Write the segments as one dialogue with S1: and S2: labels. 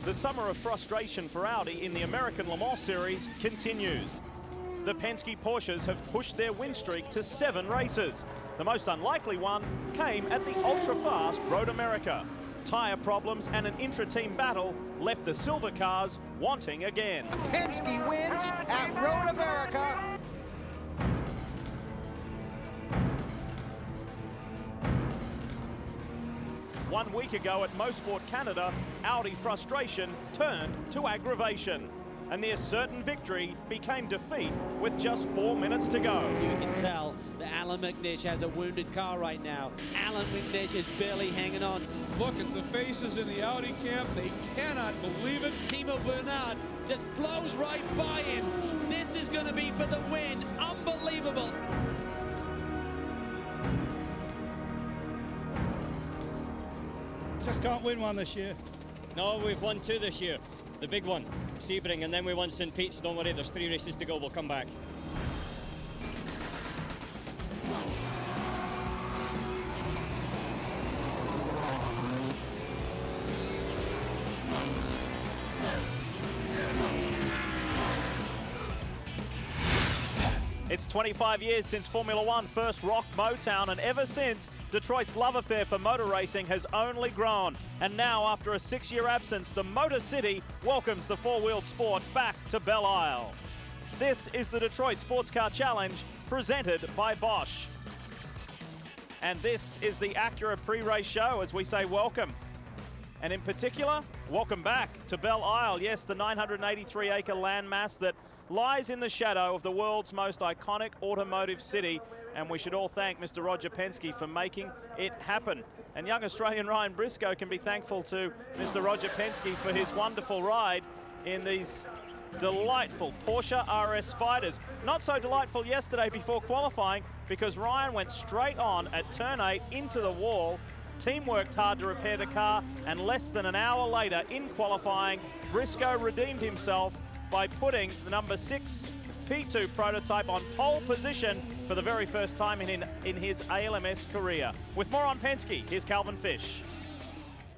S1: The summer of frustration for Audi in the American Le Mans Series continues. The Penske Porsches have pushed their win streak to 7 races. The most unlikely one came at the ultra-fast Road America. Tyre problems and an intra-team battle left the silver cars wanting again.
S2: Penske wins at Road America.
S1: One week ago at Mosport Canada, Audi frustration turned to aggravation. A near certain victory became defeat with just 4 minutes to go.
S3: You can tell that Allan Mcnish has a wounded car right now. Allan Mcnish is barely hanging on.
S4: Look at the faces in the Audi camp. They cannot believe it.
S3: Timo Bernhard just blows right by him. This is going to be for the win. Unbelievable.
S5: Just can't win one this year.
S6: No, we've won 2 this year. The big one, Sebring, and then we won St. Pete's. Don't worry, there's 3 races to go. We'll come back.
S1: It's 25 years since Formula One first rocked Motown, and ever since, Detroit's love affair for motor racing has only grown. And now, after a 6-year absence, the Motor City welcomes the four-wheeled sport back to Belle Isle. This is the Detroit SportsCar Challenge, presented by Bosch. And this is the Acura pre-race show as we say welcome. And in particular, welcome back to Belle Isle. Yes, the 983-acre landmass that lies in the shadow of the world's most iconic automotive city, and we should all thank Mr. Roger Penske for making it happen. And young Australian Ryan Briscoe can be thankful to Mr. Roger Penske for his wonderful ride in these delightful Porsche RS Spyders. Not so delightful yesterday before qualifying, because Ryan went straight on at turn 8 into the wall. Team worked hard to repair the car, and less than an hour later in qualifying, Briscoe redeemed himself by putting the number 6 P2 prototype on pole position for the very first time in his ALMS career. With more on Penske, here's Calvin Fish.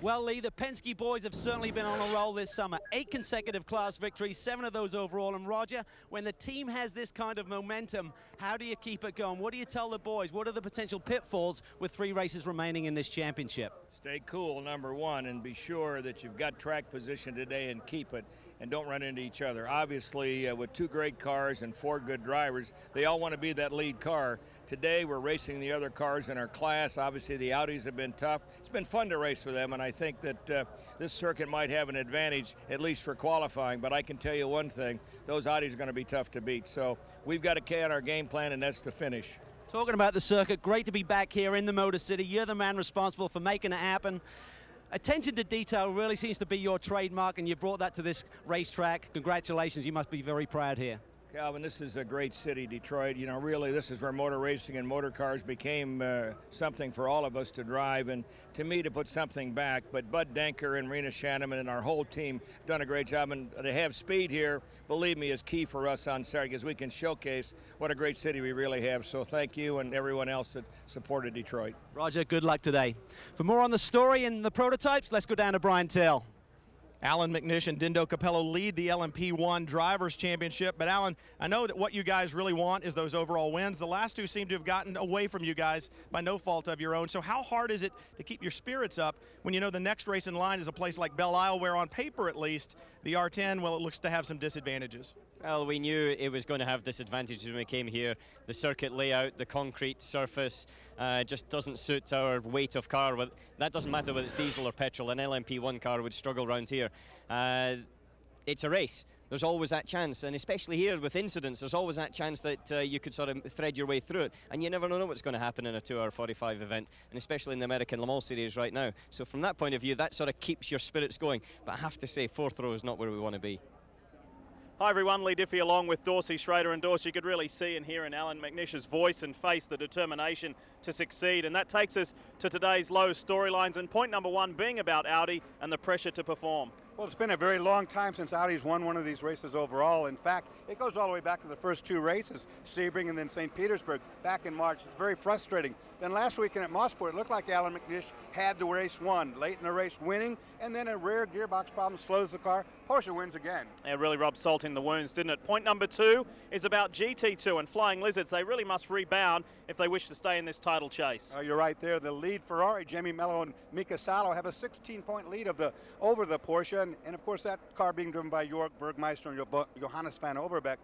S3: Well, Lee, the Penske boys have certainly been on a roll this summer. 8 consecutive class victories, 7 of those overall. And Roger, when the team has this kind of momentum, how do you keep it going? What do you tell the boys? What are the potential pitfalls with 3 races remaining in this championship?
S7: Stay cool, number 1, and be sure that you've got track position today and keep it, and don't run into each other. Obviously, with 2 great cars and 4 good drivers, they all want to be that lead car. Today, we're racing the other cars in our class. Obviously, the Audis have been tough. It's been fun to race with them, and I think that this circuit might have an advantage, at least for qualifying. But I can tell you one thing, those Audis are going to be tough to beat. So we've got to K on our game plan, and that's to finish.
S3: Talking about the circuit, great to be back here in the Motor City. You're the man responsible for making it happen. Attention to detail really seems to be your trademark, and you brought that to this racetrack. Congratulations, you must be very proud here.
S7: Calvin, this is a great city, Detroit. You know, really, this is where motor racing and motor cars became something for all of us to drive, and to me, to put something back. But Bud Denker and Rena Shanneman and our whole team have done a great job, and to have speed here, believe me, is key for us on Saturday, because we can showcase what a great city we really have. So thank you and everyone else that supported Detroit.
S3: Roger, good luck today. For more on the story and the prototypes, let's go down to Brian Tell.
S8: Allan Mcnish and Dindo Capello lead the LMP1 Drivers' Championship. But, Allan, I know that what you guys really want is those overall wins. The last 2 seem to have gotten away from you guys by no fault of your own. So how hard is it to keep your spirits up when you know the next race in line is a place like Belle Isle, where on paper at least, the R10, well, it looks to have some disadvantages?
S6: Well, we knew it was going to have disadvantages when we came here. The circuit layout, the concrete surface just doesn't suit our weight of car. That doesn't matter whether it's diesel or petrol. An LMP1 car would struggle around here. It's a race. There's always that chance, and especially here with incidents, there's always that chance that you could sort of thread your way through it, and you never know what's going to happen in a 2-hour 45 event, and especially in the American Le Mans Series right now. So from that point of view, that sort of keeps your spirits going. But I have to say, 4th row is not where we want to be.
S1: Hi everyone, Lee Diffie along with Dorsey, Schrader and Dorsey. You could really see and hear in Allan Mcnish's voice and face the determination to succeed. And that takes us to today's low storylines, and point number 1 being about Audi and the pressure to perform.
S5: Well, it's been a very long time since Audi's won one of these races overall. In fact, it goes all the way back to the first two races, Sebring and then St. Petersburg, back in March. It's very frustrating. Then last weekend at Mosport, it looked like Allan Mcnish had the race won. Late in the race winning, and then a rare gearbox problem slows the car. Porsche wins again.
S1: It really rubbed salt in the wounds, didn't it? Point number 2 is about GT2 and Flying Lizards. They really must rebound if they wish to stay in this title chase.
S5: You're right there. The lead Ferrari, Jamie Mello and Mika Salo, have a 16-point lead over the Porsche. And of course, that car being driven by Jörg Bergmeister and Johannes van Overbeek.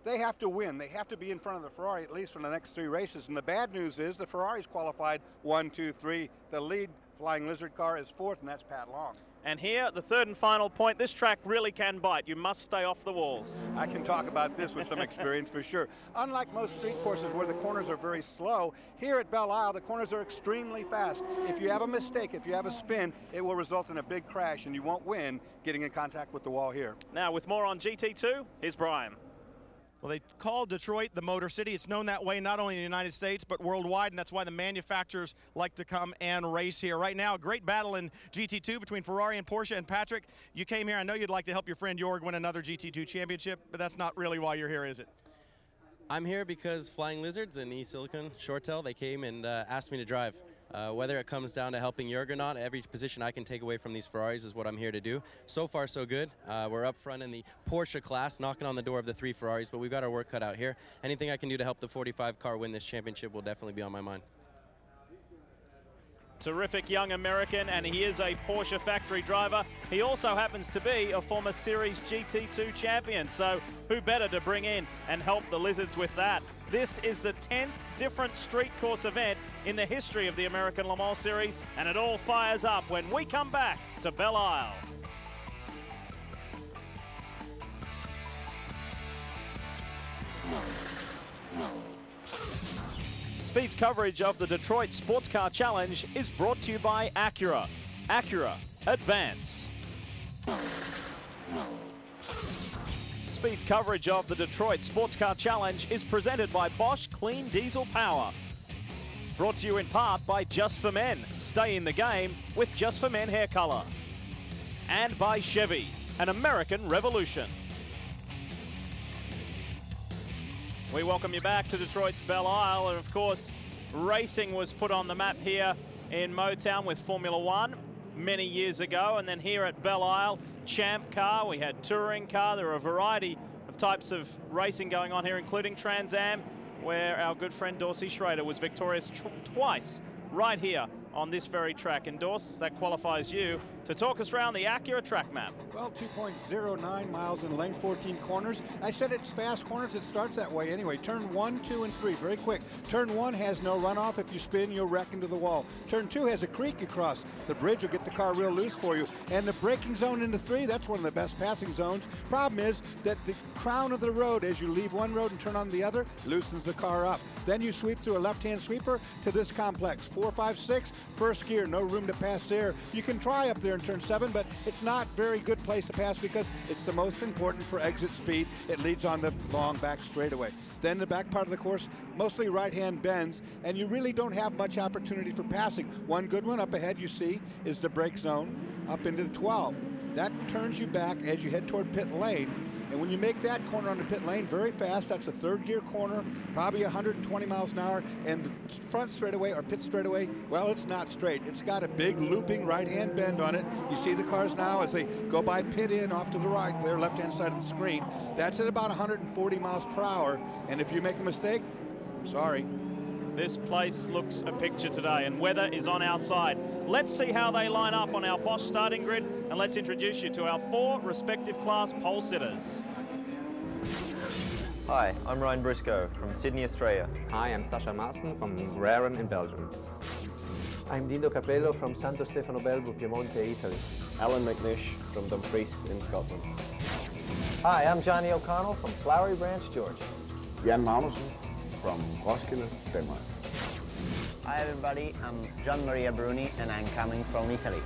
S5: They have to win. They have to be in front of the Ferrari at least for the next 3 races. And the bad news is the Ferrari's qualified 1, 2, 3. The lead Flying Lizard car is 4th, and that's Pat Long.
S1: And here, the 3rd and final point, this track really can bite. You must stay off the walls.
S5: I can talk about this with some experience for sure. Unlike most street courses where the corners are very slow, here at Belle Isle, the corners are extremely fast. If you have a mistake, if you have a spin, it will result in a big crash, and you won't win getting in contact with the wall here.
S1: Now, with more on GT2, here's Brian.
S8: Well, they call Detroit the Motor City. It's known that way not only in the United States but worldwide, and that's why the manufacturers like to come and race here. Right now, a great battle in GT2 between Ferrari and Porsche. And Patrick, you came here. I know you'd like to help your friend Jörg win another GT2 championship, but that's not really why you're here, is it?
S9: I'm here because Flying Lizards and East Silicon Shortell, they came and asked me to drive. Whether it comes down to helping Jörg or not, every position I can take away from these Ferraris is what I'm here to do. So far, so good. We're up front in the Porsche class, knocking on the door of the 3 Ferraris, but we've got our work cut out here. Anything I can do to help the 45 car win this championship will definitely be on my mind.
S1: Terrific young American, and he is a Porsche factory driver. He also happens to be a former Series GT2 champion, so who better to bring in and help the Lizards with that? This is the 10th different street course event in the history of the American Le Mans Series, and it all fires up when we come back to Belle Isle. Speed's coverage of the Detroit SportsCar Challenge is brought to you by Acura. Acura, advance. Speed's coverage of the Detroit SportsCar Challenge is presented by Bosch Clean Diesel Power. Brought to you in part by Just for Men. Stay in the game with Just for Men hair color. And by Chevy, an American revolution. We welcome you back to Detroit's Belle Isle, and of course, racing was put on the map here in Motown with Formula One many years ago, and then here at Belle Isle, Champ Car, we had Touring Car. There are a variety of types of racing going on here, including Trans Am, where our good friend Dorsey Schrader was victorious twice right here on this very track. And Dorse, that qualifies you to talk us around the Acura track map.
S5: Well, 2.09 miles in length, 14 corners. I said it's fast corners. It starts that way anyway. Turn 1, 2, and 3, very quick. Turn 1 has no runoff. If you spin, you'll wreck into the wall. Turn 2 has a creek across. The bridge will get the car real loose for you. And the braking zone into 3, that's one of the best passing zones. Problem is that the crown of the road, as you leave one road and turn on the other, loosens the car up. Then you sweep through a left-hand sweeper to this complex. 4, 5, 6, first gear, no room to pass there. You can try up there in turn 7, but it's not a very good place to pass because it's the most important for exit speed. It leads on the long back straightaway. Then the back part of the course, mostly right-hand bends, and you really don't have much opportunity for passing. One good one up ahead you see is the brake zone up into 12. That turns you back as you head toward pit lane. And when you make that corner on the pit lane very fast, that's a 3rd gear corner, probably 120 miles an hour, and the front straightaway or pit straightaway, well, it's not straight. It's got a big looping right-hand bend on it. You see the cars now as they go by pit in off to the right, their left-hand side of the screen. That's at about 140 miles per hour, and if you make a mistake, sorry.
S1: This place looks a picture today, and weather is on our side. Let's see how they line up on our Bosch starting grid, and let's introduce you to our 4 respective class pole sitters.
S10: Hi, I'm Ryan Briscoe from Sydney, Australia.
S11: Hi, I'm Sasha Maassen from Raren in Belgium.
S12: I'm Dindo Capello from Santo Stefano Belvo, Piemonte, Italy.
S6: Allan Mcnish from Dumfries in Scotland.
S12: Hi, I'm Johnny O'Connell from Flowery Branch, Georgia.
S13: Jan Magnussen from Roskilde, Denmark.
S14: Hi everybody, I'm Gian Maria Bruni and I'm coming from Italy.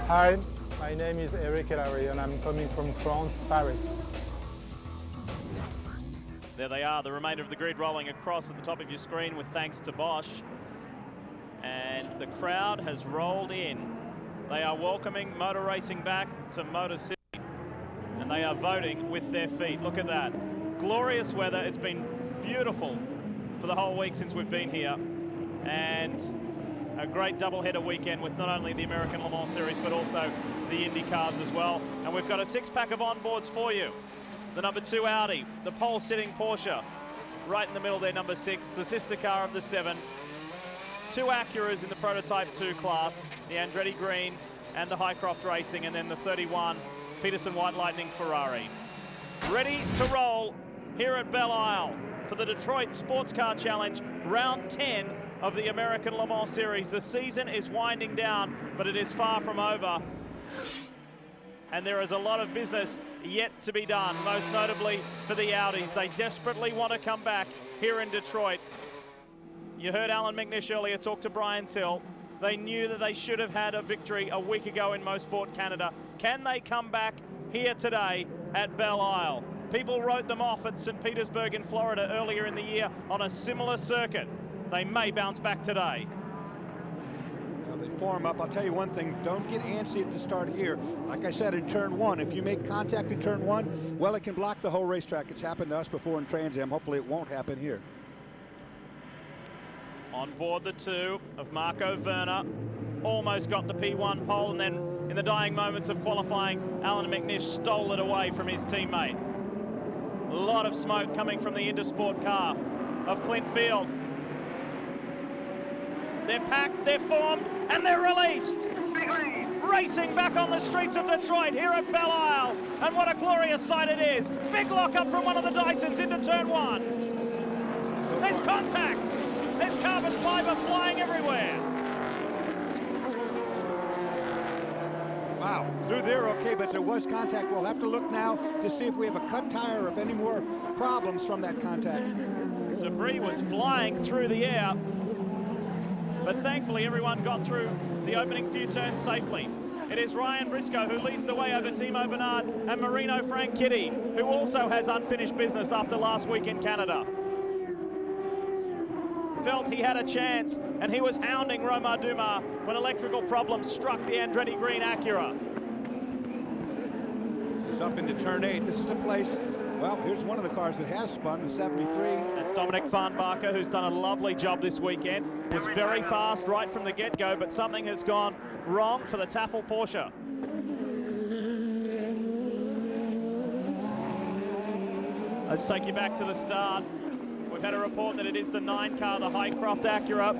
S15: Hi, my name is Eric Elary and I'm coming from France, Paris.
S1: There they are, the remainder of the grid rolling across at the top of your screen with thanks to Bosch. And the crowd has rolled in. They are welcoming motor racing back to Motor City. And they are voting with their feet. Look at that. Glorious weather. It's been beautiful for the whole week since we've been here. And a great doubleheader weekend with not only the American Le Mans Series, but also the Indy cars as well. And we've got a six-pack of onboards for you. The number 2 Audi, the pole-sitting Porsche, right in the middle there, number 6, the sister car of the 7. 2 Acuras in the Prototype 2 class, the Andretti Green and the Highcroft Racing, and then the 31 Peterson White Lightning Ferrari. Ready to roll here at Belle Isle for the Detroit SportsCar Challenge, round 10 of the American Le Mans Series. The season is winding down, but it is far from over. And there is a lot of business yet to be done, most notably for the Audis. They desperately want to come back here in Detroit. You heard Allan Mcnish earlier talk to Brian Till. They knew that they should have had a victory a week ago in Mosport Canada. Can they come back here today at Belle Isle? People wrote them off at St. Petersburg in Florida earlier in the year on a similar circuit. They may bounce back today.
S5: Well, they form up. I'll tell you one thing, don't get antsy at the start here. Like I said, in turn 1, if you make contact in turn 1, well, it can block the whole racetrack. It's happened to us before in Trans Am. Hopefully it won't happen here.
S1: On board the 2 of Marco Werner, almost got the P1 pole, and then in the dying moments of qualifying, Allan Mcnish stole it away from his teammate. A lot of smoke coming from the Intersport car of Clint Field. They're packed, they're formed, and they're released. Racing back on the streets of Detroit here at Belle Isle, and what a glorious sight it is. Big lockup from one of the Dysons into turn 1. There's contact. There's carbon fiber flying everywhere.
S5: Wow, through there okay, but there was contact. We'll have to look now to see if we have a cut tire or if any more problems from that contact.
S1: Debris was flying through the air, but thankfully everyone got through the opening few turns safely. It is Ryan Briscoe who leads the way over Timo Bernhard and Marino Franchitti, who also has unfinished business after last week in Canada. Felt he had a chance, and he was hounding Romain Dumas when electrical problems struck the Andretti Green Acura.
S5: This is up into turn 8. This is the place. Well, here's one of the cars that has spun, the 73.
S1: That's Dominic Farnbacher, who's done a lovely job this weekend. Was very fast right from the get-go, but something has gone wrong for the Tafel Porsche. Let's take you back to the start. We've had a report that it is the 9 car, the Highcroft Acura.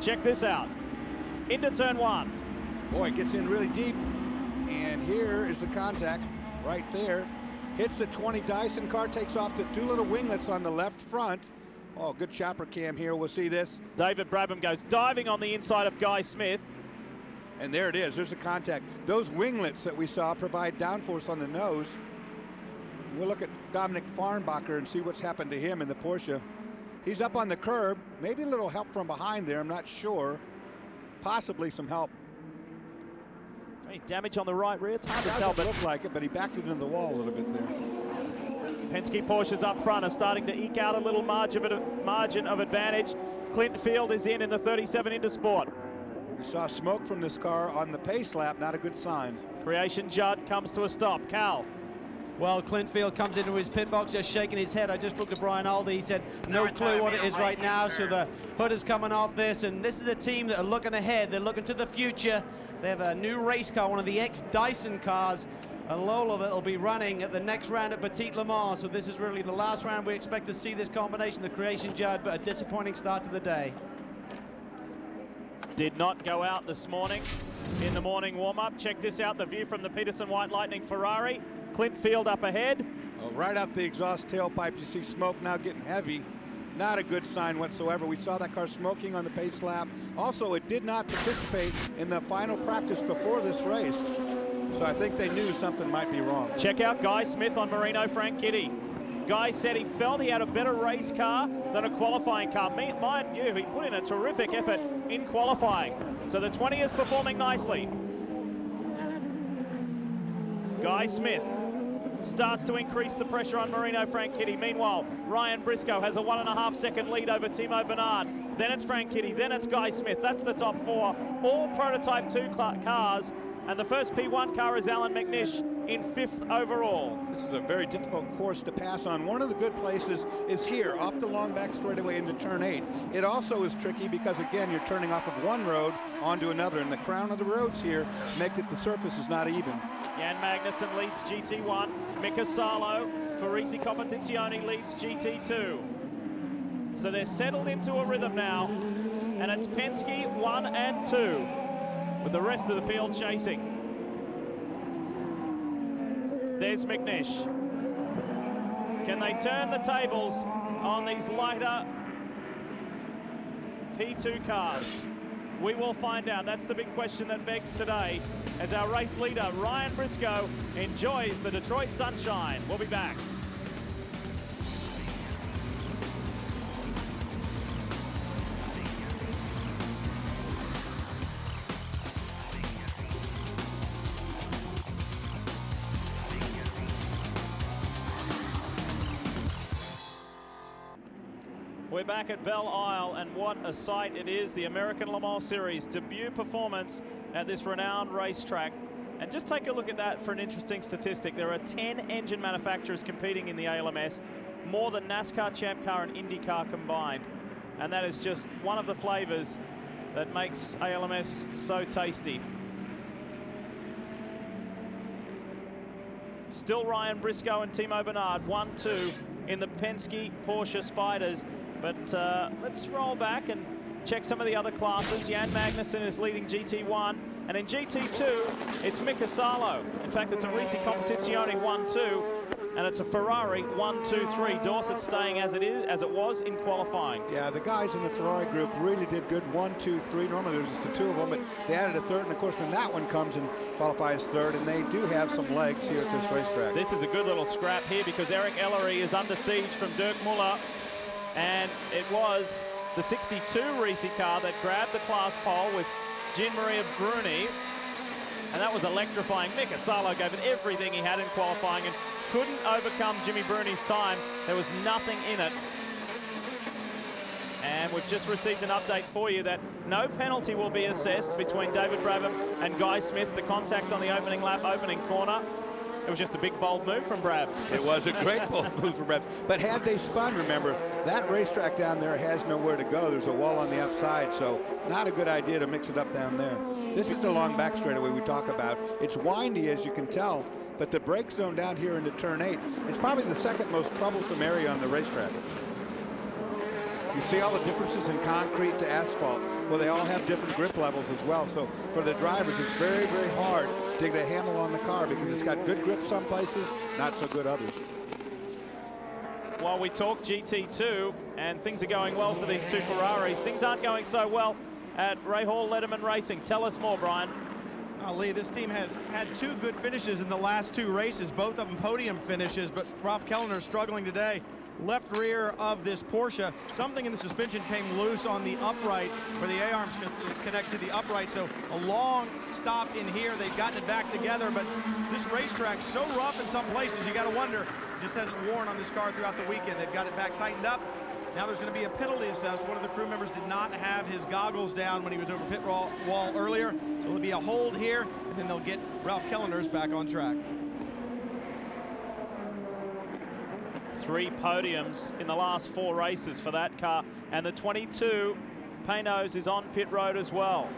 S1: Check this out. Into turn 1.
S5: Boy, it gets in really deep. And here is the contact right there. Hits the 20 Dyson car, takes off the 2 little winglets on the left front. Oh, good chopper cam here. We'll see this.
S1: David Brabham goes diving on the inside of Guy Smith.
S5: And there it is. There's the contact. Those winglets that we saw provide downforce on the nose. We'll look at Dominic Farnbacher and see what's happened to him in the Porsche. He's up on the curb. Maybe a little help from behind there. I'm not sure. Possibly some help.
S1: Any damage on the right rear? It's hard to tell, but
S5: look like it, but he backed it into the wall a little bit there.
S1: Penske Porsches up front are starting to eke out a little margin of advantage. Clint Field is in the 37 Intersport.
S5: We saw smoke from this car on the pace lap. Not a good sign.
S1: Creation Judd comes to a stop. Cal.
S3: Well, Clint Field comes into his pit box just shaking his head. I just spoke to Brian Aldi. He said no clue what it is right now, so the hood is coming off this, and this is a team that are looking ahead. They're looking to the future. They have a new race car, one of the ex-Dyson cars, a Lola that will be running at the next round at Petit Le Mans. So this is really the last round we expect to see this combination, the Creation Judd, but a disappointing start to the day.
S1: Did not go out this morning in the morning warm-up. Check this out, the view from the Peterson White Lightning Ferrari. Clint Field up ahead.
S5: Oh, right out the exhaust tailpipe, you see smoke now getting heavy. Not a good sign whatsoever. We saw that car smoking on the pace lap. Also, it did not participate in the final practice before this race. So I think they knew something might be wrong.
S1: Check out Guy Smith on Marino Franchitti. Guy said he felt he had a better race car than a qualifying car. Mind you, he put in a terrific effort in qualifying. So the 20 is performing nicely. Guy Smith starts to increase the pressure on Marino Franchitti. Meanwhile, Ryan Briscoe has a 1.5 second lead over Timo Bernhard. Then it's Franchitti, then it's Guy Smith. That's the top 4. All Prototype 2 cars And the first P1 car is Allan Mcnish in 5th overall.
S5: This is a very difficult course to pass on. One of the good places is here, off the long back straightaway into turn 8. It also is tricky because, again, you're turning off of one road onto another, and the crown of the roads here make it the surface is not even.
S1: Jan Magnussen leads GT1. Mika Salo for Risi Competizione leads GT2. So they're settled into a rhythm now, and it's Penske 1 and 2, with the rest of the field chasing. There's Mcnish. Can they turn the tables on these lighter P2 cars? We will find out. That's the big question that begs today as our race leader, Ryan Briscoe, enjoys the Detroit sunshine. We'll be back. We're back at Belle Isle, and what a sight it is. The American Le Mans Series debut performance at this renowned racetrack. And just take a look at that for an interesting statistic. There are 10 engine manufacturers competing in the ALMS, more than NASCAR, Champ Car, and IndyCar combined. And that is just one of the flavors that makes ALMS so tasty. Still Ryan Briscoe and Timo Bernhard, 1-2 in the Penske Porsche Spyders. But let's roll back and check some of the other classes. Jan Magnussen is leading GT1, and in GT2, it's Mika Salo. In fact, it's a Risi Competizione 1-2, and it's a Ferrari 1-2-3. Dorset staying as it was in qualifying.
S5: Yeah, the guys in the Ferrari group really did good. 1, 2, 3. Normally there's just the 2 of them, but they added a third, and of course then that one comes and qualifies third, and they do have some legs here at this racetrack.
S1: This is a good little scrap here because Eric Ellery is under siege from Dirk Muller. And it was the 62 Risi car that grabbed the class pole with Jean-Marie Bruni. And that was electrifying. Mika Salo gave it everything he had in qualifying and couldn't overcome Jimmy Bruni's time. There was nothing in it. And we've just received an update for you that no penalty will be assessed between David Brabham and Guy Smith, the contact on the opening lap, opening corner. It was just a big, bold move from Brabs.
S5: It was a great bold move from Brabs. But had they spun, remember, that racetrack down there has nowhere to go. There's a wall on the outside, so not a good idea to mix it up down there. This is the long back straightaway we talk about. It's windy, as you can tell, but the brake zone down here into turn 8, it's probably the second most troublesome area on the racetrack. You see all the differences in concrete to asphalt. Well, they all have different grip levels as well. So for the drivers, it's very, very hard to get a handle on the car because it's got good grip some places, not so good others.
S1: While we talk GT2 and things are going well for these two Ferraris, things aren't going so well at Rahal Letterman Racing. Tell us more, Brian.
S8: Lee, this team has had 2 good finishes in the last 2 races, both of them podium finishes, but Ralph Kellner is struggling today. Left rear of this Porsche, something in the suspension came loose on the upright where the A-arms connect to the upright, so a long stop in here. They've gotten it back together, but this racetrack's so rough in some places, you got to wonder, just hasn't worn on this car throughout the weekend. They've got it back tightened up. Now there's going to be a penalty assessed. One of the crew members did not have his goggles down when he was over pit wall earlier, so there'll be a hold here, and then they'll get Ralph Kellner's back on track.
S1: 3 podiums in the last 4 races for that car, and the 22 Paynos is on pit road as well.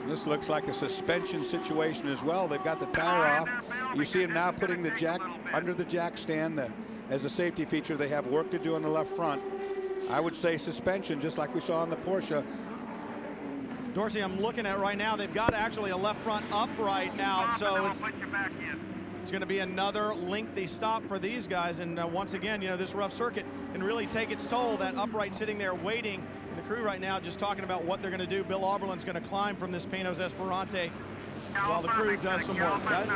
S5: This looks like a suspension situation as well. They've got the tire off. You see him now putting the jack under the jack stand as a safety feature. They have work to do on the left front. I would say suspension, just like we saw on the Porsche.
S8: Dorsey, I'm looking at right now, they've got actually a left front upright out, so it's going to be another lengthy stop for these guys. And once again, you know, this rough circuit can really take its toll. That upright sitting there waiting. And the crew right now just talking about what they're going to do. Bill Auberlin's going to climb from this Pinos Esperante while the crew does some work, guys.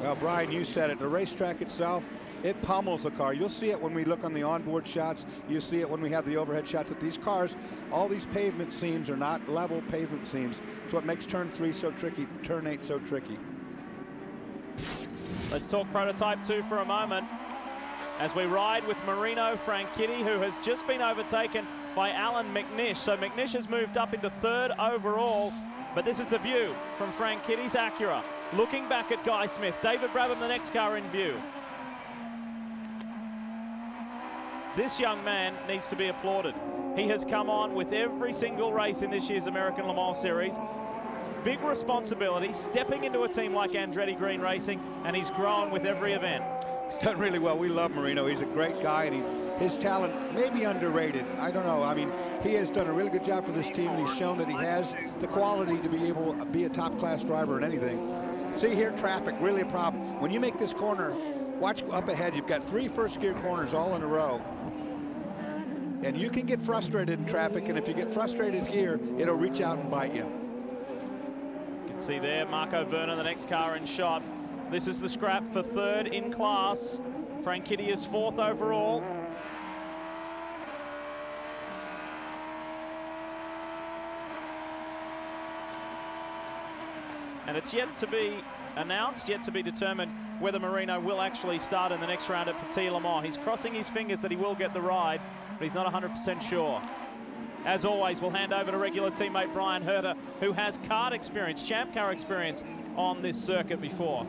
S5: Well, Brian, you said it. The racetrack itself, it pummels the car. You'll see it when we look on the onboard shots. You see it when we have the overhead shots that these cars, all these pavement seams are not level pavement seams. It's what makes turn 3 so tricky, turn 8 so tricky.
S1: Let's talk prototype 2 for a moment as we ride with Marino Franchitti, who has just been overtaken by Allan Mcnish. So Mcnish has moved up into 3rd overall But this is the view from Frank Kitty's Acura. Looking back at Guy Smith. David Brabham, the next car in view. This young man needs to be applauded. He has come on with every single race in this year's American Le Mans Series. Big responsibility, stepping into a team like Andretti Green Racing, and he's grown with every event.
S5: He's done really well. We love Marino. He's a great guy, and his talent may be underrated. I don't know. I mean, he has done a really good job for this team, and he's shown that he has the quality to be able to be a top-class driver in anything. See here, traffic, really a problem. When you make this corner, watch up ahead. You've got 3 first-gear corners all in a row. And you can get frustrated in traffic, and if you get frustrated here, it'll reach out and bite you.
S1: You can see there, Marco Werner, the next car in shot. This is the scrap for 3rd in class. Frank Kitty is 4th overall. And it's yet to be announced, yet to be determined whether Marino will actually start in the next round at Petit Le Mans. He's crossing his fingers that he will get the ride, but he's not 100% sure. As always, we'll hand over to regular teammate Brian Herter, who has kart experience, champ car experience on this circuit before.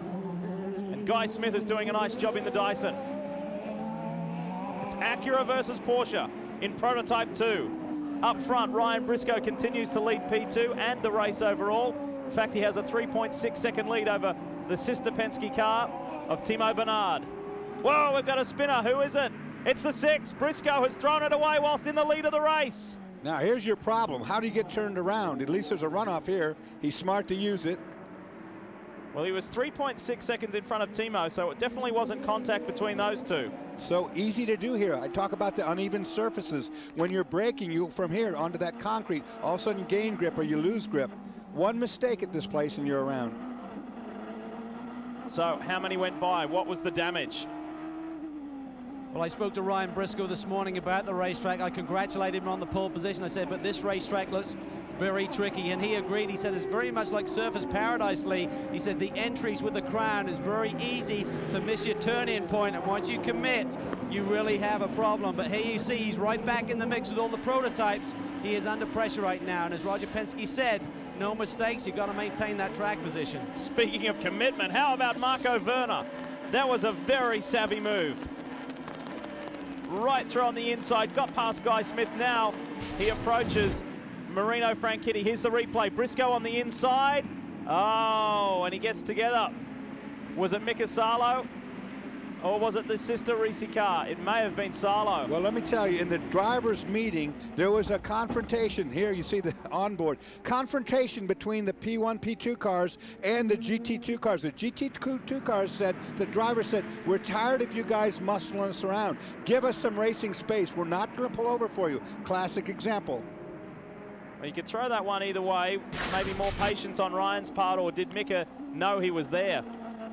S1: And Guy Smith is doing a nice job in the Dyson. It's Acura versus Porsche in Prototype 2. Up front, Ryan Briscoe continues to lead P2 and the race overall. In fact, he has a 3.6-second lead over the sister Penske car of Timo Bernhard. Whoa, we've got a spinner. Who is it? It's the 6. Briscoe has thrown it away whilst in the lead of the race.
S5: Now, here's your problem. How do you get turned around? At least there's a runoff here. He's smart to use it.
S1: Well, he was 3.6 seconds in front of Timo, so it definitely wasn't contact between those two.
S5: So easy to do here. I talk about the uneven surfaces. When you're braking, you from here onto that concrete, all of a sudden gain grip or you lose grip. One mistake at this place and you're around.
S1: So how many went by? What was the damage?
S3: Well, I spoke to Ryan Briscoe this morning about the racetrack. I congratulated him on the pole position. I said, but this racetrack looks very tricky, and he agreed. He said it's very much like Surfers Paradise, Lee. He said the entries with the crown is very easy to miss your turn-in point, and once you commit, you really have a problem. But here you see he's right back in the mix with all the prototypes. He is under pressure right now, and as Roger Penske said, no mistakes. You've got to maintain that track position.
S1: Speaking of commitment, how about Marco Werner? That was a very savvy move. Right through on the inside, got past Guy Smith. Now he approaches Marino Franchitti. Here's the replay. Briscoe on the inside. Oh, and he gets together. Was it Mika Salo? Or was it the sister Risi car? It may have been Salo.
S5: Well, let me tell you, in the drivers' meeting, there was a confrontation. Here you see the onboard. Confrontation between the P1, P2 cars and the GT2 cars. The GT2 cars said, the driver said, we're tired of you guys muscling us around. Give us some racing space. We're not going to pull over for you. Classic example.
S1: Well, you could throw that one either way. Maybe more patience on Ryan's part, or did Mika know he was there?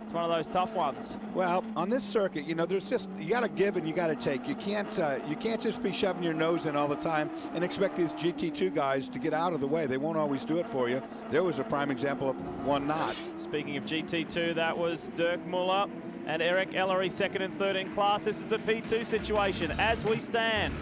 S1: It's one of those tough ones.
S5: Well, on this circuit, you know, there's just, you got to give and you got to take. You can't just be shoving your nose in all the time and expect these GT2 guys to get out of the way. They won't always do it for you. There was a prime example of one not.
S1: Speaking of GT2, that was Dirk Muller and Eric Ellery, 2nd and 3rd in class. This is the P2 situation as we stand.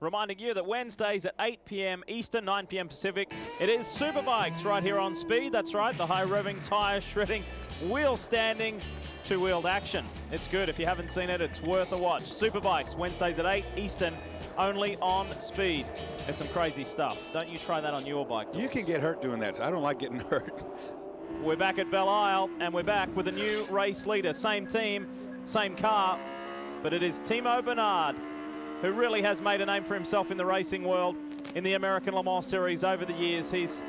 S1: Reminding you that Wednesdays at 8 p.m. Eastern, 9 p.m. Pacific, it is Superbikes right here on Speed. That's right, the high-revving, tire-shredding, wheel-standing, two-wheeled action. It's good. If you haven't seen it, it's worth a watch. Superbikes, Wednesdays at 8 Eastern, only on Speed. There's some crazy stuff. Don't you try that on your bike, Doris.
S5: You can get hurt doing that. So I don't like getting hurt.
S1: We're back at Belle Isle, and we're back with a new race leader. Same team, same car, but it is Timo Bernhard, who really has made a name for himself in the racing world in the American Le Mans Series over the years. He's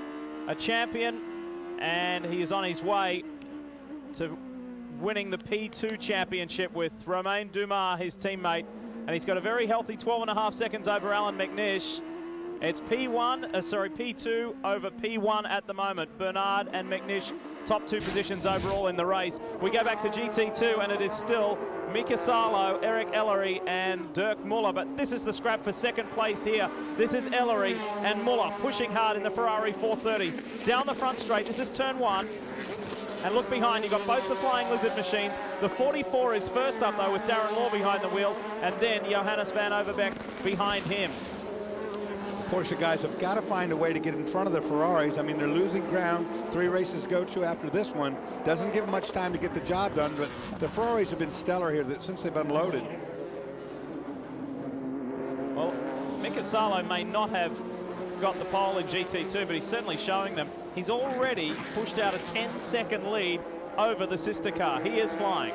S1: a champion, and he is on his way to winning the P2 championship with Romain Dumas, his teammate, and he's got a very healthy 12.5 seconds over Allan Mcnish. It's P2 over P1 at the moment. Bernhard and Mcnish top 2 positions overall in the race. We go back to GT2, and it is still Mika Salo, Eric Ellery, and Dirk Muller. But this is the scrap for second place here. This is Ellery and Muller pushing hard in the Ferrari 430s. Down the front straight, this is turn 1. And look behind, you've got both the Flying Lizard machines. The 44 is first up, though, with Darren Law behind the wheel, and then Johannes van Overbeek behind him.
S5: Porsche guys have got to find a way to get in front of the Ferraris. I mean, they're losing ground. 3 races to go to after this one. Doesn't give them much time to get the job done, but the Ferraris have been stellar here since they've unloaded.
S1: Well, Mika Salo may not have got the pole in GT2, but he's certainly showing them. He's already pushed out a 10-second lead over the sister car. He is flying.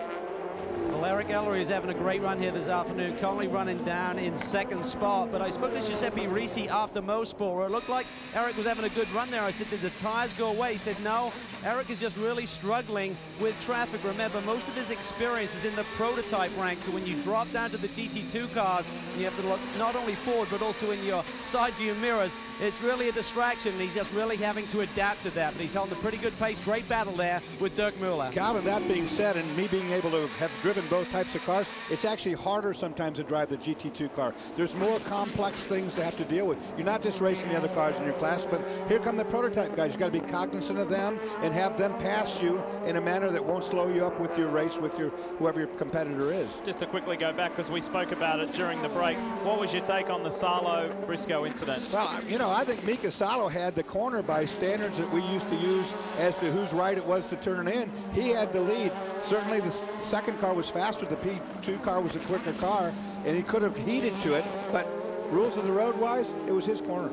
S3: Well, Eric Ellery is having a great run here this afternoon, currently running down in second spot. But I spoke to Giuseppe Risi after Mosport, where it looked like Eric was having a good run there. I said, did the tires go away? He said, no, Eric is just really struggling with traffic. Remember, most of his experience is in the prototype rank, so when you drop down to the GT2 cars, and you have to look not only forward, but also in your side view mirrors, it's really a distraction, and he's just really having to adapt to that. But he's held a pretty good pace. Great battle there with Dirk Muller.
S5: Calvin, that being said, and me being able to have driven both types of cars, it's actually harder sometimes to drive the GT2 car. There's more complex things to have to deal with. You're not just racing the other cars in your class, but here come the prototype guys. You've got to be cognizant of them and have them pass you in a manner that won't slow you up with your race with your whoever your competitor is.
S1: Just to quickly go back, because we spoke about it during the break, what was your take on the Salo-Briscoe incident?
S5: Well, you know, I think Mika Salo had the corner by standards that we used to use as to whose right it was to turn in. He had the lead. Certainly the second car was faster. The P2 car was a quicker car, and he could have heated to it, but rules of the road wise, it was his corner.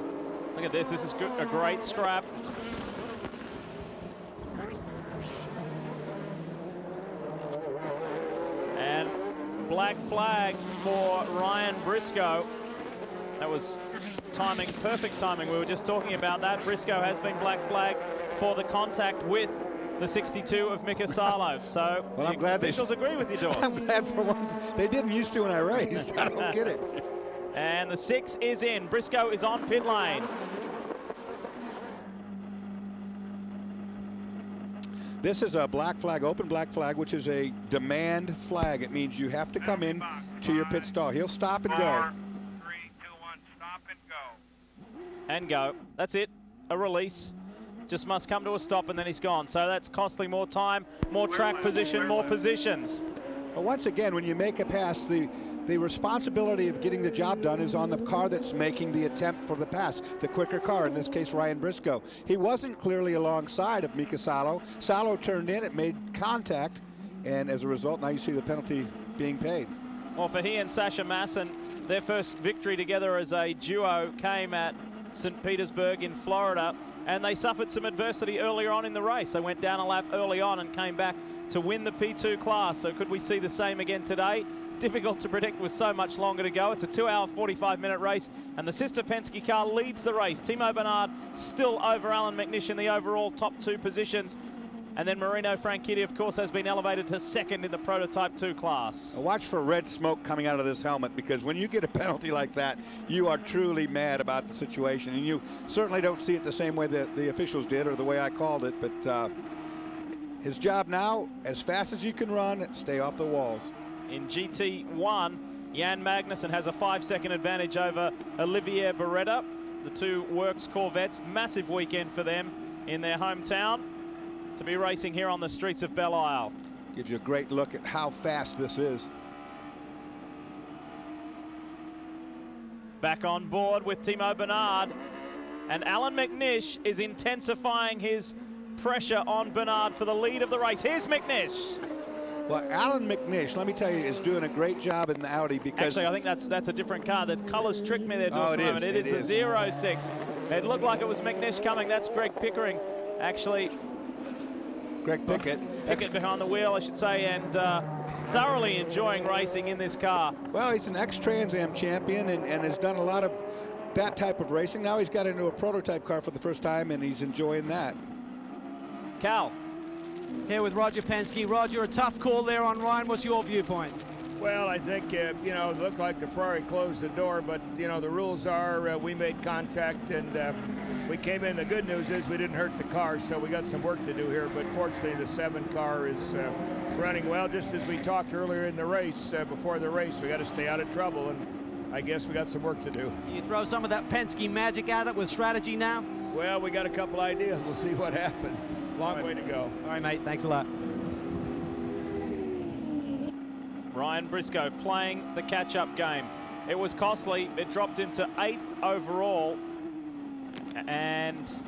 S1: Look at this. This is a great scrap. And black flag for Ryan Briscoe. That was timing, perfect timing. We were just talking about that. Briscoe has been black flagged for the contact with the 62 of Mika Salo. So
S5: well, I'm glad
S1: officials agree with you, Dawes.
S5: I'm glad for once. They didn't used to when I raced. I don't get it.
S1: And the 6 is in. Briscoe is on pit lane.
S5: This is a black flag, open black flag, which is a demand flag. It means you have to come in to your pit stall. He'll stop and go.
S16: 4, 3, 2, 1, stop and go.
S1: And go. That's it. A release. Just must come to a stop, and then he's gone. So that's costly more time, more track position, more positions.
S5: Well, once again, when you make a pass, the responsibility of getting the job done is on the car that's making the attempt for the pass, the quicker car, in this case Ryan Briscoe. He wasn't clearly alongside of Mika Salo. Salo turned in, it made contact, and as a result, now you see the penalty being paid.
S1: Well, for he and Sasha Masson, their first victory together as a duo came at St. Petersburg in Florida, and they suffered some adversity earlier on in the race. They went down a lap early on and came back to win the P2 class. So could we see the same again today? Difficult to predict with so much longer to go. It's a 2-hour, 45-minute race, and the sister Penske car leads the race. Timo Bernhard still over Allan Mcnish in the overall top 2 positions. And then Marino Franchitti, of course, has been elevated to second in the Prototype 2 class.
S5: Watch for red smoke coming out of this helmet, because when you get a penalty like that, you are truly mad about the situation. And you certainly don't see it the same way that the officials did or the way I called it. But his job now, as fast as you can run, stay off the walls.
S1: In GT1, Jan Magnussen has a 5-second advantage over Olivier Beretta. The 2 Works Corvettes, massive weekend for them in their hometown to be racing here on the streets of Belle Isle.
S5: Gives you a great look at how fast this is.
S1: Back on board with Timo Bernhard, and Allan Mcnish is intensifying his pressure on Bernhard for the lead of the race. Here's Mcnish.
S5: Well, Allan Mcnish, let me tell you, is doing a great job in the Audi because...
S1: Actually, I think that's a different car. The colors tricked me there.
S5: Oh, it is.
S1: It is a 06. It looked like it was Mcnish coming. That's Greg Pickering, actually.
S5: Greg Pickett.
S1: Pickett behind the wheel, I should say, and thoroughly enjoying racing in this car.
S5: Well, he's an ex-Trans Am champion and has done a lot of that type of racing. Now he's got into a prototype car for the first time, and he's enjoying that.
S1: Cal.
S3: Here with Roger Penske. Roger, a tough call there on Ryan. What's your viewpoint?
S7: Well, I think, you know, it looked like the Ferrari closed the door, but, you know, the rules are we made contact and we came in. The good news is we didn't hurt the car, so we got some work to do here. But fortunately, the 7 car is running well, just as we talked earlier in the race. Before the race, we got to stay out of trouble, and I guess we got some work to do.
S3: You throw some of that Penske magic at it with strategy now?
S7: Well, we got a couple ideas. We'll see what happens. Long way to go.
S3: All right, mate. Thanks a lot.
S1: Ryan Briscoe playing the catch-up game. It was costly. It dropped him to 8th overall and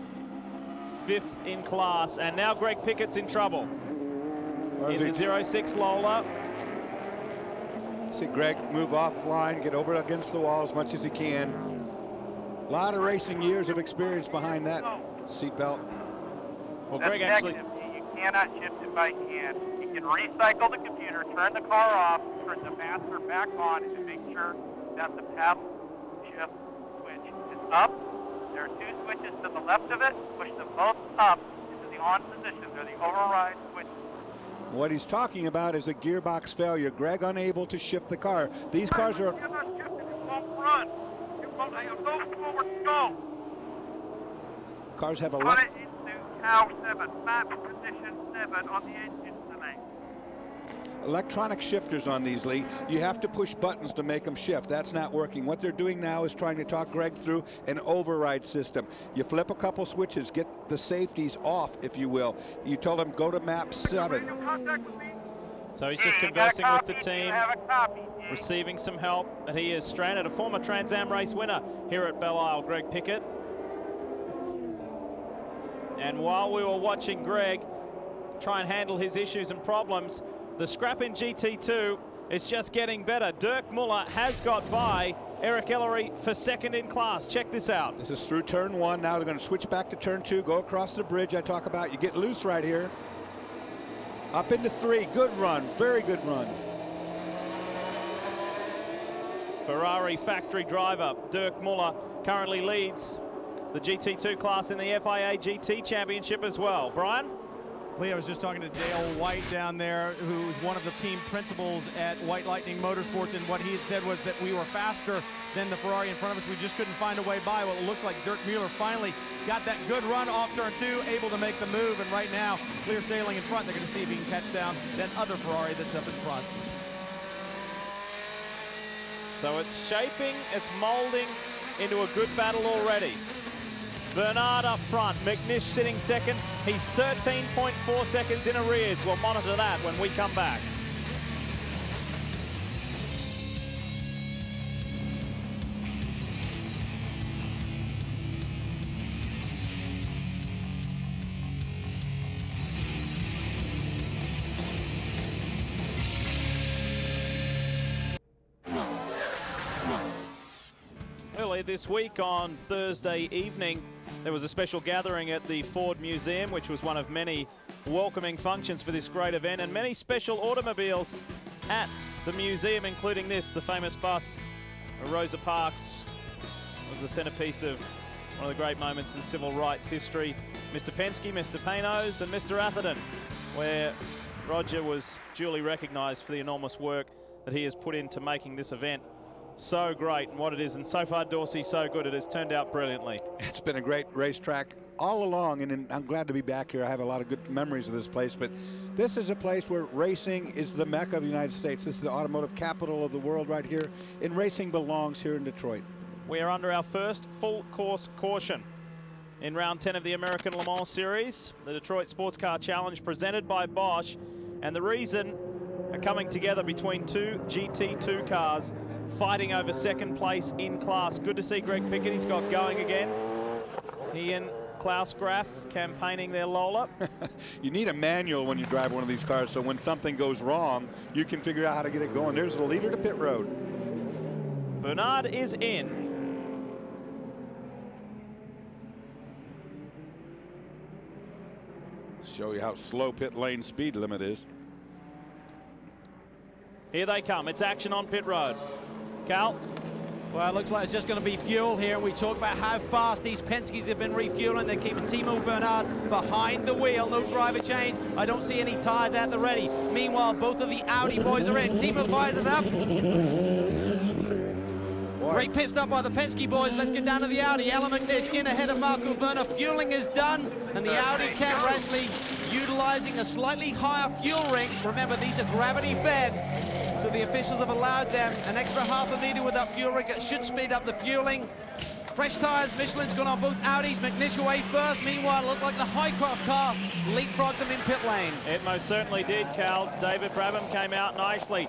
S1: 5th in class. And now Greg Pickett's in trouble. In the 06 Lola.
S5: See Greg move offline, get over against the wall as much as he can. A lot of racing years of experience behind that seatbelt.
S1: Well,
S16: Greg actually... You cannot shift it by hand. You can recycle the computer, turn the car off, turn the master back on, and make sure that the paddle shift switch is up. There are 2 switches to the left of it. Push them both up into the on position. They're the override switches.
S5: What he's talking about is a gearbox failure. Greg unable to shift the car. These cars are...
S16: You cannot shift it. It won't run. It won't go forward. Go.
S5: Cars have a...
S16: Put it into tower 7. Map position 7 on the engine tonight.
S5: Electronic shifters on these, Lee. You have to push buttons to make them shift. That's not working. What they're doing now is trying to talk Greg through an override system. You flip a couple switches, get the safeties off, if you will. You told him go to map 7.
S1: So he's just conversing with the team, receiving some help, and he is stranded. A former Trans Am race winner here at Belle Isle, Greg Pickett. And while we were watching Greg try and handle his issues and problems, the scrap in GT2 is just getting better. Dirk Muller has got by Eric Ellery for 2nd in class. Check this out.
S5: This is through turn 1. Now they're going to switch back to turn 2, go across the bridge I talk about. You get loose right here. Up into 3. Good run. Very good run.
S1: Ferrari factory driver Dirk Muller currently leads the GT2 class in the FIA GT Championship as well. Brian?
S8: Lee, I was just talking to Dale White down there, who was one of the team principals at White Lightning Motorsports, and what he had said was that we were faster than the Ferrari in front of us. We just couldn't find a way by. Well, it looks like Dirk Muller finally got that good run off turn 2, able to make the move, and right now, clear sailing in front. They're going to see if he can catch down that other Ferrari that's up in front.
S1: So it's shaping, it's molding into a good battle already. Bernhard up front, Mcnish sitting 2nd. He's 13.4 seconds in arrears. We'll monitor that when we come back. Early this week on Thursday evening, there was a special gathering at the Ford Museum, which was one of many welcoming functions for this great event, and many special automobiles at the museum, including this, the famous bus. Rosa Parks was the centerpiece of one of the great moments in civil rights history. Mr. Penske, Mr. Panos, and Mr. Atherton, where Roger was duly recognized for the enormous work that he has put into making this event so great and what it is. And so far, Dorsey, so good. It has turned out brilliantly.
S5: It's been a great racetrack all along, and I'm glad to be back here. I have a lot of good memories of this place, but this is a place where racing is the mecca of the United States. This is the automotive capital of the world right here, and racing belongs here in Detroit.
S1: We are under our first full course caution in round 10 of the American Le Mans Series, the Detroit SportsCar Challenge presented by Bosch, and the reason are coming together between 2 GT2 cars fighting over 2nd place in class. Good to see Greg Pickett. He's got going again. He and Klaus Graf campaigning their Lola.
S5: You need a manual when you drive one of these cars, so when something goes wrong, you can figure out how to get it going. There's the leader to pit road.
S1: Bernhard is in.
S5: Show you how slow pit lane speed limit is.
S1: Here they come. It's action on pit road. Cal,
S3: Well, it looks like it's just going to be fuel here. We talk about how fast these Penskes have been refueling. They're keeping Timo Bernhard behind the wheel. No driver change. I don't see any tires at the ready. Meanwhile, both of the Audi boys are in. Timo fires it up. Great pit stop by the Penske boys. Let's get down to the Audi. Allan Mcnish in ahead of Marco Werner. Fueling is done, and the Audi kept Wrestling utilizing a slightly higher fuel ring. Remember, these are gravity fed. So the officials have allowed them an extra ½ meter with that fuel ring. It should speed up the fueling. Fresh tires, Michelin's gone on both Audis. Mcnish away first. Meanwhile, it looked like the Highcroft car leapfrogged them in pit lane.
S1: It most certainly did, Cal. David Brabham came out nicely.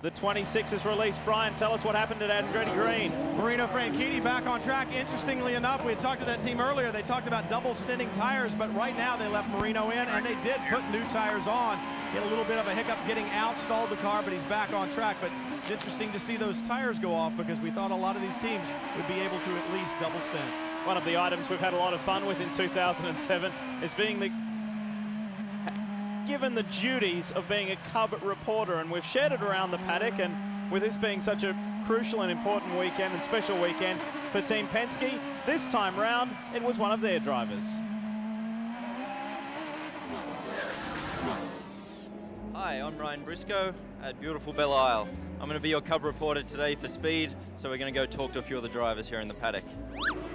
S1: The 26 is released. Brian, tell us what happened at Andretti Green.
S8: Marino Franchitti back on track. Interestingly enough, we had talked to that team earlier. They talked about double stinting tires, but right now they left Marino in, and they did put new tires on. He had a little bit of a hiccup getting out, stalled the car, but he's back on track. But it's interesting to see those tires go off because we thought a lot of these teams would be able to at least double stint.
S1: One of the items we've had a lot of fun with in 2007 is being given the duties of being a Cub reporter, and we've shared it around the paddock, and with this being such a crucial and important weekend and special weekend for Team Penske, this time round it was one of their drivers.
S10: Hi, I'm Ryan Briscoe at beautiful Belle Isle. I'm going to be your Cub reporter today for Speed, so we're going to go talk to a few of the drivers here in the paddock.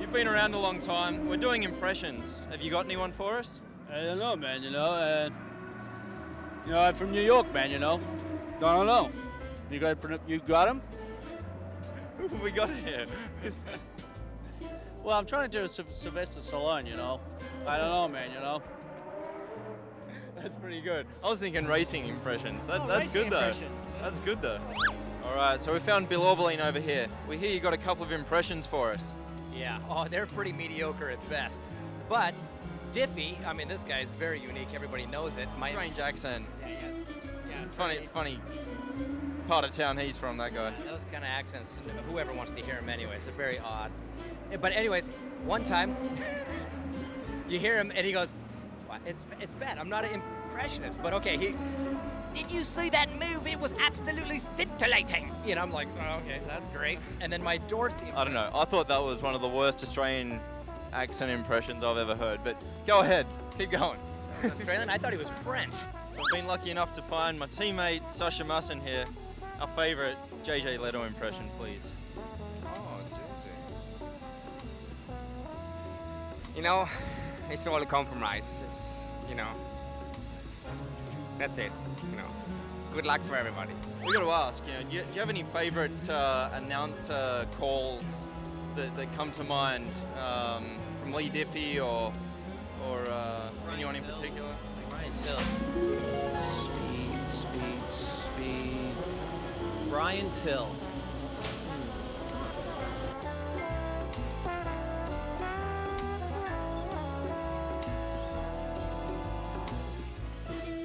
S10: You've been around a long time. We're doing impressions. Have you got anyone for us?
S17: I don't know, man, I'm from New York, man, Don't know. You got him?
S10: Who have we got here?
S17: Well, I'm trying to do a Sylvester Stallone, I don't know, man,
S10: That's pretty good. I was thinking racing impressions. That's
S17: racing
S10: good, though.
S17: impressions.
S10: That's good, though. All right, so we found Bill Orbeline over here. We hear you got a couple of impressions for us.
S18: Yeah, they're pretty mediocre at best. But Diffie, this guy's very unique. Everybody knows it.
S10: Strange accent.
S18: Yeah,
S10: funny part of town he's from, that guy.
S18: Yeah, those kind of accents, whoever wants to hear him anyways, they're very odd. But anyways, one time, you hear him and he goes, it's bad. I'm not an impressionist, but okay, did you see that move? It was absolutely scintillating. I'm like, oh, okay, that's great. And then my Dorothy.
S10: I don't know. I thought that was one of the worst Australian accent impressions I've ever heard, but go ahead, keep going.
S18: Australian? I thought he was French.
S10: So I've been lucky enough to find my teammate Sasha Masson here. Our favorite JJ Leto impression, please.
S19: Oh, JJ. It's all a compromise. That's it. Good luck for everybody.
S10: We got to ask, do you have any favorite announcer calls that come to mind from Lee Diffie or anyone in particular?
S18: Brian Till. Speed. Brian Till.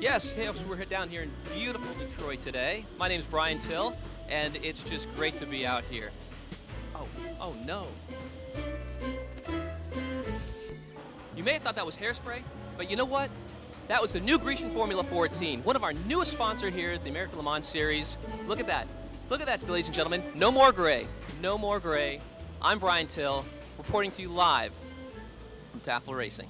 S20: Yes, we're down here in beautiful Detroit today. My name's Brian Till, and it's just great to be out here. Oh no. You may have thought that was hairspray, but you know what? That was the new Grecian Formula 14, one of our newest sponsors here at the American Le Mans Series. Look at that. Look at that, ladies and gentlemen. No more gray. No more gray. I'm Brian Till, reporting to you live from Taffel Racing.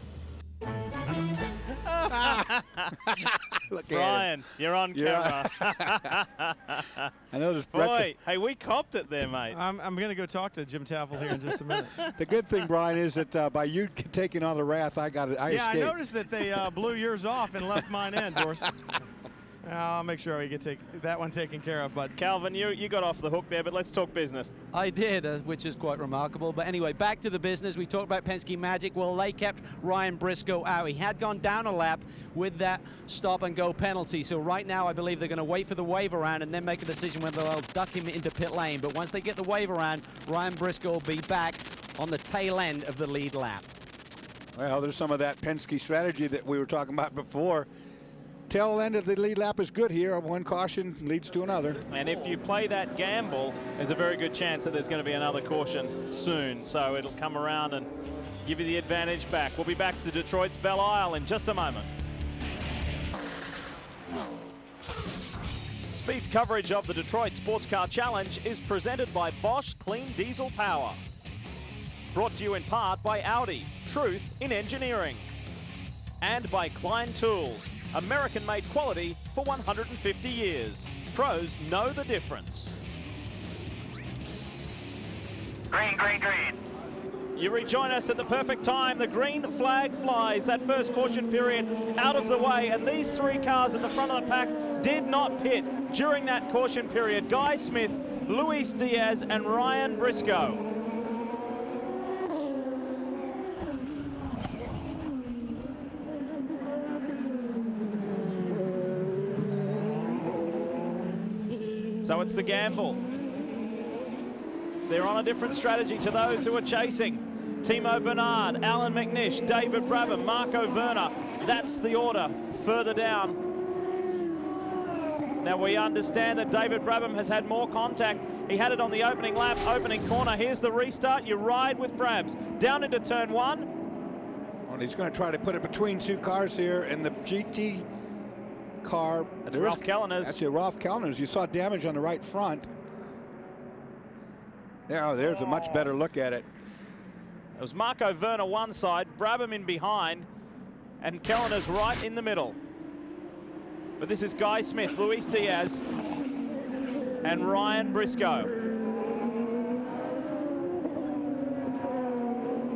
S1: Brian, you're on camera.
S5: I know there's
S1: Boy, hey, we copped it there, mate.
S8: I'm going to go talk to Jim Taffel here in just a minute.
S5: The good thing, Brian, is that by you taking on the wrath, I escaped.
S8: I noticed that they blew yours off and left mine in, Dorsey. I'll make sure we get that one taken care of, bud.
S1: Calvin, you got off the hook there, but let's talk business.
S3: I did, which is quite remarkable. But anyway, back to the business. We talked about Penske Magic. Well, they kept Ryan Briscoe out. He had gone down a lap with that stop-and-go penalty. So right now, I believe they're going to wait for the wave around and then make a decision whether they'll duck him into pit lane. But once they get the wave around, Ryan Briscoe will be back on the tail end of the lead lap.
S5: Well, there's some of that Penske strategy that we were talking about before. Tail end of the lead lap is good here. One caution leads to another.
S1: And if you play that gamble, there's a very good chance that there's going to be another caution soon. So it'll come around and give you the advantage back. We'll be back to Detroit's Belle Isle in just a moment. Speed's coverage of the Detroit SportsCar Challenge is presented by Bosch Clean Diesel Power. Brought to you in part by Audi, truth in engineering. And by Klein Tools, American-made quality for 150 years. Pros know the difference.
S16: Green, green, green.
S1: You rejoin us at the perfect time. The green flag flies. That first caution period out of the way. And these three cars at the front of the pack did not pit during that caution period. Guy Smith, Luis Diaz, and Ryan Briscoe. So it's the gamble. They're on a different strategy to those who are chasing. Timo Bernhard, Allan Mcnish, David Brabham, Marco Werner. That's the order further down. Now we understand that David Brabham has had more contact. He had it on the opening lap, opening corner. Here's the restart. You ride with Brabs. Down into turn one.
S5: Well, he's going to try to put it between two cars here, and the GT car.
S1: That's Ralph Kellner's.
S5: That's your Ralph Kellner's. You saw damage on the right front. Now there's a much better look at it.
S1: It was Marco Werner one side, Brabham in behind, and Kellner's right in the middle. But this is Guy Smith, Luis Diaz, and Ryan Briscoe.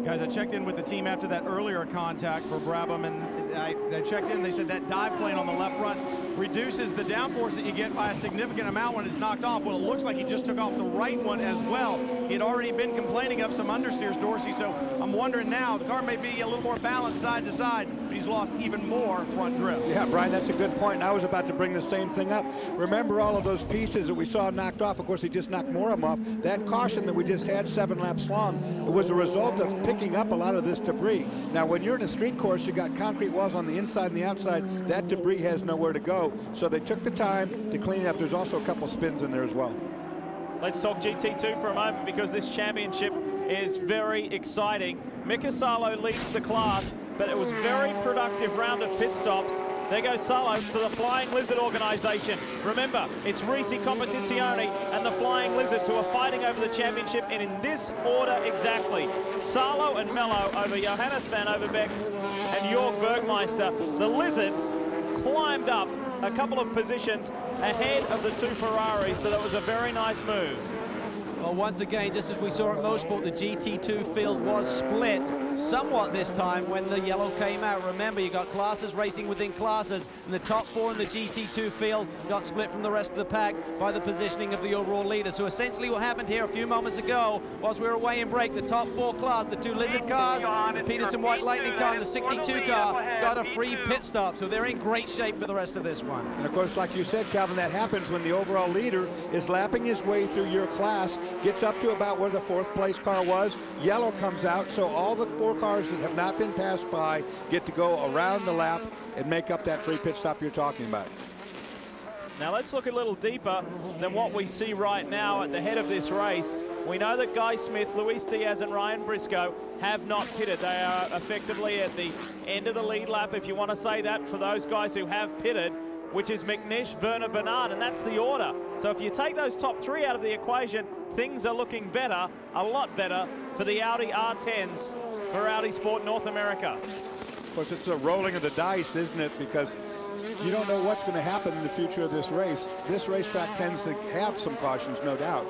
S8: Guys, I checked in with the team after that earlier contact for Brabham, and I checked in, they said that dive plane on the left front reduces the downforce that you get by a significant amount when it's knocked off. Well, it looks like he just took off the right one as well. He had already been complaining of some understeers, Dorsey, so I'm wondering now, the car may be a little more balanced side to side, but he's lost even more front grip.
S5: Yeah, Brian, that's a good point. And I was about to bring the same thing up. Remember all of those pieces that we saw knocked off? Of course, he just knocked more of them off. That caution that we just had 7 laps long, it was a result of picking up a lot of this debris. Now, when you're in a street course, you got concrete walls on the inside and the outside. That debris has nowhere to go. So they took the time to clean it up. There's also a couple spins in there as well.
S1: Let's talk GT2 for a moment, because this championship is very exciting. Mika Salo leads the class, but it was a very productive round of pit stops. There goes Salo to the Flying Lizard organization. Remember, it's Risi Competizione and the Flying Lizards who are fighting over the championship, and in this order exactly. Salo and Mello over Johannes van Overbeek and Jörg Bergmeister. The Lizards climbed up a couple of positions ahead of the 2 Ferraris, so that was a very nice move.
S3: Well, once again, just as we saw at Motorsport, the GT2 field was split somewhat this time when the yellow came out. Remember, you got classes racing within classes, and the top 4 in the GT2 field got split from the rest of the pack by the positioning of the overall leader. So essentially what happened here a few moments ago, whilst we were away in break, the top 4 class, the 2 Lizard cars, the Peterson White Lightning car, and the 62 car got a free pit stop. So they're in great shape for the rest of this one.
S5: And of course, like you said, Calvin, that happens when the overall leader is lapping his way through your class, gets up to about where the 4th place car was. Yellow comes out, so all the 4 cars that have not been passed by get to go around the lap and make up that free pit stop you're talking about.
S1: Now let's look a little deeper than what we see right now at the head of this race. We know that Guy Smith, Luis Diaz, and Ryan Briscoe have not pitted. They are effectively at the end of the lead lap, if you want to say that, for those guys who have pitted, which is Mcnish, Werner, Bernhard, and that's the order. So if you take those top 3 out of the equation, things are looking better, a lot better, for the Audi R10s for Audi Sport North America.
S5: Of course, it's a rolling of the dice, isn't it? Because you don't know what's going to happen in the future of this race. This racetrack tends to have some cautions, no doubt.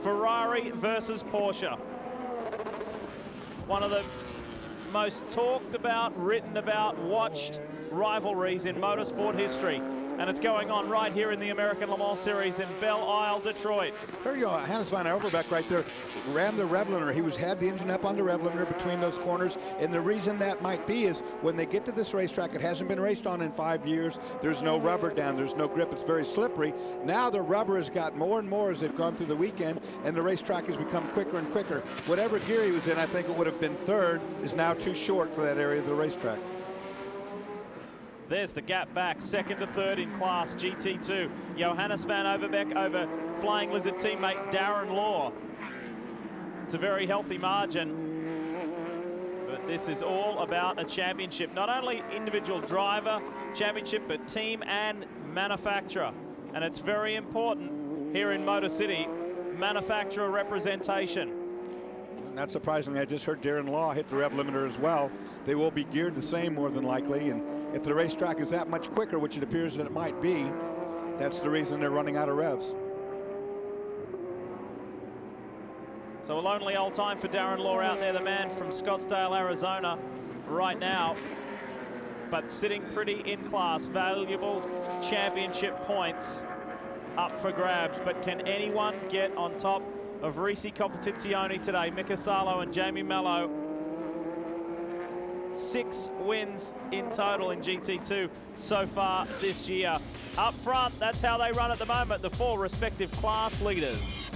S1: Ferrari versus Porsche. One of the most talked about, written about, watched rivalries in motorsport history. And it's going on right here in the American Le Mans Series in Belle Isle, Detroit.
S5: There you go, Johannes van Overbeek right there ran the rev limiter. He had the engine up on the rev limiter between those corners, and the reason that might be is when they get to this racetrack, it hasn't been raced on in 5 years. There's no rubber down, there's no grip, it's very slippery. Now the rubber has got more and more as they've gone through the weekend, and the racetrack has become quicker and quicker. Whatever gear he was in, I think it would have been 3rd, is now too short for that area of the racetrack.
S1: There's the gap back, 2nd to 3rd in class GT2. Johannes van Overbeek over Flying Lizard teammate Darren Law. It's a very healthy margin, but This is all about a championship, not only individual driver championship, but team and manufacturer. And it's very important here in Motor City, manufacturer representation.
S5: Not surprisingly, I just heard Darren Law hit the rev limiter as well. They will be geared the same more than likely, and if the racetrack is that much quicker, which it appears that it might be, that's the reason they're running out of revs.
S1: So a lonely old time for Darren Law out there, the man from Scottsdale, Arizona right now, but sitting pretty in class. Valuable championship points up for grabs, but can anyone get on top of Risi Competizione today? Mika Salo and Jamie Mello. 6 wins in total in GT2 so far this year. Up front, that's how they run at the moment, the 4 respective class leaders.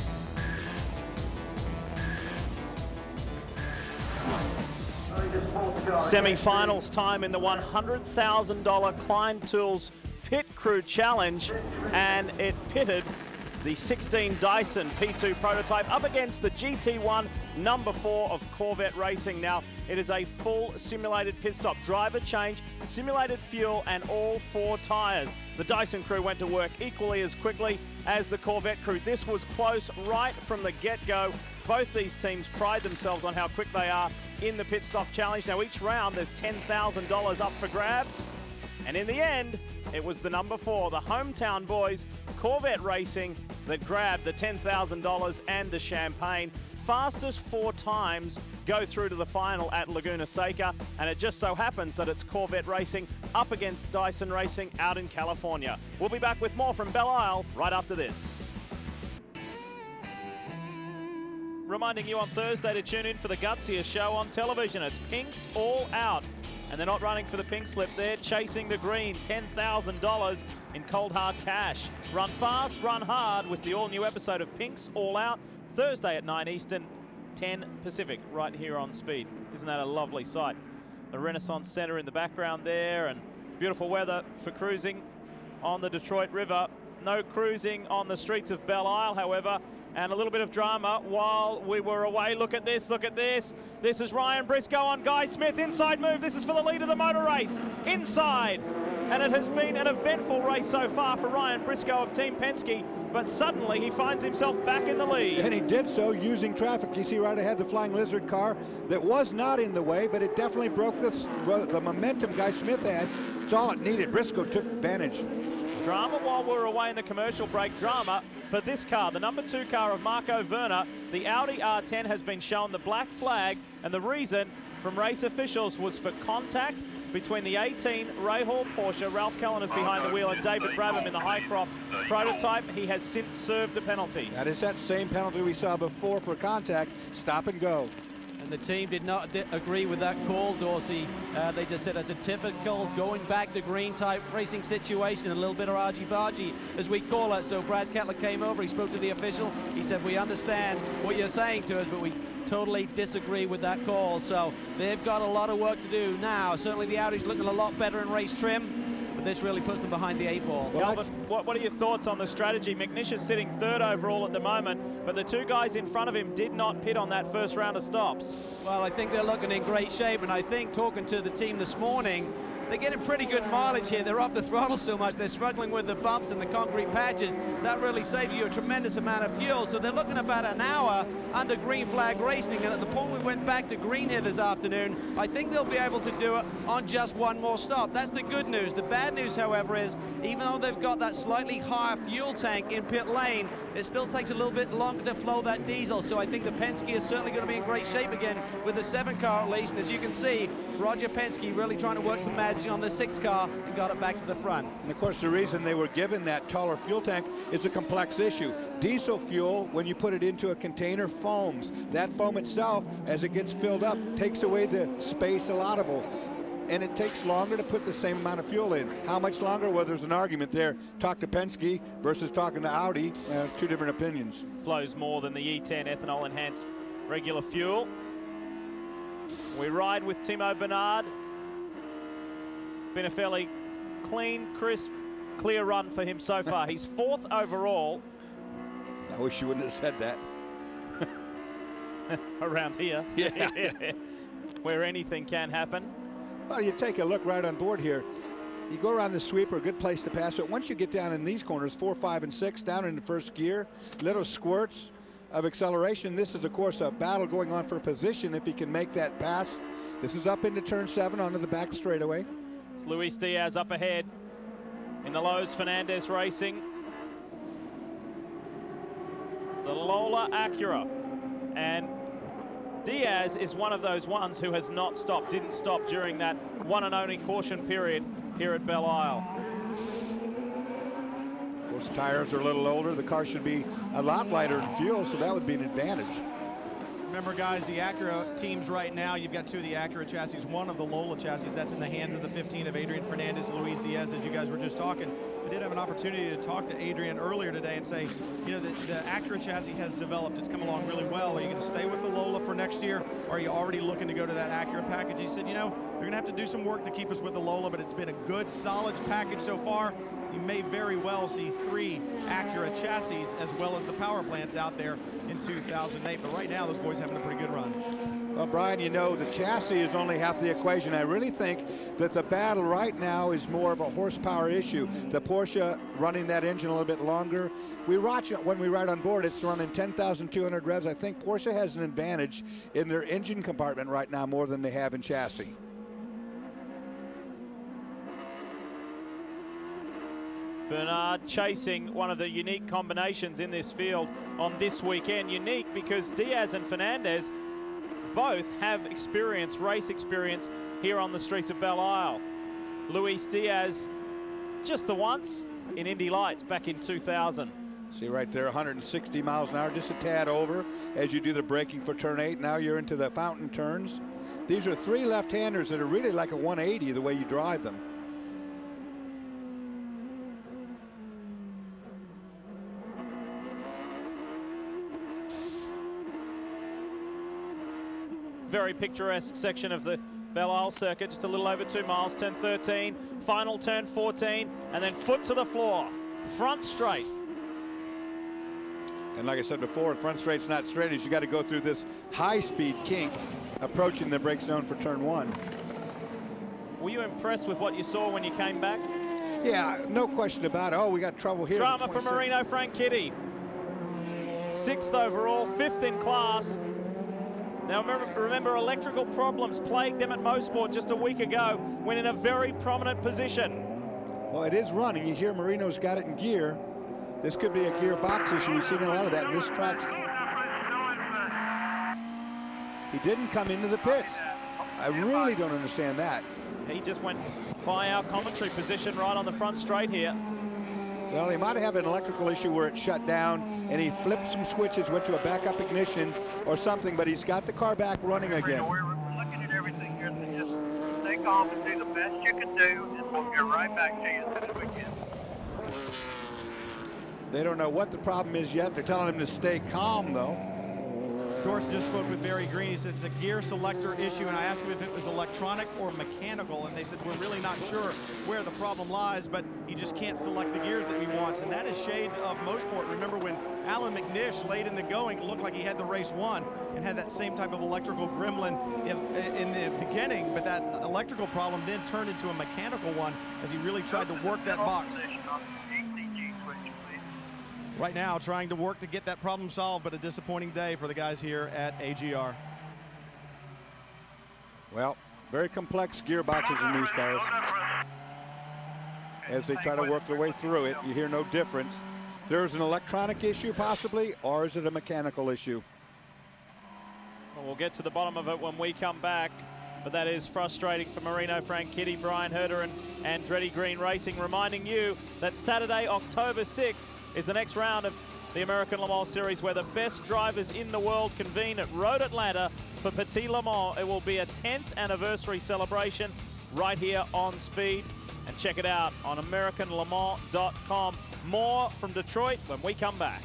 S1: Semi-finals time in the $100,000 Klein Tools Pit Crew Challenge, and it pitted the 16 Dyson P2 prototype up against the GT1 number 4 of Corvette Racing. Now, it is a full simulated pit stop, driver change, simulated fuel, and all 4 tires. The Dyson crew went to work equally as quickly as the Corvette crew. This was close right from the get-go. Both these teams pride themselves on how quick they are in the pit stop challenge. Now, each round, there's $10,000 up for grabs. And in the end, it was the number 4, the hometown boys, Corvette Racing, that grabbed the $10,000 and the champagne. Fastest 4 times go through to the final at Laguna Seca, and it just so happens that it's Corvette Racing up against Dyson Racing out in California. We'll be back with more from Belle Isle right after this. Reminding you on Thursday to tune in for the gutsiest show on television. It's Pink's All Out. And they're not running for the pink slip, they're chasing the green. $10,000 in cold hard cash. Run fast, run hard with the all-new episode of Pink's All Out, Thursday at 9 Eastern, 10 Pacific, right here on Speed. Isn't that a lovely sight? The Renaissance Center in the background there, and beautiful weather for cruising on the Detroit River. No cruising on the streets of Belle Isle, however, and a little bit of drama while we were away. Look at this, look at this. This is Ryan Briscoe on Guy Smith, inside move. This is for the lead of the motor race, inside. And it has been an eventful race so far for Ryan Briscoe of Team Penske, but suddenly he finds himself back in the lead.
S5: And he did so using traffic. You see right ahead the Flying Lizard car that was not in the way, but it definitely broke the momentum Guy Smith had. It's all it needed. Briscoe took advantage.
S1: Drama while we're away in the commercial break. Drama for this car, the number 2 car of Marco Werner. The Audi R10 has been shown the black flag, and the reason from race officials was for contact between the 18 Rahal Porsche. Ralph Kellen is behind the wheel, and David Brabham in the Highcroft prototype. He has since served the penalty.
S5: That is that same penalty we saw before for contact. Stop and go.
S3: And the team did not agree with that call, Dorsey. They just said it's a typical going back to green type racing situation, a little bit of argy-bargy, as we call it. So Brad Kettler came over, he spoke to the official. He said, we understand what you're saying to us, but we totally disagree with that call. So they've got a lot of work to do now. Certainly the Audi's looking a lot better in race trim, but this really puts them behind the 8 ball.
S1: Calvin, what are your thoughts on the strategy? McNish is sitting 3rd overall at the moment, but the 2 guys in front of him did not pit on that first round of stops.
S3: Well, I think they're looking in great shape, and I think talking to the team this morning, they're getting pretty good mileage here. They're off the throttle so much, they're struggling with the bumps and the concrete patches. That really saves you a tremendous amount of fuel. So they're looking about an hour under green flag racing, and at the point we went back to green here this afternoon, I think they'll be able to do it on just 1 more stop. That's the good news. The bad news, however, is even though they've got that slightly higher fuel tank in pit lane, it still takes a little bit longer to flow that diesel. So I think the Penske is certainly going to be in great shape again with the 7 car at least. And as you can see, Roger Penske really trying to work some magic on the 6 car and got it back to the front.
S5: And of course the reason they were given that taller fuel tank is a complex issue. Diesel fuel, when you put it into a container, foams. That foam itself, as it gets filled up, takes away the space allotable. And it takes longer to put the same amount of fuel in. How much longer? Well, there's an argument there. Talk to Penske versus talking to Audi. 2 different opinions.
S1: Flows more than the E10 ethanol enhanced regular fuel. We ride with Timo Bernhard. Been a fairly clean, crisp, clear run for him so far. He's 4th overall.
S5: I wish you wouldn't have said that.
S1: Around here.
S5: Yeah.
S1: where anything can happen.
S5: Well, you take a look right on board here. You go around the sweeper, a good place to pass. But once you get down in these corners, 4, 5, and 6, down in the first gear, little squirts of acceleration. This is, of course, a battle going on for position if he can make that pass. This is up into turn 7 onto the back straightaway.
S1: It's Luis Diaz up ahead in the Lowe's Fernandez Racing. The Lola Acura. And Diaz is one of those ones who has not stopped, didn't stop during that one and only caution period here at Belle Isle.
S5: Of course, tires are a little older. The car should be a lot lighter in fuel, so that would be an advantage.
S8: Remember, guys, the Acura teams right now, you've got 2 of the Acura chassis, 1 of the Lola chassis. That's in the hands of the 15 of Adrian Fernandez and Luis Diaz, as you guys were just talking. I did have an opportunity to talk to Adrian earlier today and say, you know, the Acura chassis has developed. It's come along really well. Are you going to stay with the Lola for next year, or are you already looking to go to that Acura package? He said, you know, you're going to have to do some work to keep us with the Lola, but it's been a good, solid package so far. You may very well see 3 Acura chassis as well as the power plants out there in 2008. But right now, those boys are having a pretty good run.
S5: Well, Brian, you know, the chassis is only half the equation. I really think that the battle right now is more of a horsepower issue. The Porsche running that engine a little bit longer. We watch it when we ride on board, it's running 10,200 revs. I think Porsche has an advantage in their engine compartment right now more than they have in chassis.
S1: Bernhard chasing one of the unique combinations in this field on this weekend. Unique because Diaz and Fernandez both have experience, race experience here on the streets of Belle Isle. Luis Diaz just the once in Indy Lights back in 2000.
S5: See right there, 160 miles an hour, just a tad over as you do the braking for turn 8. Now you're into the fountain turns. These are 3 left-handers that are really like a 180 the way you drive them.
S1: Very picturesque section of the Belle Isle circuit, just a little over 2 miles, turn 13, final turn 14, and then foot to the floor, front straight.
S5: And like I said before, front straight's not straight as you got to go through this high-speed kink approaching the brake zone for turn 1.
S1: Were you impressed with what you saw when you came back?
S5: Yeah, no question about it. Oh, we got trouble here.
S1: Drama for Marino Franchitti. 6th overall, 5th in class. Now remember, electrical problems plagued them at Mosport just a week ago when in a very prominent position.
S5: Well, it is running. You hear Marino's got it in gear. This could be a gearbox issue. We've seen a lot of that in this track. He didn't come into the pits. I really don't understand that.
S1: He just went by our commentary position right on the front straight here.
S5: Well, he might have an electrical issue where it shut down and he flipped some switches, went to a backup ignition or something, but he's got the car back running again.
S16: We're looking at everything here, so just stay calm and do the best you can do, and we'll get right back to you as soon as we can.
S5: They don't know what the problem is yet. They're telling him to stay calm, though.
S8: Dorsey just spoke with Barry Green. He said it's a gear selector issue, and I asked him if it was electronic or mechanical, and they said we're really not sure where the problem lies, but he just can't select the gears that he wants, and that is shades of Mosport. Remember when Allan Mcnish late in the going, it looked like he had the race won and had that same type of electrical gremlin in the beginning, but that electrical problem then turned into a mechanical one as he really tried to work that box. Right now, trying to work to get that problem solved, but a disappointing day for the guys here at AGR.
S5: Well, very complex gearboxes in these cars. As they try to work their way through it, you hear no difference. There's an electronic issue possibly, or is it a mechanical issue?
S1: Well, we'll get to the bottom of it when we come back, but that is frustrating for Marino Franchitti, Brian Herter, and Andretti Green Racing, reminding you that Saturday, October 6th, is the next round of the American Le Mans Series, where the best drivers in the world convene at Road Atlanta for Petit Le Mans. It will be a 10th anniversary celebration right here on Speed. And check it out on AmericanLeMans.com. More from Detroit when we come back.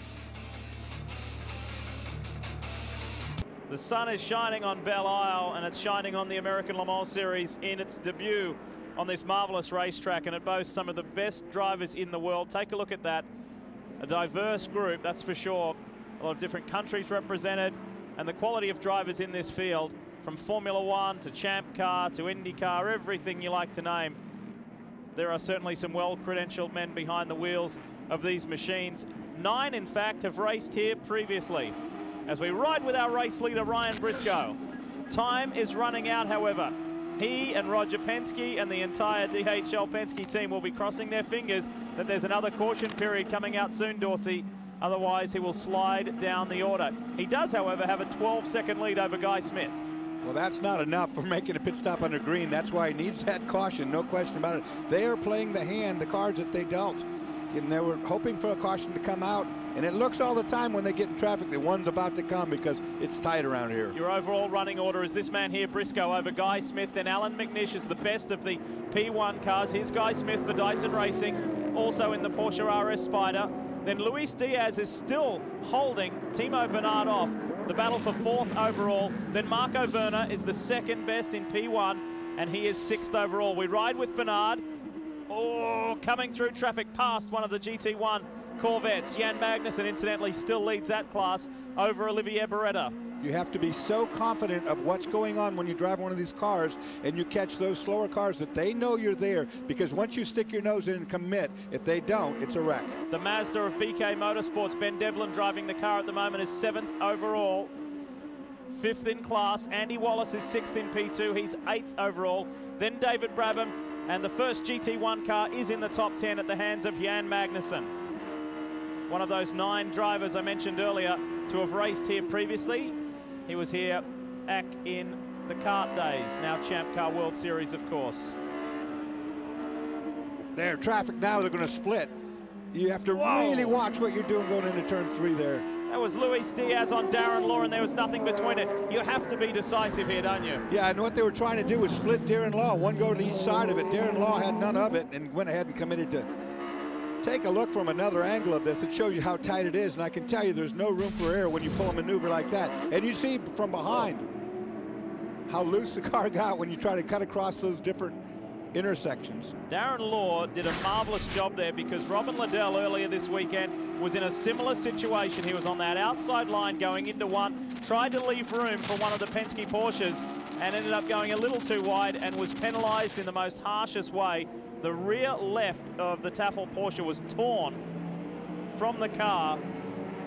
S1: The sun is shining on Belle Isle, and it's shining on the American Le Mans Series in its debut on this marvelous racetrack, and it boasts some of the best drivers in the world. Take a look at that. A diverse group, that's for sure. A lot of different countries represented, and the quality of drivers in this field from Formula One to Champ Car to IndyCar, everything you like to name. There are certainly some well-credentialed men behind the wheels of these machines. 9, in fact, have raced here previously. As we ride with our race leader, Ryan Briscoe. Time is running out, however. He and Roger Penske and the entire DHL Penske team will be crossing their fingers that there's another caution period coming out soon, Dorsey. Otherwise, he will slide down the order. He does, however, have a 12-second lead over Guy Smith.
S5: Well, that's not enough for making a pit stop under green. That's why he needs that caution, no question about it. They are playing the cards that they dealt. And they were hoping for a caution to come out. And it looks all the time when they get in traffic that one's about to come because it's tight around here.
S1: Your overall running order is this man here, Briscoe, over Guy Smith. Then Allan Mcnish is the best of the P1 cars. Here's Guy Smith for Dyson Racing, also in the Porsche RS Spyder. Then Luis Diaz is still holding Timo Bernhard off. The battle for 4th overall. Then Marco Werner is the second best in P1, and he is 6th overall. We ride with Bernhard. Oh, coming through traffic past one of the GT1 Corvettes. Jan Magnussen, incidentally, still leads that class over Olivier Beretta.
S5: You have to be so confident of what's going on when you drive one of these cars and you catch those slower cars that they know you're there, because once you stick your nose in and commit, if they don't, it's a wreck.
S1: The Mazda of BK Motorsports, Ben Devlin driving the car at the moment, is 7th overall. 5th in class. Andy Wallace is 6th in P2. He's 8th overall. Then David Brabham, and the first GT1 car is in the top 10 at the hands of Jan Magnussen. One of those 9 drivers I mentioned earlier to have raced here previously. He was here back in the kart days, now Champ Car World Series, of course.
S5: There, traffic now, they're going to split. You have to really watch what you're doing going into turn 3 there.
S1: That was Luis Diaz on Darren Law, and there was nothing between it. You have to be decisive here, don't you?
S5: Yeah, and what they were trying to do was split Darren Law, one go to each side of it. Darren Law had none of it and went ahead and committed to take a look from another angle of this. It shows you how tight it is, and I can tell you there's no room for error when you pull a maneuver like that. And you see from behind how loose the car got when you try to cut across those different intersections.
S1: Darren Law did a marvelous job there, because Robin Liddell earlier this weekend was in a similar situation. He was on that outside line going into one, tried to leave room for one of the Penske Porsches and ended up going a little too wide and was penalized in the most harshest way. The rear left of the Tafel Porsche was torn from the car,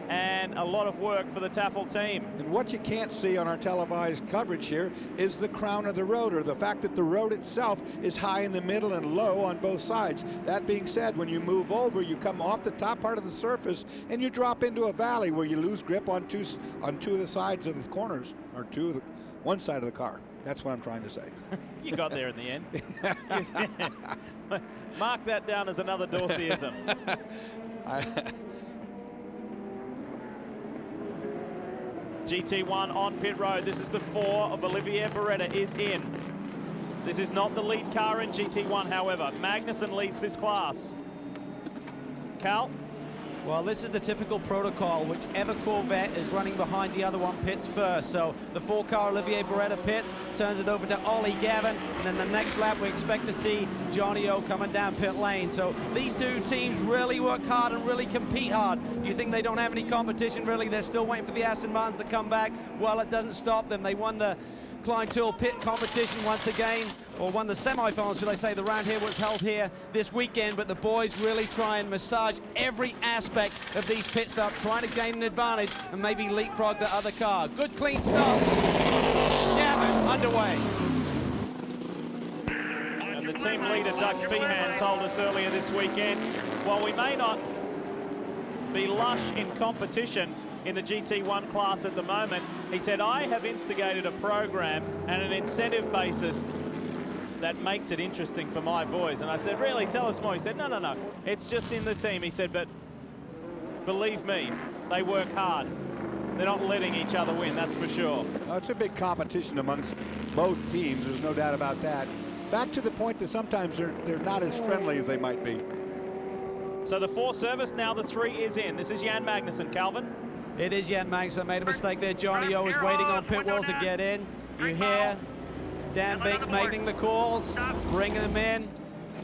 S1: and a lot of work for the Tafel team.
S5: And what you can't see on our televised coverage here is the crown of the road, or the fact that the road itself is high in the middle and low on both sides. That being said, when you move over, you come off the top part of the surface and you drop into a valley where you lose grip on two of the sides of the corners, or one side of the car. That's what I'm trying to say.
S1: You got there in the end. Mark that down as another Dorseyism. GT1 on pit road. This is the 4 of Olivier Beretta is in. This is not the lead car in GT1, however. Magnussen leads this class. Cal?
S3: Well, this is the typical protocol. Whichever Corvette is running behind the other one pits first. So the 4-car Olivier Beretta pits, turns it over to Ollie Gavin, and then the next lap we expect to see Johnny O coming down pit lane. So these two teams really work hard and really compete hard. You think they don't have any competition, really? They're still waiting for the Aston Martins to come back. Well, it doesn't stop them. They won the Klein Tool pit competition once again, or won the semi-finals, should I say. The round here was held here this weekend, but the boys really try and massage every aspect of these pit stops, trying to gain an advantage and maybe leapfrog the other car. Good clean stop. Gavin underway.
S1: And the team leader, Doug Feehan, told us earlier this weekend, while we may not be lush in competition in the GT1 class at the moment, he said, I have instigated a program and an incentive basis that makes it interesting for my boys. And I said, really? Tell us more. He said, no. It's just in the team. He said, but believe me, they work hard. They're not letting each other win, that's for sure.
S5: It's a big competition amongst both teams. There's no doubt about that. Back to the point that sometimes they're not as friendly as they might be.
S1: So the 4 service, now the 3 is in. This is Jan Magnussen. Calvin?
S3: It is Jan Magnussen. Made a mistake there. Johnny O is waiting on pit wall to get in. You hear Dan Binks making the calls, bringing them in.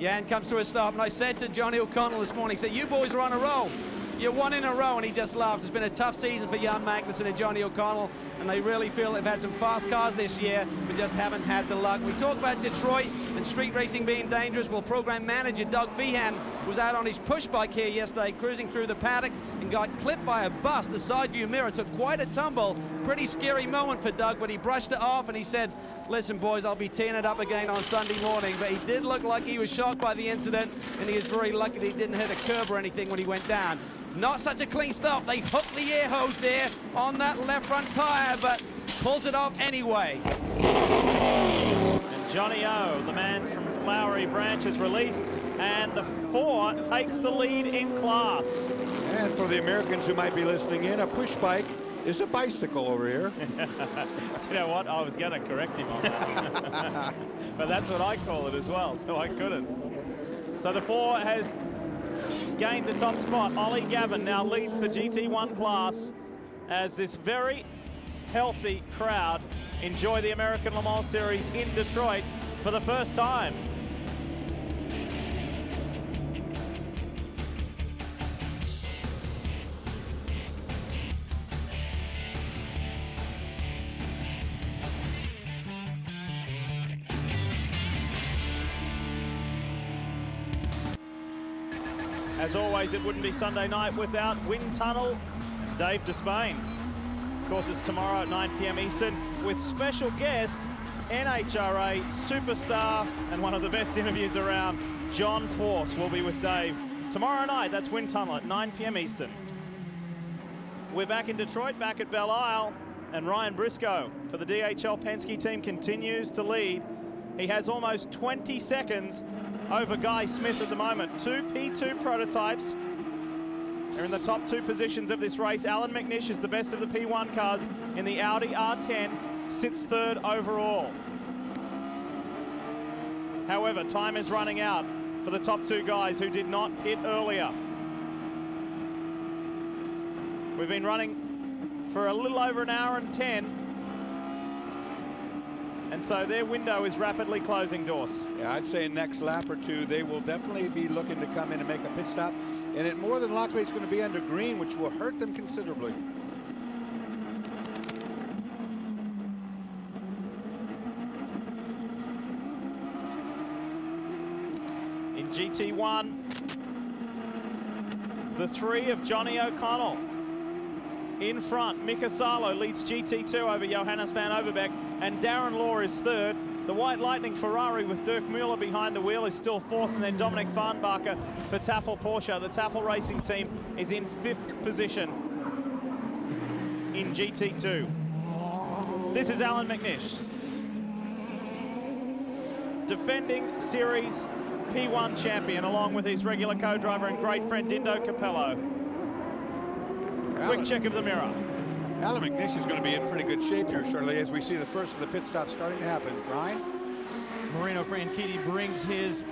S3: Yeah, and comes to a stop. And I said to Johnny O'Connell this morning, said, you boys are on a roll. You're one in a row, and he just laughed. It's been a tough season for Jan Magnussen and Johnny O'Connell, and they really feel they've had some fast cars this year, but just haven't had the luck. We talk about Detroit and street racing being dangerous. Well, program manager Doug Feehan was out on his push bike here yesterday, cruising through the paddock, and got clipped by a bus. The side view mirror took quite a tumble. Pretty scary moment for Doug, but he brushed it off, and he said, listen, boys, I'll be teeing it up again on Sunday morning. But he did look like he was shocked by the incident, and he was very lucky that he didn't hit a curb or anything when he went down. Not such a clean stop. They hooked the air hose there on that left front tire, but pulls it off anyway.
S1: And Johnny O, the man from Flowery Branch, is released, and the 4 takes the lead in class.
S5: And for the Americans who might be listening in, a push bike is a bicycle over here.
S1: Do you know what? I was going to correct him on that. But that's what I call it as well, so I couldn't. So the 4 has gained the top spot. Ollie Gavin now leads the GT1 class as this very healthy crowd enjoy the American Le Mans Series in Detroit for the first time. As always, it wouldn't be Sunday night without Wind Tunnel and Dave Despain. Of course, it's tomorrow at 9 p.m. Eastern with special guest, NHRA superstar and one of the best interviews around, John Force, will be with Dave tomorrow night. That's Wind Tunnel at 9 p.m. Eastern. We're back in Detroit, back at Belle Isle, and Ryan Briscoe for the DHL Penske team continues to lead. He has almost 20 seconds over Guy Smith at the moment. 2 P2 prototypes are in the top 2 positions of this race. Allan Mcnish is the best of the P1 cars in the Audi R10, sits 3rd overall. However, time is running out for the top 2 guys who did not pit earlier. We've been running for a little over an hour and 10. And so their window is rapidly closing, Dorse.
S5: Yeah, I'd say next lap or 2, they will definitely be looking to come in and make a pit stop. And it more than likely is going to be under green, which will hurt them considerably.
S1: In GT1, the 3 of Johnny O'Connell. In front, Mika Salo leads GT2 over Johannes van Overbeek, and Darren Law is 3rd. The White Lightning Ferrari with Dirk Müller behind the wheel is still 4th, and then Dominic Farnbacher for Tafel Porsche. The Tafel Racing team is in 5th position in GT2. This is Allan Mcnish, defending Series P1 champion, along with his regular co-driver and great friend Dindo Capello. Quick check of the mirror.
S5: Allan Mcnish is going to be in pretty good shape here shortly as we see the first of the pit stops starting to happen. Brian?
S8: Marino Franchitti brings his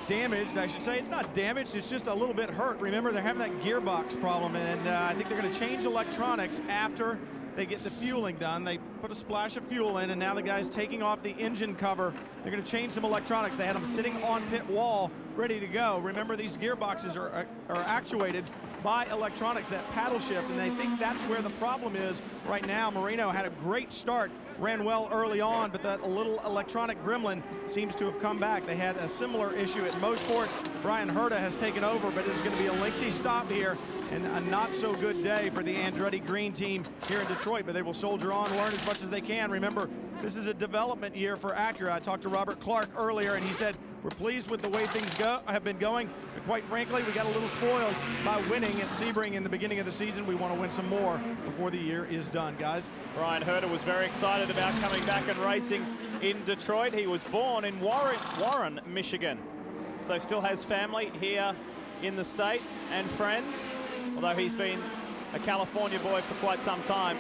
S8: damaged, I should say. It's not damaged, it's just a little bit hurt. Remember, they're having that gearbox problem, and I think they're going to change electronics after they get the fueling done. They put a splash of fuel in, and now the guy's taking off the engine cover. They're going to change some electronics. They had them sitting on pit wall, ready to go. Remember, these gearboxes are actuated by electronics, that paddle shift, and they think that's where the problem is right now. Marino had a great start, ran well early on, but that little electronic gremlin seems to have come back. They had a similar issue at Mosport. Brian Herta has taken over, but it's going to be a lengthy stop here and a not so good day for the Andretti Green team here in Detroit, but they will soldier on, learn as much as they can. Remember, this is a development year for Acura. I talked to Robert Clark earlier, and he said, we're pleased with the way things have been going, but quite frankly, we got a little spoiled by winning at Sebring in the beginning of the season. We want to win some more before the year is done, guys.
S1: Brian Herta was very excited about coming back and racing in Detroit. He was born in Warren, Michigan, so still has family here in the state and friends, although he's been a California boy for quite some time.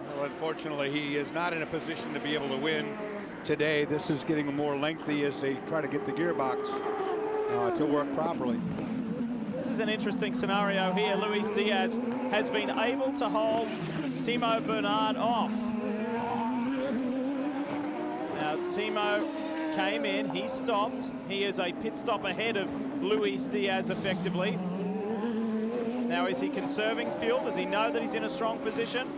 S5: Well, unfortunately, he is not in a position to be able to win today. This is getting more lengthy as they try to get the gearbox to work properly.
S1: This is an interesting scenario here. Luis Diaz has been able to hold Timo Bernhard off. Now, Timo came in, he stopped. He is a pit stop ahead of Luis Diaz effectively. Now, is he conserving fuel? Does he know that he's in a strong position?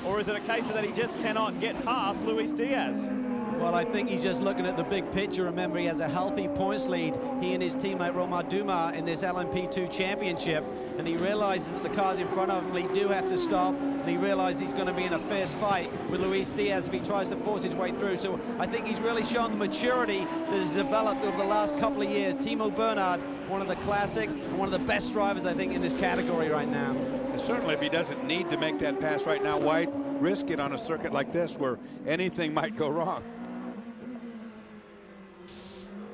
S1: Or is it a case that he just cannot get past Luis Diaz?
S3: Well, I think he's just looking at the big picture. Remember, he has a healthy points lead, he and his teammate Romain Dumas, in this LMP2 championship, and he realizes that the cars in front of him, he do have to stop, and he realizes he's going to be in a fierce fight with Luis Diaz if he tries to force his way through. So I think he's really shown the maturity that has developed over the last couple of years. Timo Bernhard, one of the classic and one of the best drivers, I think, in this category right now.
S5: And certainly, if he doesn't need to make that pass right now, why risk it on a circuit like this where anything might go wrong?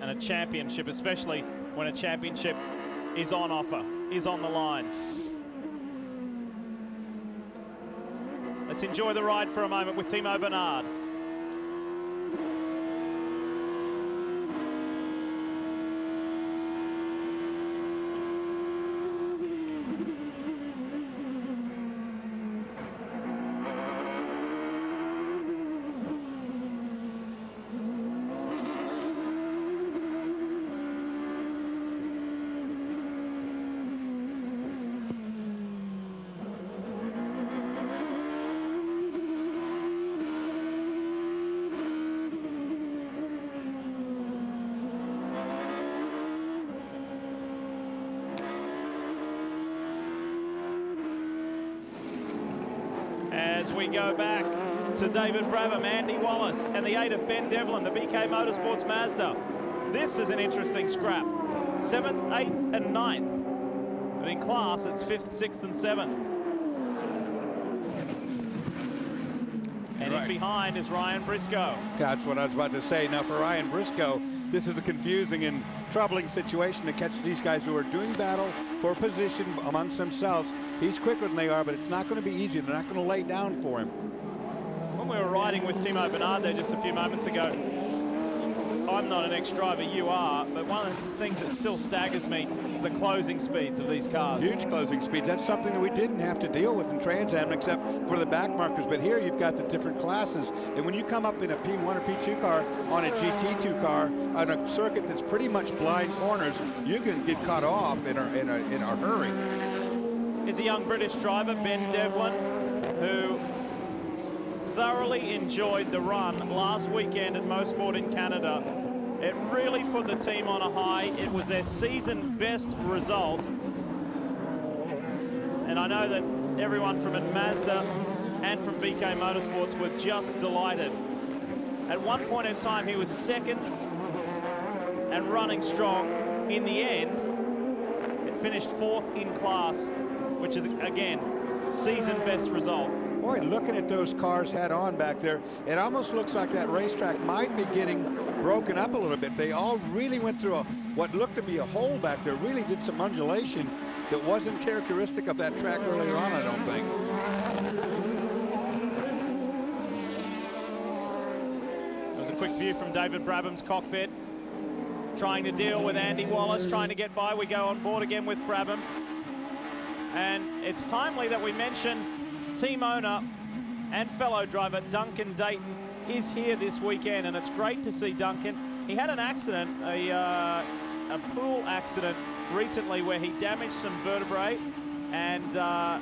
S1: And a championship, especially when a championship is on offer, is on the line. Let's enjoy the ride for a moment with Timo Bernhard. As we go back to David Brabham, Andy Wallace, and the 8 of Ben Devlin, the BK Motorsports Mazda. This is an interesting scrap. 7th, 8th, and 9th. But in class, it's 5th, 6th, and 7th. And in behind is Ryan Briscoe.
S5: That's what I was about to say. Now, for Ryan Briscoe, this is a confusing and troubling situation to catch these guys who are doing battle for position amongst themselves. He's quicker than they are, but it's not going to be easy. They're not going to lay down for him.
S1: When we were riding with Timo Bernhard there just a few moments ago, I'm not an ex-driver, you are, but one of the things that still staggers me is the closing speeds of these cars.
S5: Huge closing speeds. That's something that we didn't have to deal with in Trans Am except for the back markers, but here you've got the different classes, and when you come up in a P1 or P2 car on a GT2 car on a circuit that's pretty much blind corners, you can get cut off in a hurry.
S1: Is a young British driver, Ben Devlin, who thoroughly enjoyed the run last weekend at Mosport in Canada. It really put the team on a high. It was their season best result. And I know that everyone from Mazda and from BK Motorsports were just delighted. At one point in time, he was second and running strong. In the end, it finished 4th in class, which is, again, season best result.
S5: Boy, looking at those cars head on back there, it almost looks like that racetrack might be getting broken up a little bit. They all really went through what looked to be a hole back there, really did some undulation that wasn't characteristic of that track earlier on, I don't think.
S1: It was a quick view from David Brabham's cockpit, trying to deal with Andy Wallace, trying to get by. We go on board again with Brabham. And it's timely that we mention team owner and fellow driver Duncan Dayton is here this weekend, and it's great to see Duncan. He had an accident, a pool accident recently where he damaged some vertebrae, and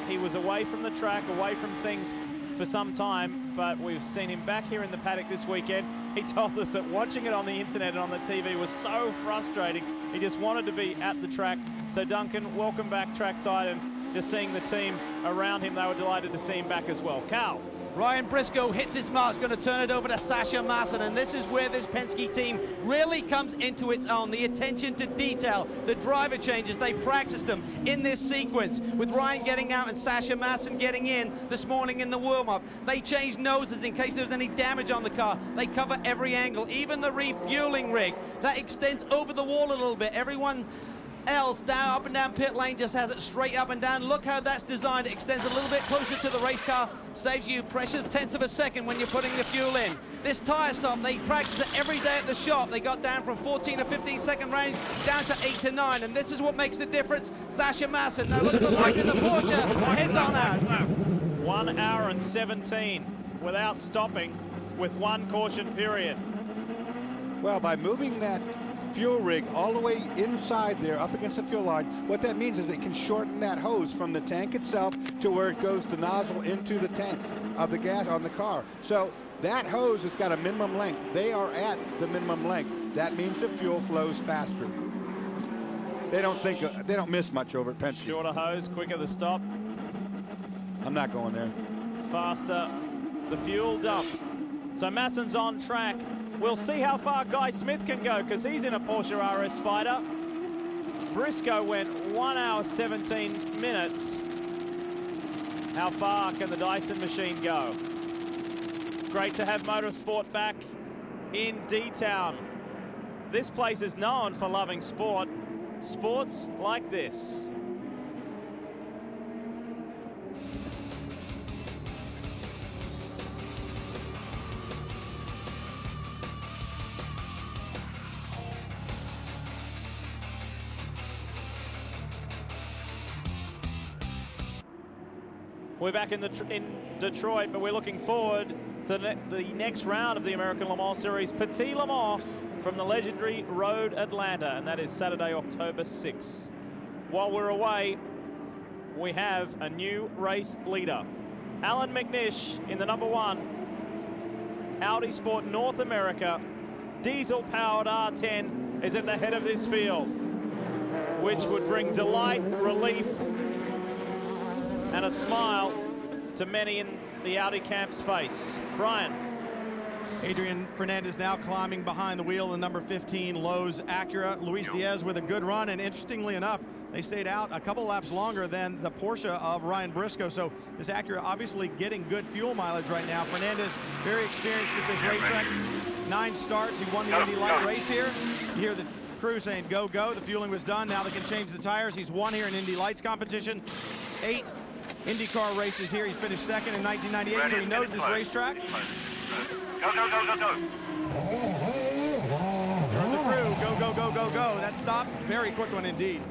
S1: he was away from the track, away from things for some time, but we've seen him back here in the paddock this weekend. He told us that watching it on the internet and on the TV was so frustrating. He just wanted to be at the track. So Duncan, welcome back trackside, and just seeing the team around him, they were delighted to see him back as well. Cal.
S3: Ryan Briscoe hits his mark, going to turn it over to Sasha Masson, and this is where this Penske team really comes into its own. The attention to detail, the driver changes, they practiced them in this sequence, with Ryan getting out and Sasha Masson getting in this morning in the warm-up. They changed noses in case there was any damage on the car. They cover every angle, even the refueling rig. That extends over the wall a little bit. Everyone else down up and down pit lane just has it straight up and down. Look how that's designed. It extends a little bit closer to the race car, saves you precious tenths of a second when you're putting the fuel in. This tire stop, they practice it every day at the shop. They got down from 14 to 15 second range down to 8 to 9, and this is what makes the difference. Sasha Masson, now look at the light in the Porsche, heads on out.
S1: 1 hour and 17 without stopping with one caution period.
S5: Well, by moving that fuel rig all the way inside there up against the fuel line, what that means is it can shorten that hose from the tank itself to where it goes the nozzle into the tank of the gas on the car. So that hose has got a minimum length. They are at the minimum length. That means the fuel flows faster. They don't miss much over at Penske.
S1: Shorter hose, quicker the stop.
S5: I'm not going there.
S1: Faster the fuel dump. So Masson's on track. We'll see how far Guy Smith can go because he's in a Porsche RS Spyder. Briscoe went 1 hour 17 minutes. How far can the Dyson machine go? Great to have motorsport back in D-Town. This place is known for loving sport. Sports like this. We're back in Detroit, but we're looking forward to the next round of the American Le Mans Series, Petit Le Mans, from the legendary Road Atlanta, and that is Saturday, October 6th. While we're away, we have a new race leader. Allan Mcnish in the #1 Audi Sport North America diesel-powered R10 is at the head of this field, which would bring delight, relief, and a smile to many in the Audi camp's face. Brian.
S8: Adrian Fernandez now climbing behind the wheel of the #15 Lowe's Acura. Luis Diaz with a good run, and interestingly enough, they stayed out a couple laps longer than the Porsche of Ryan Briscoe. So this Acura obviously getting good fuel mileage right now. Fernandez very experienced at this racetrack. 9 starts. He won the Indy Light race here. You hear the crew saying, go, go. The fueling was done. Now they can change the tires. He's won here in Indy Lights competition. 8 IndyCar races here. He finished second in 1998, so he knows this racetrack.
S16: Go, go, go, go, go.
S8: There's the crew. Go, go, go, go, go. That stop, very quick one indeed.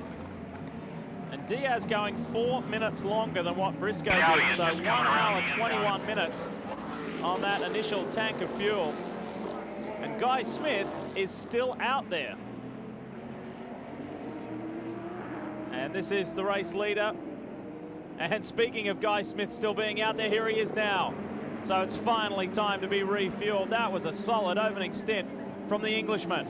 S1: And Diaz going 4 minutes longer than what Briscoe did. So 1 hour, 21 minutes on that initial tank of fuel. And Guy Smith is still out there. And this is the race leader. And speaking of Guy Smith still being out there, here he is now. So it's finally time to be refueled. That was a solid opening stint from the Englishman.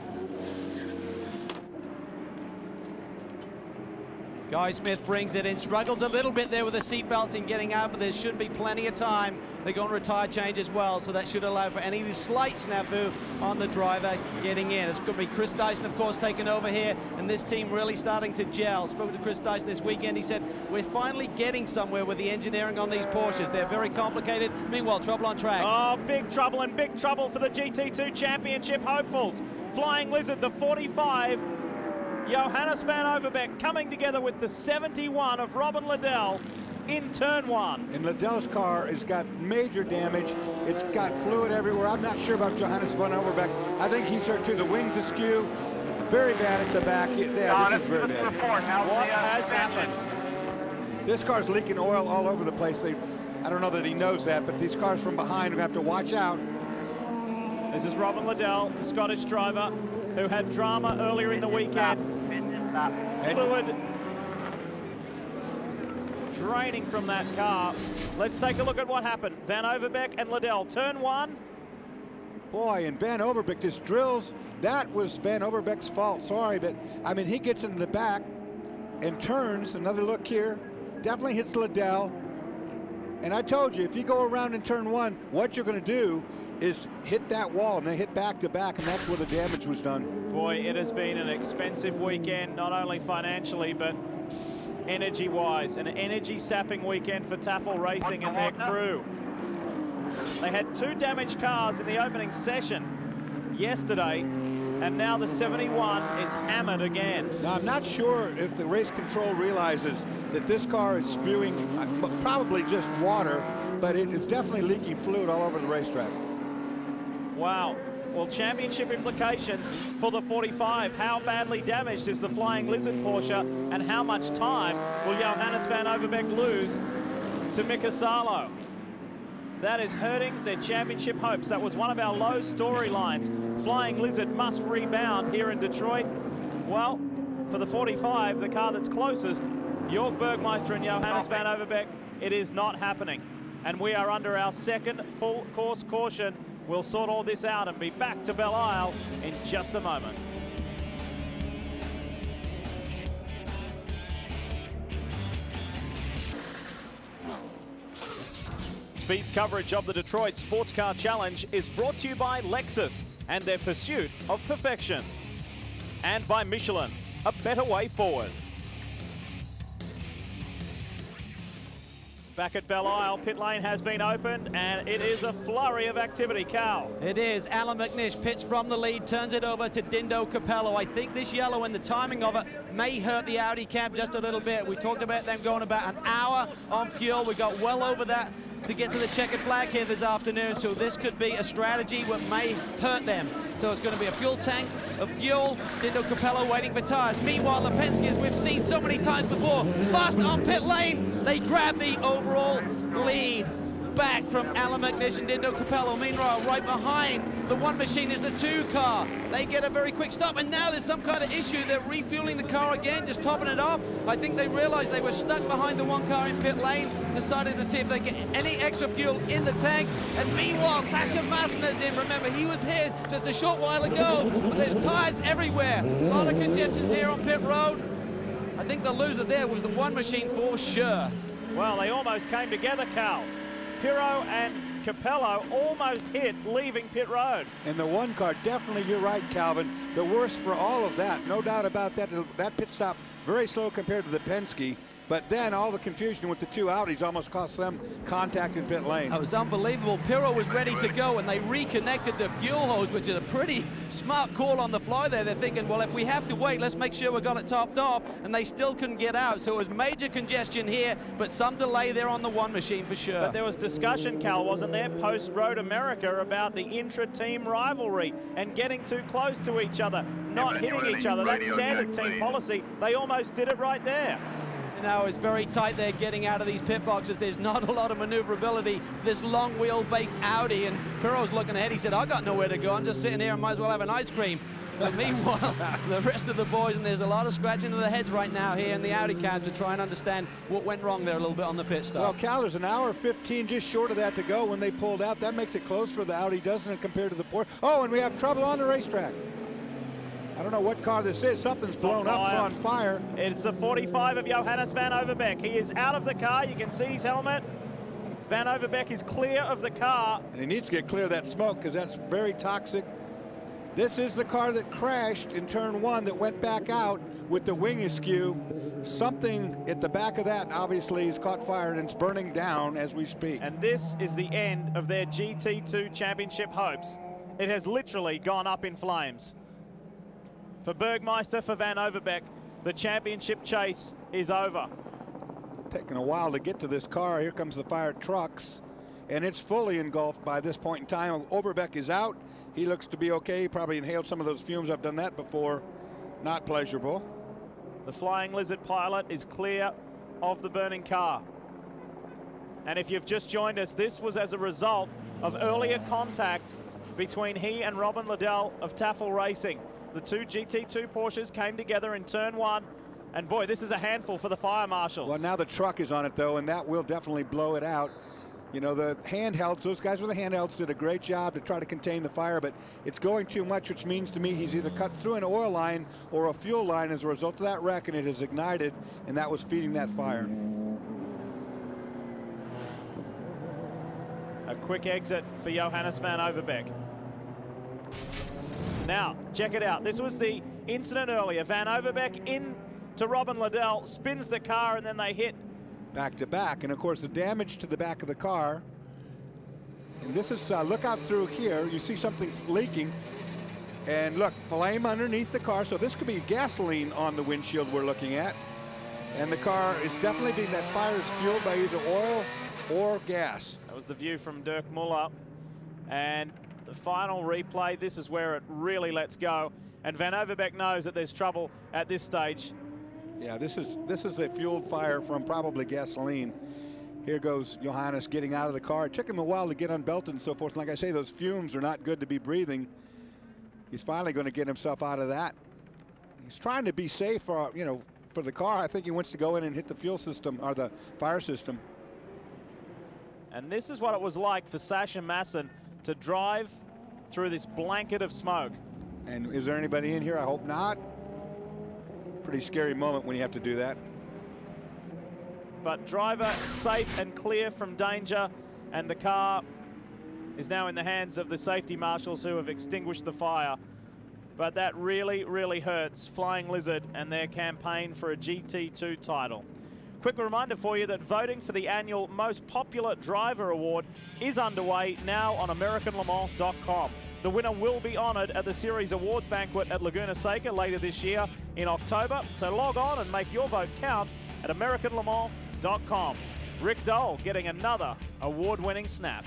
S3: Guy Smith brings it in, struggles a little bit there with the seat belts in getting out, but there should be plenty of time. They're going to retire change as well, so that should allow for any slight snafu on the driver getting in. It's going to be Chris Dyson, of course, taking over here, and this team really starting to gel. Spoke to Chris Dyson this weekend. He said, we're finally getting somewhere with the engineering on these Porsches. They're very complicated. Meanwhile, trouble on track.
S1: Oh, big trouble and big trouble for the GT2 Championship hopefuls. Flying Lizard, the 45. Johannes van Overbeek coming together with the 71 of Robin Liddell in turn 1.
S5: And Liddell's car has got major damage. It's got fluid everywhere. I'm not sure about Johannes van Overbeek. I think he's hurt too. The wings askew. Very bad at the back. Yeah, this is very bad.
S1: What has happened?
S5: This car's leaking oil all over the place. I don't know that he knows that, but these cars from behind are going to have to watch out.
S1: This is Robin Liddell, the Scottish driver, who had drama earlier in the weekend. Fluid draining from that car. Let's take a look at what happened. Van Overbeek and Liddell, turn 1.
S5: Boy, and Van Overbeek just drills. That was Van Overbeek's fault. Sorry, but I mean, he gets in the back and turns. Another look here. Definitely hits Liddell. And I told you, if you go around in turn 1, what you're going to do is hit that wall, and they hit back to back, and that's where the damage was done.
S1: Boy, it has been an expensive weekend, not only financially, but energy-wise. An energy-sapping weekend for Tafel Racing and their crew. They had 2 damaged cars in the opening session yesterday, and now the 71 is hammered again.
S5: Now, I'm not sure if the race control realizes that this car is spewing probably just water, but it is definitely leaking fluid all over the racetrack.
S1: Wow. Well, championship implications for the 45. How badly damaged is the Flying Lizard Porsche, and how much time will Johannes van Overbeek lose to Mika Salo? that is hurting their championship hopes. That was one of our low storylines. Flying Lizard must rebound here in Detroit. Well, for the 45, the car that's closest, Jörg Bergmeister and Johannes van Overbeek, it is not happening. And we are under our second full course caution. We'll sort all this out and be back to Belle Isle in just a moment. Speed's coverage of the Detroit SportsCar Challenge is brought to you by Lexus and their pursuit of perfection. And by Michelin, a better way forward. Back at Belle Isle, pit lane has been opened, and it is a flurry of activity. Cal.
S3: It is. Allan Mcnish pits from the lead, turns it over to Dindo Capello. I think this yellow and the timing of it may hurt the Audi camp just a little bit. We talked about them going about an hour on fuel. We got well over that to get to the checkered flag here this afternoon, so this could be a strategy that may hurt them. So it's going to be a fuel tank of fuel. Dindo Capello waiting for tires. Meanwhile, the Penskes, we've seen so many times before, fast on pit lane. They grab the overall lead back from Allan Mcnish and Dindo Capello. Meanwhile, right behind the one machine is the 2 car. They get a very quick stop, and now there's some kind of issue. They're refueling the car again, just topping it off. I think they realized they were stuck behind the 1 car in pit lane, decided to see if they get any extra fuel in the tank. And meanwhile, Sasha Massener's in. Remember, he was here just a short while ago, but there's tires everywhere. A lot of congestions here on pit road. I think the loser there was the one machine for sure.
S1: Well, they almost came together, Cal. Pirro and Capello almost hit leaving pit road.
S5: And the 1 car, definitely, you're right, Calvin. The worst for all of that, no doubt about that. That pit stop very slow compared to the Penske. But then all the confusion with the 2 Audis almost cost them contact in pit lane.
S3: That was unbelievable. Pirro was ready to go, and they reconnected the fuel hose, which is a pretty smart call on the fly there. They're thinking, well, if we have to wait, let's make sure we got it topped off, and they still couldn't get out. So it was major congestion here, but some delay there on the 1 machine for sure.
S1: But there was discussion, Cal, wasn't there, post-Road America about the intra-team rivalry and getting too close to each other, not hitting each other. That's standard team policy. They almost did it right there.
S3: Now it's very tight there getting out of these pit boxes. There's not a lot of maneuverability. This long wheelbase Audi, and Pirro's looking ahead. He said, I got nowhere to go. I'm just sitting here and might as well have an ice cream. But meanwhile, the rest of the boys, and there's a lot of scratching of the heads right now here in the Audi camp to try and understand what went wrong there a little bit on the pit stop.
S5: Well, Cal, there's an hour 15 just short of that to go when they pulled out. That makes it close for the Audi, doesn't it, compared to the Porsche? Oh, and we have trouble on the racetrack. I don't know what car this is. Something's blown up on fire.
S1: It's the 45 of Johannes van Overbeek. He is out of the car. You can see his helmet. Van Overbeek is clear of the car.
S5: And he needs to get clear of that smoke because that's very toxic. This is the car that crashed in turn 1 that went back out with the wing askew. Something at the back of that obviously has caught fire and it's burning down as we speak.
S1: And this is the end of their GT2 championship hopes. It has literally gone up in flames. For Bergmeister, for Van Overbeek, the championship chase is over.
S5: Taking a while to get to this car. Here comes the fire trucks, and it's fully engulfed by this point in time. Overbeek is out. He looks to be okay. He probably inhaled some of those fumes. I've done that before. Not pleasurable.
S1: The Flying Lizard pilot is clear of the burning car. And if you've just joined us, this was as a result of earlier contact between he and Robin Liddell of Taffel Racing. The 2 GT2 Porsches came together in turn 1, and boy, this is a handful for the fire marshals.
S5: Well, now the truck is on it, though, and that will definitely blow it out. You know, the handhelds, those guys with the handhelds did a great job to try to contain the fire, but it's going too much, which means to me he's either cut through an oil line or a fuel line as a result of that wreck, and it has ignited, and that was feeding that fire.
S1: A quick exit for Johannes van Overbeek. Now, check it out. This was the incident earlier. Van Overbeek into Robin Liddell, spins the car, and then they hit.
S5: Back to back. And, of course, the damage to the back of the car. And this is, look out through here. You see something leaking. And, look, flame underneath the car. So this could be gasoline on the windshield we're looking at. And the car is definitely being, that fire is fueled by either oil or gas.
S1: That was the view from Dirk Muller. And the final replay, this is where it really lets go. And Van Overbeek knows that there's trouble at this stage.
S5: Yeah, this is a fueled fire from probably gasoline. Here goes Johannes getting out of the car. It took him a while to get unbelted and so forth. And like I say, those fumes are not good to be breathing. He's finally going to get himself out of that. He's trying to be safe for, you know, for the car. I think he wants to go in and hit the fuel system or the fire system.
S1: And this is what it was like for Sasha Masson to drive through this blanket of smoke.
S5: And is there anybody in here? I hope not. Pretty scary moment when you have to do that.
S1: But driver safe and clear from danger, and the car is now in the hands of the safety marshals who have extinguished the fire. But that really, really hurts Flying Lizard and their campaign for a GT2 title. Quick reminder for you that voting for the annual Most Popular Driver Award is underway now on AmericanLeMans.com. The winner will be honored at the series awards banquet at Laguna Seca later this year in October. So log on and make your vote count at AmericanLeMans.com. Rick Dole getting another award-winning snap.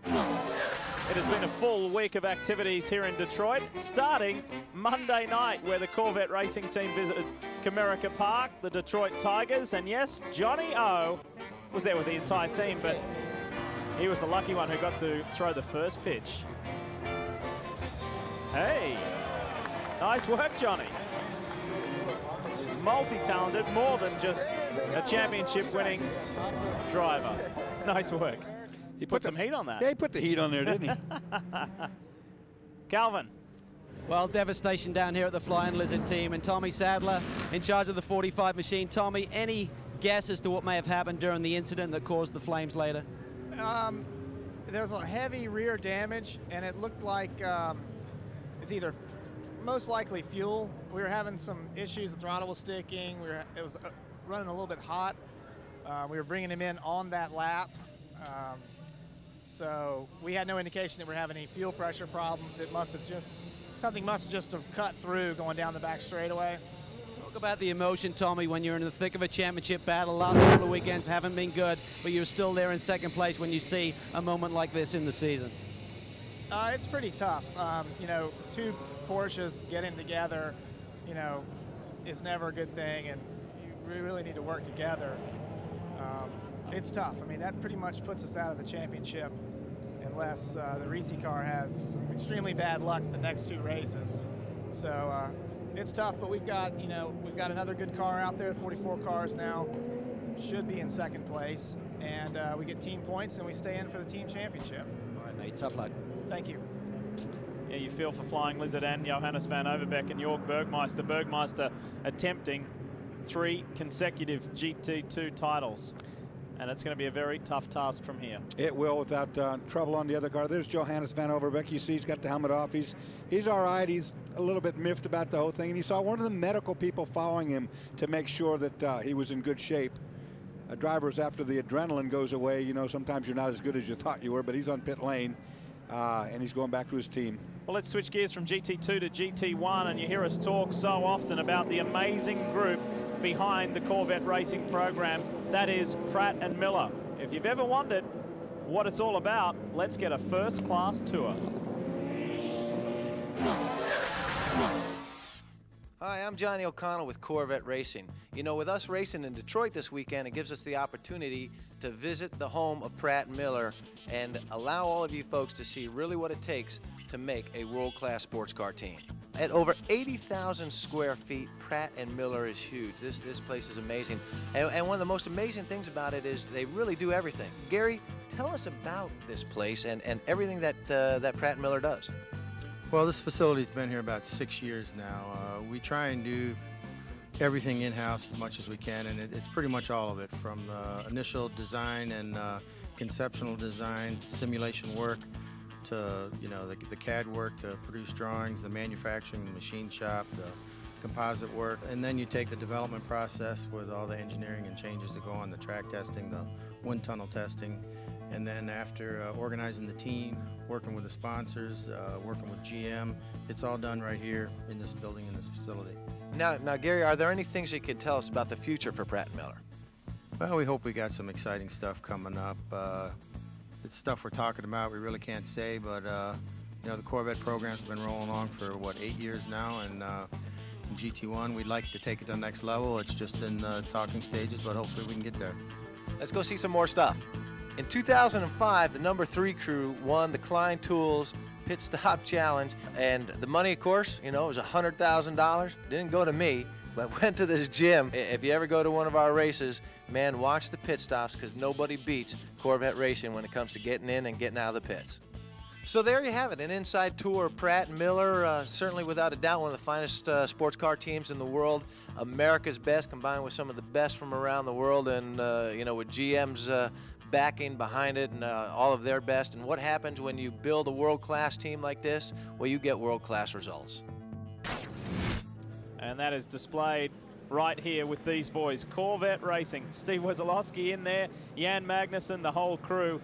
S1: It has been a full week of activities here in Detroit, starting Monday night where the Corvette racing team visited Comerica Park, the Detroit Tigers, and yes, Johnny O was there with the entire team, but he was the lucky one who got to throw the first pitch. Hey, nice work, Johnny. Multi-talented, more than just a championship-winning driver. Nice work. He put some heat on that.
S5: Yeah, he put the heat on there, didn't he?
S1: Calvin.
S3: Well, devastation down here at the Flying Lizard team, and Tommy Sadler in charge of the 45 machine. Tommy, any guess as to what may have happened during the incident that caused the flames later?
S21: There was a heavy rear damage, and it looked like it's either most likely fuel. We were having some issues. The throttle was sticking. It was running a little bit hot. We were bringing him in on that lap. So we had no indication that we're having any fuel pressure problems. It must have just, something must just have cut through going down the back straightaway.
S3: Talk about the emotion, Tommy, when you're in the thick of a championship battle. Last couple of weekends haven't been good, but you're still there in second place when you see a moment like this in the season.
S21: It's pretty tough. You know, two Porsches getting together, you know, is never a good thing, and you really need to work together. It's tough. I mean, that pretty much puts us out of the championship unless the Risi car has some extremely bad luck the next two races. So it's tough, but we've got, you know, we've got another good car out there, 44 cars now, should be in second place, and we get team points and we stay in for the team championship.
S3: All right, mate, tough luck.
S21: Thank you.
S1: Yeah, you feel for Flying Lizard and Johannes van Overbeek and Jörg Bergmeister. Bergmeister attempting 3 consecutive GT2 titles. And it's going to be a very tough task from here.
S5: It will, without trouble on the other car. There's Johannes van Overbeek. You see he's got the helmet off. He's all right. He's a little bit miffed about the whole thing. And he saw one of the medical people following him to make sure that he was in good shape. Drivers, after the adrenaline goes away, you know, sometimes you're not as good as you thought you were, but he's on pit lane, and he's going back to his team.
S1: Well, let's switch gears from GT2 to GT1, and you hear us talk so often about the amazing group behind the Corvette racing program. That is Pratt and Miller. If you've ever wondered what it's all about, let's get a first-class tour.
S2: Hi, I'm Johnny O'Connell with Corvette Racing. You know, with us racing in Detroit this weekend, it gives us the opportunity to visit the home of Pratt and Miller and allow all of you folks to see really what it takes to make a world-class sports car team. At over 80,000 square feet, Pratt and Miller is huge. This place is amazing. And one of the most amazing things about it is they really do everything. Gary, tell us about this place and everything that, that Pratt and Miller does.
S22: Well, this facility's been here about 6 years now. We try and do everything in-house as much as we can, and it's pretty much all of it, from initial design and conceptual design, simulation work, to, you know, the CAD work to produce drawings, the manufacturing, the machine shop, the composite work, and then you take the development process with all the engineering and changes that go on, the track testing, the wind tunnel testing, and then after organizing the team, working with the sponsors, working with GM, it's all done right here in this building, in this facility.
S2: Now, Gary, are there any things you could tell us about the future for Pratt and Miller?
S22: Well, we hope we got some exciting stuff coming up. It's stuff we're talking about, we really can't say, but you know, the Corvette program's been rolling along for, what, 8 years now, and in GT1. We'd like to take it to the next level. It's just in talking stages, but hopefully we can get there.
S2: Let's go see some more stuff. In 2005, the number 3 crew won the Klein Tools Pit Stop Challenge, and the money, of course, you know, it was $100,000. Didn't go to me, but went to this gym. If you ever go to one of our races, man, watch the pit stops, because nobody beats Corvette racing when it comes to getting in and getting out of the pits. So there you have it, an inside tour of Pratt & Miller, certainly without a doubt one of the finest sports car teams in the world, America's best, combined with some of the best from around the world, and you know, with GM's backing behind it and all of their best. And what happens when you build a world-class team like this? Well, you get world-class results.
S1: And that is displayed right here with these boys. Corvette Racing, Steve Wesolowski in there, Jan Magnussen, the whole crew,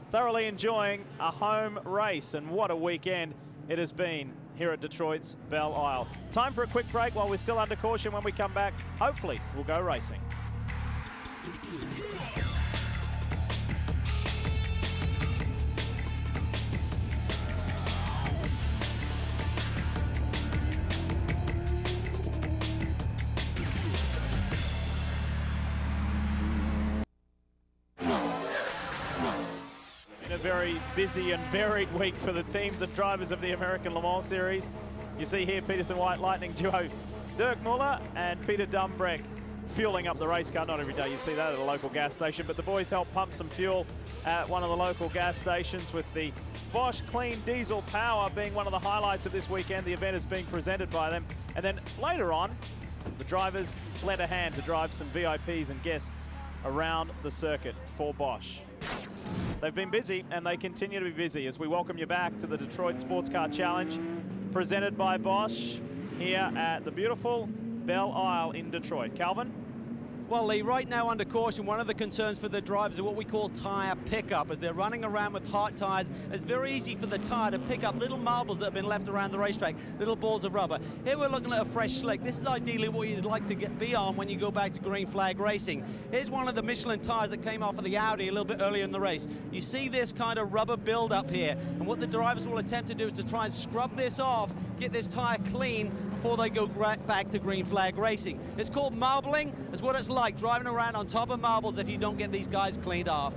S1: thoroughly enjoying a home race. And what a weekend it has been here at Detroit's Belle Isle. Time for a quick break while we're still under caution. When we come back, hopefully we'll go racing. Very busy and varied week for the teams and drivers of the American Le Mans Series. You see here Peterson White Lightning duo Dirk Muller and Peter Dumbreck fueling up the race car. Not every day you see that at a local gas station, but the boys helped pump some fuel at one of the local gas stations, with the Bosch Clean Diesel Power being one of the highlights of this weekend. The event is being presented by them. And then later on, the drivers lent a hand to drive some VIPs and guests around the circuit for Bosch. They've been busy, and they continue to be busy as we welcome you back to the Detroit SportsCar Challenge, presented by Bosch here at the beautiful Belle Isle in Detroit. Calvin?
S3: Well, Lee, right now under caution, one of the concerns for the drivers is what we call tire pickup. As they're running around with hot tires, it's very easy for the tire to pick up little marbles that have been left around the racetrack, little balls of rubber. Here we're looking at a fresh slick. This is ideally what you'd like to be on when you go back to green flag racing. Here's one of the Michelin tires that came off of the Audi a little bit earlier in the race. You see this kind of rubber build up here, and what the drivers will attempt to do is to try and scrub this off, get this tire clean before they go back to green flag racing. It's called marbling. It's what it's like, driving around on top of marbles if you don't get these guys cleaned off.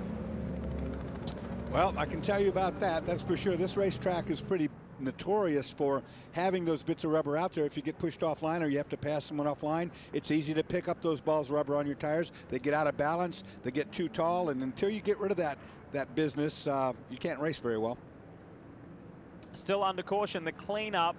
S5: Well, I can tell you about that, that's for sure. This racetrack is pretty notorious for having those bits of rubber out there. If you get pushed offline or you have to pass someone offline, it's easy to pick up those balls of rubber on your tires. They get out of balance, they get too tall, and until you get rid of that business, you can't race very well.
S1: Still under caution, the cleanup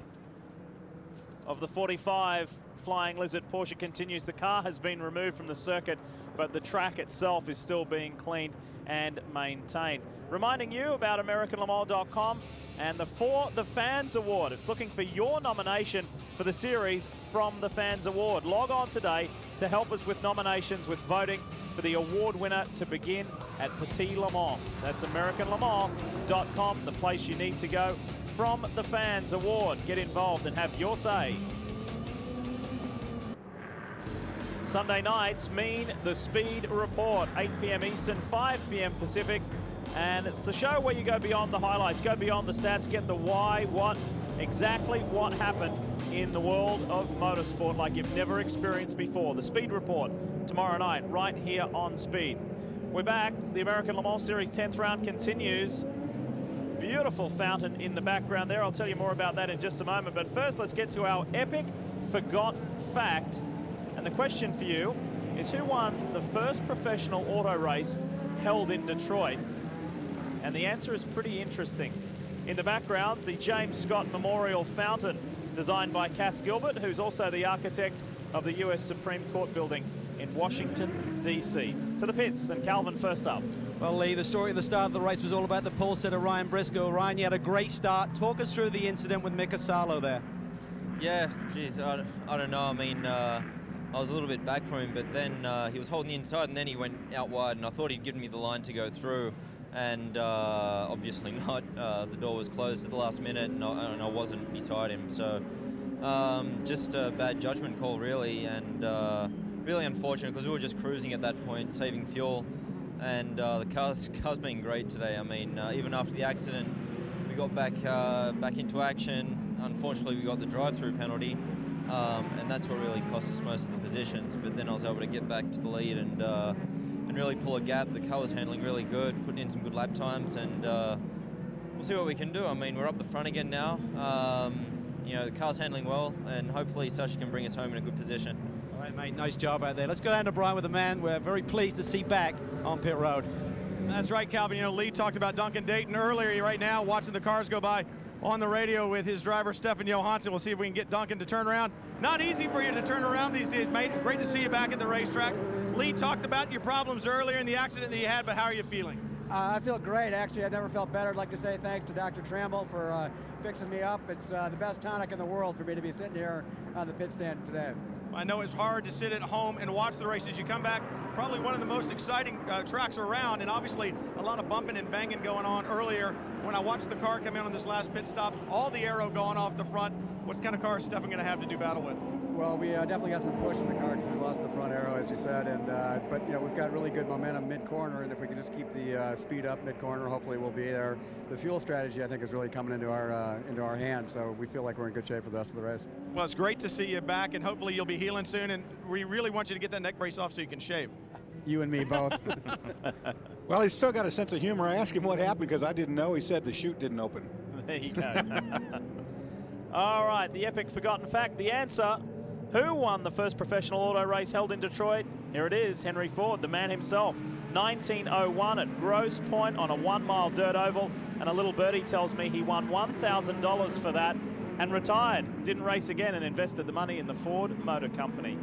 S1: of the 45 Flying Lizard Porsche continues. The car has been removed from the circuit, but the track itself is still being cleaned and maintained. Reminding you about AmericanLeMans.com and the For the Fans Award. It's looking for your nomination for the series from the Fans Award. Log on today to help us with nominations, with voting for the award winner to begin at Petit Le Mans. That's AmericanLeMans.com, the place you need to go. From the Fans Award. Get involved and have your say. Sunday nights mean the Speed Report, 8 p.m. Eastern, 5 p.m. Pacific. And it's the show where you go beyond the highlights, go beyond the stats, get the why, what, exactly what happened in the world of motorsport like you've never experienced before. The Speed Report tomorrow night, right here on Speed. We're back. The American Le Mans Series 10th round continues. Beautiful fountain in the background there. I'll tell you more about that in just a moment. But first, let's get to our epic forgot fact. And the question for you is, who won the first professional auto race held in Detroit? And the answer is pretty interesting. In the background, the James Scott Memorial Fountain, designed by Cass Gilbert, who's also the architect of the U.S. Supreme Court building in Washington, D.C. To the pits, and Calvin first up.
S3: Well, Lee, the story at the start of the race was all about the pole sitter, Ryan Briscoe. Ryan, you had a great start. Talk us through the incident with Mika Salo there.
S10: Yeah, geez, I don't know. I mean, I was a little bit back from him, but then he was holding the inside, and then he went out wide, and I thought he'd given me the line to go through, and obviously not. The door was closed at the last minute, and I wasn't beside him. So just a bad judgment call, really, and really unfortunate, because we were just cruising at that point, saving fuel. And the car's been great today. I mean, even after the accident, we got back into action. Unfortunately, we got the drive-through penalty, and that's what really cost us most of the positions. But then I was able to get back to the lead and really pull a gap. The car was handling really good, putting in some good lap times, and we'll see what we can do. I mean, we're up the front again now. You know, the car's handling well, and hopefully Sasha can bring us home in a good position.
S3: All right, mate, nice job out there. Let's go down to Brian with the man we're very pleased to see back on pit road.
S8: That's right, Calvin. You know, Lee talked about Duncan Dayton earlier. Right now, watching the cars go by on the radio with his driver, Stefan Johansson. We'll see if we can get Duncan to turn around. Not easy for you to turn around these days, mate. Great to see you back at the racetrack. Lee talked about your problems earlier in the accident that you had, but how are you feeling?
S4: I feel great, actually. I never felt better. I'd like to say thanks to Dr. Tramble for fixing me up. It's the best tonic in the world for me to be sitting here on the pit stand today.
S8: I know it's hard to sit at home and watch the races. You come back, probably one of the most exciting tracks around, and obviously a lot of bumping and banging going on earlier. When I watched the car come in on this last pit stop, all the aero going off the front. What kind of car is Stefan going to have to do battle with?
S4: Well, we definitely got some push in the car because we lost the front aero, as you said, and but you know, we've got really good momentum mid-corner, and if we can just keep the speed up mid-corner, hopefully we'll be there. The fuel strategy, I think, is really coming into our hands, so we feel like we're in good shape for the rest of the race.
S8: Well, it's great to see you back, and hopefully you'll be healing soon, and we really want you to get that neck brace off so you can shave.
S4: You and me both.
S5: Well, he's still got a sense of humor. I asked him what happened because I didn't know. He said the chute didn't open.
S1: There you go. All right, the epic forgotten fact, the answer. Who won the first professional auto race held in Detroit? Here it is, Henry Ford, the man himself. 1901 at Grosse Pointe on a 1-mile dirt oval, and a little birdie tells me he won $1,000 for that and retired. Didn't race again and invested the money in the Ford Motor Company.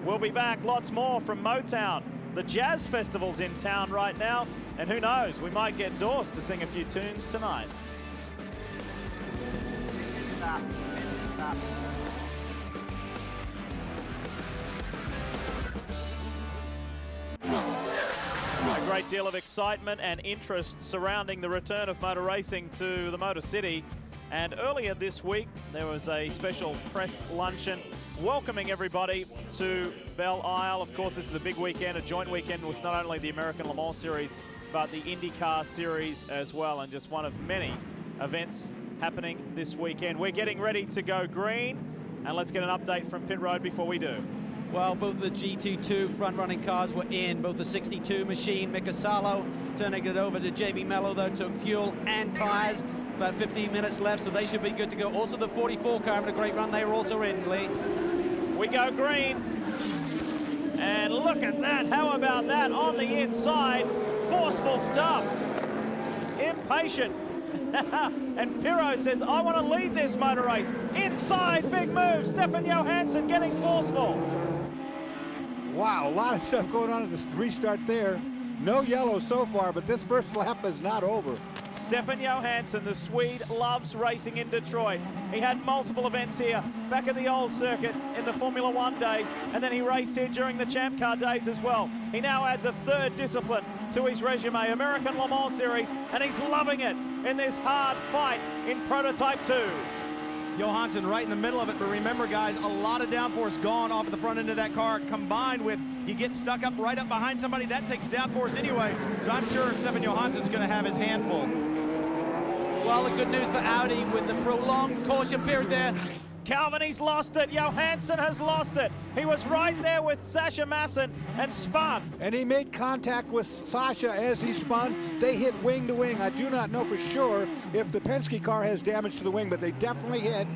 S1: We'll be back, lots more from Motown. The Jazz Festival's in town right now, and who knows, we might get Dorse to sing a few tunes tonight. A great deal of excitement and interest surrounding the return of motor racing to the Motor City. And earlier this week, there was a special press luncheon welcoming everybody to Belle Isle. Of course, this is a big weekend, a joint weekend with not only the American Le Mans Series, but the IndyCar Series as well, and just one of many events happening this weekend. We're getting ready to go green, and let's get an update from pit road before we do.
S3: Well, both the GT2 front-running cars were in, both the 62 machine, Mika Salo turning it over to JB Mello, though, took fuel and tires. About 15 minutes left, so they should be good to go. Also, the 44 car having a great run. They were also in, Lee.
S1: We go green. And look at that. How about that on the inside? Forceful stuff. Impatient. And Pirro says, I want to lead this motor race. Inside, big move. Stefan Johansson getting forceful.
S5: Wow, a lot of stuff going on at the restart there. No yellow so far, but this first lap is not over.
S1: Stefan Johansson, the Swede, loves racing in Detroit. He had multiple events here, back at the old circuit in the Formula One days, and then he raced here during the Champ Car days as well. He now adds a third discipline to his resume, American Le Mans Series, and he's loving it in this hard fight in Prototype 2.
S8: Johansson right in the middle of it, but remember, guys, a lot of downforce gone off at the front end of that car, combined with he gets stuck up right up behind somebody. That takes downforce anyway, so I'm sure Stefan Johansson's going to have his handful.
S3: Well, the good news for Audi with the prolonged caution period there.
S1: Calvin, he's lost it. Johansson has lost it. He was right there with Sasha Masson and spun.
S5: And he made contact with Sasha as he spun. They hit wing to wing. I do not know for sure if the Penske car has damage to the wing, but they definitely hit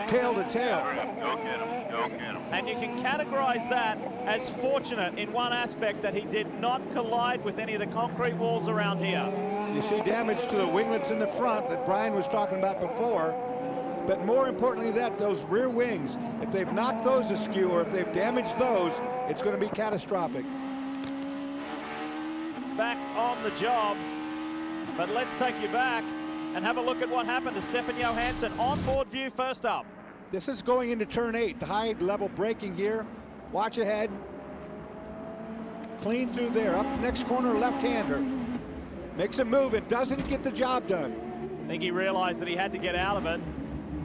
S5: tail to tail.
S16: Go get him. Go get him.
S1: And you can categorize that as fortunate in one aspect, that he did not collide with any of the concrete walls around here.
S5: You see damage to the winglets in the front that Brian was talking about before. But more importantly that, those rear wings, if they've knocked those askew or if they've damaged those, it's going to be catastrophic.
S1: Back on the job, but let's take you back and have a look at what happened to Stefan Johansson. On-board view first up.
S5: This is going into turn 8, the high level braking here. Watch ahead. Clean through there, up next corner, left-hander. Makes a move and doesn't get the job done.
S1: I think he realized that he had to get out of it,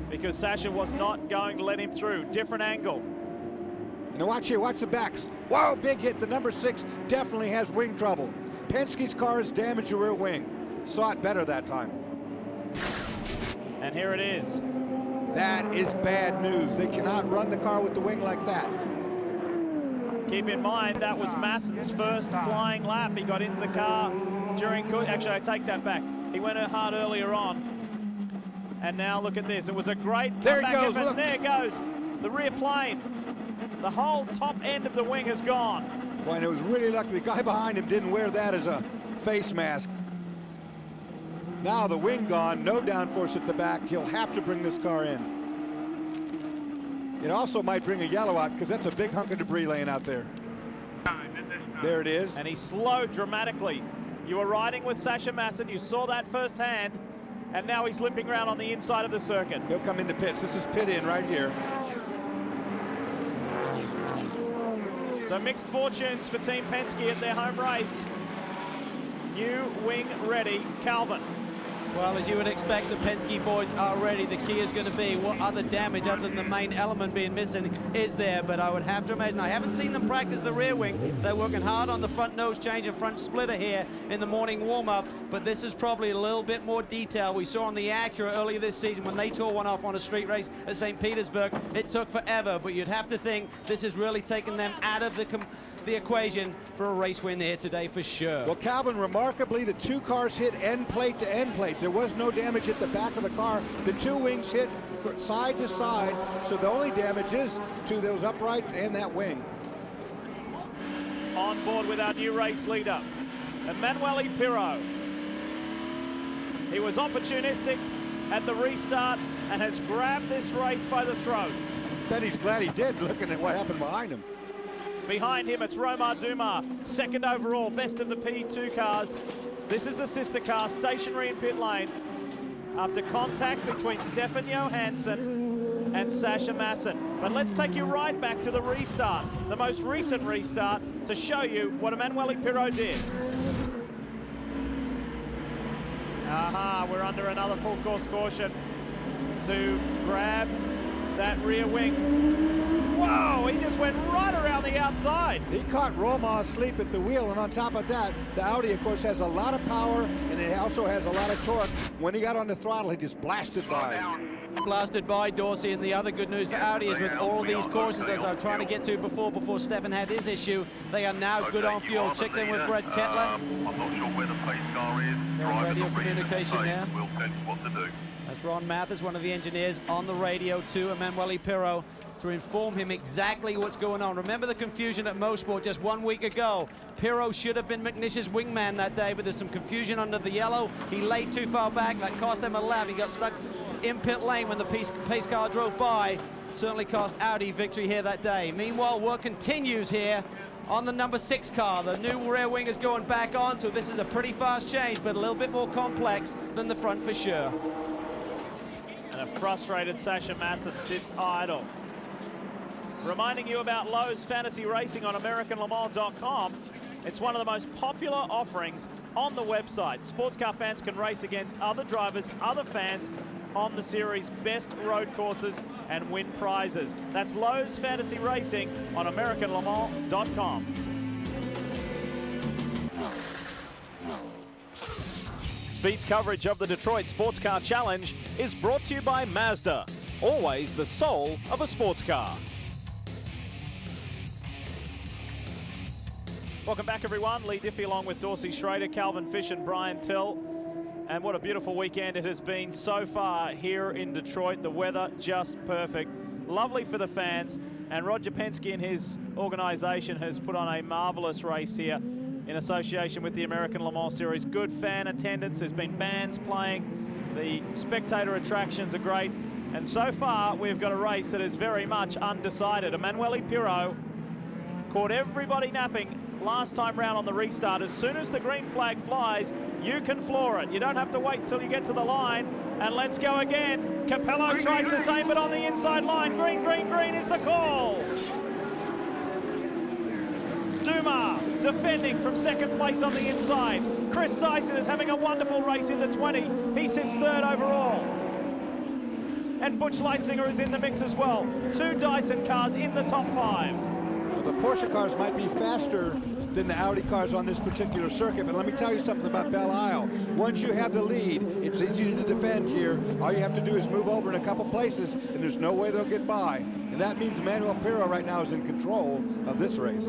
S1: because Sasha was not going to let him through. Different angle.
S5: And watch here, watch the backs. Whoa, big hit. The number 6 definitely has wing trouble. Penske's car has damaged the rear wing. Saw it better that time.
S1: And here it is.
S5: That is bad news. They cannot run the car with the wing like that.
S1: Keep in mind, that was Massen's first flying lap. He got into the car during, actually I take that back. He went hard earlier on. And now look at this. It was a great comeback effort. And there it goes. The rear plane. The whole top end of the wing is gone.
S5: Boy, and it was really lucky the guy behind him didn't wear that as a face mask. Now the wing gone, no downforce at the back. He'll have to bring this car in. It also might bring a yellow out because that's a big hunk of debris laying out there. There it is.
S1: And he slowed dramatically. You were riding with Sasha Massen. You saw that firsthand. And now he's limping around on the inside of the circuit.
S5: He'll come into pits. This is pit in right here.
S1: So mixed fortunes for Team Penske at their home race. New wing ready, Calvin.
S3: Well, as you would expect, the Penske boys are ready. The key is going to be what other damage other than the main element being missing is there. But I would have to imagine, I haven't seen them practice the rear wing. They're working hard on the front nose change and front splitter here in the morning warm-up. But this is probably a little bit more detail. We saw on the Acura earlier this season when they tore one off on a street race at St. Petersburg. It took forever, but you'd have to think this is really taking them out of the equation for a race win here today for sure.
S5: Well, Calvin, remarkably, the two cars hit end plate to end plate. There was no damage at the back of the car. The two wings hit side to side, so the only damage is to those uprights and that wing.
S1: On board with our new race leader, Emanuele Pirro. He was opportunistic at the restart and has grabbed this race by the throat.
S5: I bet he's glad he did, looking at what happened behind him.
S1: Behind him, it's Romar Dumas, second overall, best of the P2 cars. This is the sister car, stationary in pit lane, after contact between Stefan Johansson and Sasha Massen. But let's take you right back to the restart, the most recent restart, to show you what Emanuele Pirro did. Aha, we're under another full course caution to grab that rear wing. Whoa, he just went right around the outside.
S5: He caught Roma asleep at the wheel, and on top of that, the Audi, of course, has a lot of power, and it also has a lot of torque. When he got on the throttle, he just blasted by.
S3: Blasted by Dorsey, and the other good news for Audi is with all these courses, as I was trying to get to before Stefan had his issue, they are now good on fuel. Checked in with Brett Kettler.
S9: I'm not sure where the pace car is.
S3: They're on radio communication now.
S9: We'll tell you what to do.
S3: That's Ron Mathers, one of the engineers, on the radio to Emanuele Pirro to inform him exactly what's going on. Remember the confusion at Mosport just 1 week ago. Pirro should have been McNish's wingman that day, but there's some confusion under the yellow. He laid too far back. That cost him a lap. He got stuck in pit lane when the pace car drove by. Certainly cost Audi victory here that day. Meanwhile, work continues here on the number 6 car. The new rear wing is going back on, so this is a pretty fast change, but a little bit more complex than the front for sure.
S1: And a frustrated Sasha Massen sits idle. Reminding you about Lowe's Fantasy Racing on AmericanLeMans.com. It's one of the most popular offerings on the website. Sports car fans can race against other drivers, other fans on the series' best road courses and win prizes. That's Lowe's Fantasy Racing on AmericanLeMans.com. Speed's coverage of the Detroit Sports Car Challenge is brought to you by Mazda, always the soul of a sports car. Welcome back, everyone. Lee Diffie along with Dorsey Schrader, Calvin Fish and Brian Till. And what a beautiful weekend it has been so far here in Detroit. The weather just perfect. Lovely for the fans. And Roger Penske and his organization has put on a marvelous race here in association with the American Le Mans Series. Good fan attendance. There's been bands playing. The spectator attractions are great. And so far, we've got a race that is very much undecided. Emanuele Pirro caught everybody napping last time round on the restart. As soon as the green flag flies, you can floor it. You don't have to wait till you get to the line. And let's go again. Capello tries the same, but on the inside line. Green, green, green is the call. Dumas defending from second place on the inside. Chris Dyson is having a wonderful race in the 20. He sits third overall. And Butch Leitzinger is in the mix as well. 2 Dyson cars in the top 5.
S5: the Porsche cars might be faster than the Audi cars on this particular circuit. But let me tell you something about Belle Isle. Once you have the lead, it's easy to defend here. All you have to do is move over in a couple places, and there's no way they'll get by. And that means Manuel Pirro right now is in control of this race.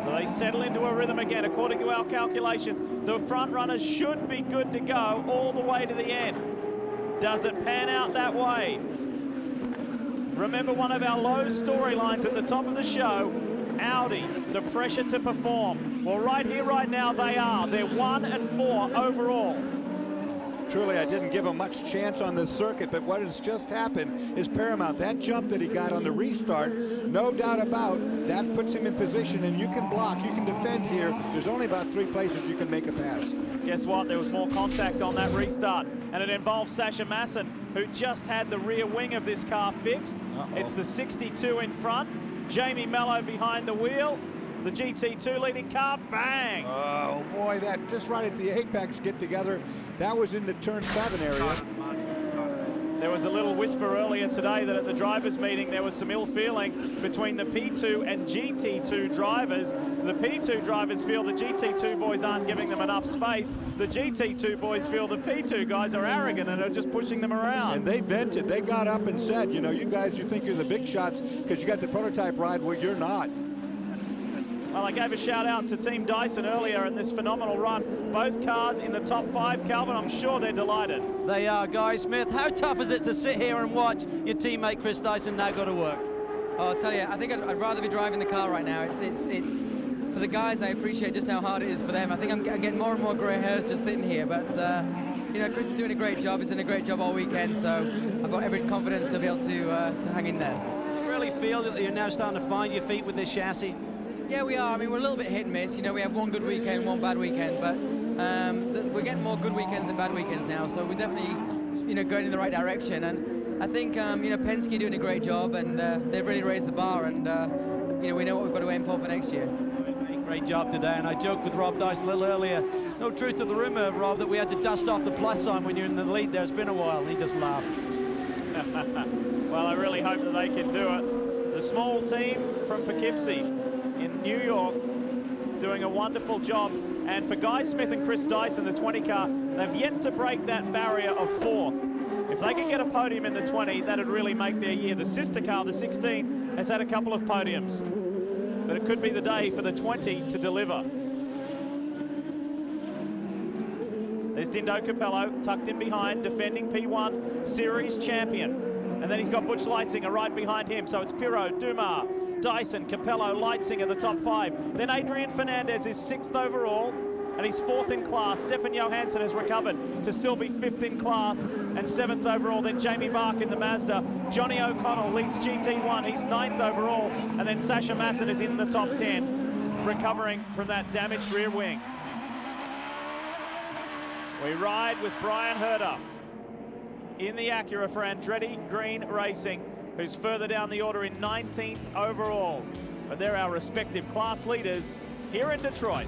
S1: So they settle into a rhythm again. According to our calculations, the front runners should be good to go all the way to the end. Does it pan out that way? Remember one of our low storylines at the top of the show, Audi, the pressure to perform. Well, right here, right now, they are. They're 1 and 4 overall.
S5: Truly, I didn't give him much chance on this circuit, but what has just happened is paramount. That jump that he got on the restart, no doubt about, that puts him in position, and you can block, you can defend here. There's only about 3 places you can make a pass.
S1: Guess what? There was more contact on that restart, and it involved Sasha Masson, who just had the rear wing of this car fixed. It's the 62 in front, Jamie Mello behind the wheel, the GT2 leading car, bang!
S5: Oh boy, that just right at the apex get together. That was in the turn 7 area.
S1: There was a little whisper earlier today that at the drivers' meeting there was some ill feeling between the P2 and GT2 drivers. The P2 drivers feel the GT2 boys aren't giving them enough space. The GT2 boys feel the P2 guys are arrogant and are just pushing them around.
S5: And they vented. They got up and said, you know, you guys, you think you're the big shots because you got the prototype ride. Well, you're not.
S1: Well, I gave a shout out to Team Dyson earlier in this phenomenal run. Both cars in the top 5, Calvin. I'm sure they're delighted.
S3: They are, Guy Smith. How tough is it to sit here and watch your teammate Chris Dyson now go to work?
S6: Oh, I'll tell you, I think I'd rather be driving the car right now. It's for the guys, I appreciate just how hard it is for them. I think I'm getting more and more grey hairs just sitting here, but you know, Chris is doing a great job. He's doing a great job all weekend, so I've got every confidence to be able to hang in there.
S3: Do you really feel that you're now starting to find your feet with this chassis?
S6: Yeah, we are. I mean, we're a little bit hit and miss. You know, we have one good weekend, one bad weekend, but we're getting more good weekends than bad weekends now. So we're definitely, you know, going in the right direction. And I think, you know, Penske doing a great job, and they've really raised the bar. And you know, we know what we've got to aim for next year.
S3: Great job today. And I joked with Rob Dyson a little earlier. No truth to the rumor, Rob, that we had to dust off the plus sign when you're in the lead there. It's been a while. And he just laughed.
S1: Well, I really hope that they can do it. The small team from Poughkeepsie in New York doing a wonderful job, and for Guy Smith and Chris Dyson, the 20 car, they've yet to break that barrier of 4th. If they can get a podium in the 20, that'd really make their year. The sister car, the 16, has had a couple of podiums, but it could be the day for the 20 to deliver. There's Dindo Capello tucked in behind, defending P1 Series champion, and then he's got Butch Leitzinger right behind him, so it's Pirro, Dumas, Dyson, Capello, Leitzinger, the top 5. Then Adrian Fernandez is 6th overall, and he's 4th in class. Stefan Johansson has recovered to still be 5th in class and 7th overall. Then Jamie Bark in the Mazda. Johnny O'Connell leads GT1. He's 9th overall. And then Sasha Masson is in the top 10, recovering from that damaged rear wing. We ride with Brian Herter in the Acura for Andretti Green Racing, who's further down the order in 19th overall. But they're our respective class leaders here in Detroit.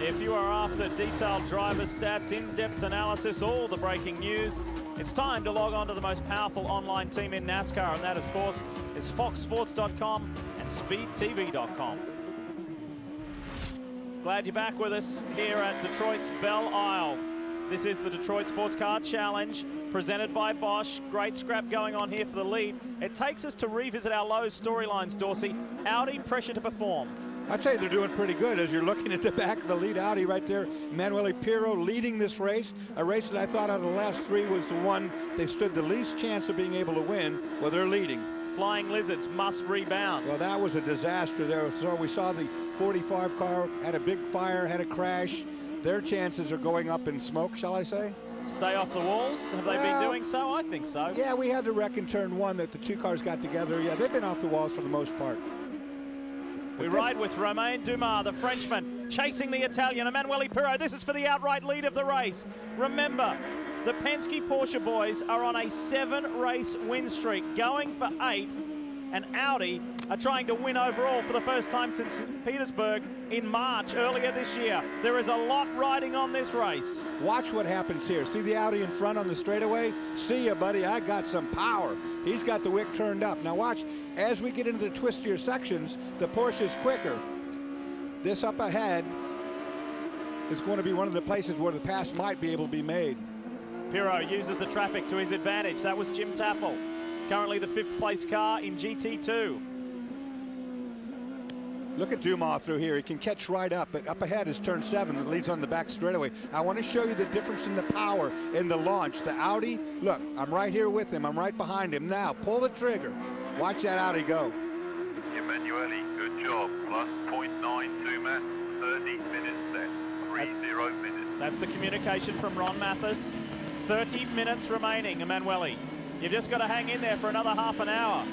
S1: If you are after detailed driver stats, in-depth analysis, all the breaking news, it's time to log on to the most powerful online team in NASCAR, and that, of course, is foxsports.com and speedtv.com. Glad you're back with us here at Detroit's Belle Isle. This is the Detroit Sports Car Challenge, presented by Bosch. Great scrap going on here for the lead. It takes us to revisit our low storylines, Dorsey. Audi, pressure to perform.
S5: I'd say they're doing pretty good as you're looking at the back of the lead Audi right there. Emanuele Pirro leading this race, a race that I thought out of the last 3 was the one they stood the least chance of being able to win. Well, they're leading.
S1: Flying Lizards must rebound.
S5: Well, that was a disaster there. So we saw the 45 car had a big fire, had a crash. Their chances are going up in smoke, shall I say?
S1: Stay off the walls? Have they been doing so? I think so.
S5: Yeah, we had the wreck in turn 1 that the 2 cars got together. Yeah, they've been off the walls for the most part.
S1: We ride with Romain Dumas, the Frenchman, chasing the Italian, Emanuele Pirro. This is for the outright lead of the race. Remember, The Penske Porsche boys are on a 7-race win streak, going for 8, and Audi are trying to win overall for the first time since St. Petersburg in March earlier this year. There is a lot riding on this race.
S5: Watch what happens here. See the Audi in front on the straightaway? See ya, buddy, I got some power. He's got the wick turned up. Now watch, as we get into the twistier sections, the Porsche is quicker. This up ahead is going to be one of the places where the pass might be able to be made.
S1: Pirot uses the traffic to his advantage. That was Jim Taffel, currently the 5th place car in GT2.
S5: Look at Dumas through here. He can catch right up, but up ahead is turn 7 that leads on the back straightaway. I want to show you the difference in the power in the launch. The Audi, look, I'm right here with him. I'm right behind him. Now, pull the trigger. Watch that Audi go.
S9: Emanuele, good job. Plus 0.92 Matt, 30 minutes then. 30 minutes.
S1: That's the communication from Ron Mathis. 30 minutes remaining, Emanuele. You've just got to hang in there for another half an hour.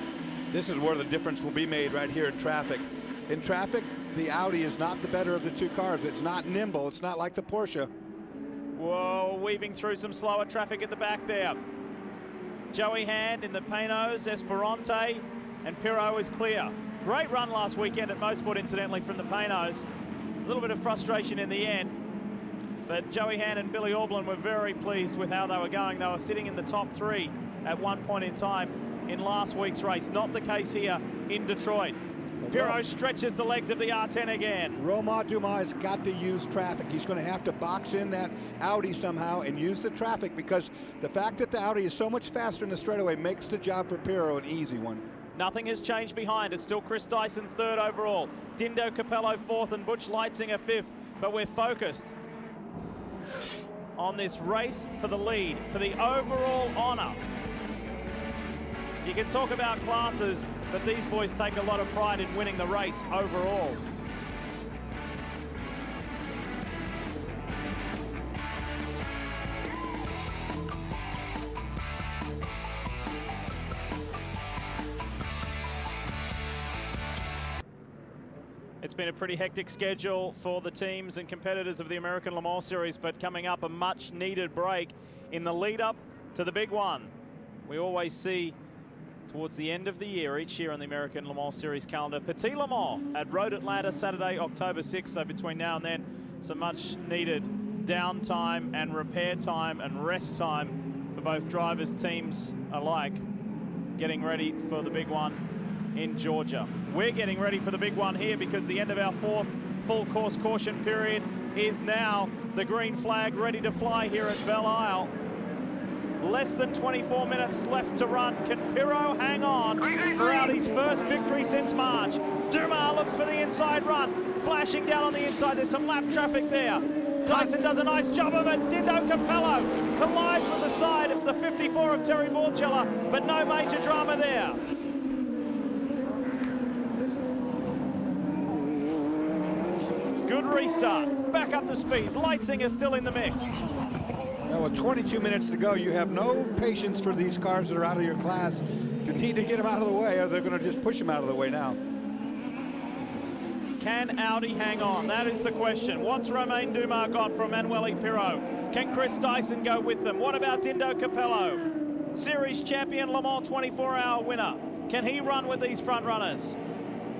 S5: This is where the difference will be made right here in traffic. In traffic, the Audi is not the better of the two cars. It's not nimble. It's not like the Porsche.
S1: Whoa, weaving through some slower traffic at the back there. Joey Hand in the Panos, Esperante, and Pirot is clear. Great run last weekend at Motorsport, incidentally, from the Panos. A little bit of frustration in the end, but Joey Hand and Billy Aublin were very pleased with how they were going. They were sitting in the top 3 at one point in time in last week's race. Not the case here in Detroit. Pirot stretches the legs of the R10 again.
S5: Romain Dumas has got to use traffic. He's going to have to box in that Audi somehow and use the traffic, because the fact that the Audi is so much faster in the straightaway makes the job for Pirot an easy one.
S1: Nothing has changed behind. It's still Chris Dyson 3rd overall, Dindo Capello 4th, and Butch Leitzinger 5th. But we're focused on this race for the lead, for the overall honor. You can talk about classes, but these boys take a lot of pride in winning the race overall. It's been a pretty hectic schedule for the teams and competitors of the American Le Mans Series, but coming up a much needed break in the lead up to the big one. We always see towards the end of the year, each year on the American Le Mans Series calendar, Petit Le Mans at Road Atlanta, Saturday, October 6th. So between now and then, some much needed downtime and repair time and rest time for both drivers, teams alike, getting ready for the big one in Georgia. We're getting ready for the big one here because the end of our 4th full course caution period is now. The green flag ready to fly here at Belle Isle. Less than 24 minutes left to run. Can Pirot hang on for Audi's first victory since March? Dumas looks for the inside run. Flashing down on the inside. There's some lap traffic there. Dyson does a nice job of it. Dindo Capello collides with the side of the 54 of Terry Borchella, but no major drama there. Good restart. Back up to speed. Leitzinger still in the mix.
S5: Now with 22 minutes to go, you have no patience for these cars that are out of your class to need to get them out of the way, or they're going to just push them out of the way now.
S1: Can Audi hang on? That is the question. What's Romain Dumas got from Emanuele Pirot? Can Chris Dyson go with them? What about Dindo Capello? Series champion, Le Mans 24-hour winner. Can he run with these front runners?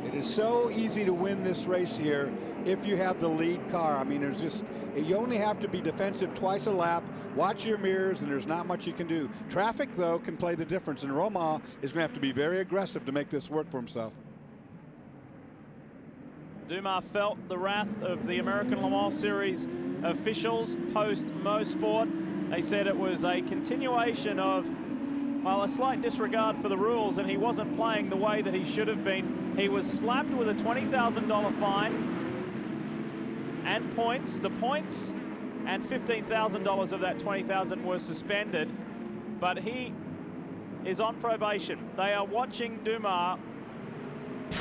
S5: It is so easy to win this race here if you have the lead car. I mean, there's just, you only have to be defensive twice a lap, watch your mirrors, and there's not much you can do. Traffic, though, can play the difference, and Romain is going to have to be very aggressive to make this work for himself.
S1: Dumas felt the wrath of the American Le Mans Series officials post-Mosport. They said it was a continuation of, well, a slight disregard for the rules, and he wasn't playing the way that he should have been. He was slapped with a $20,000 fine and points. The points and $15,000 of that $20,000 were suspended, but he is on probation. They are watching Dumas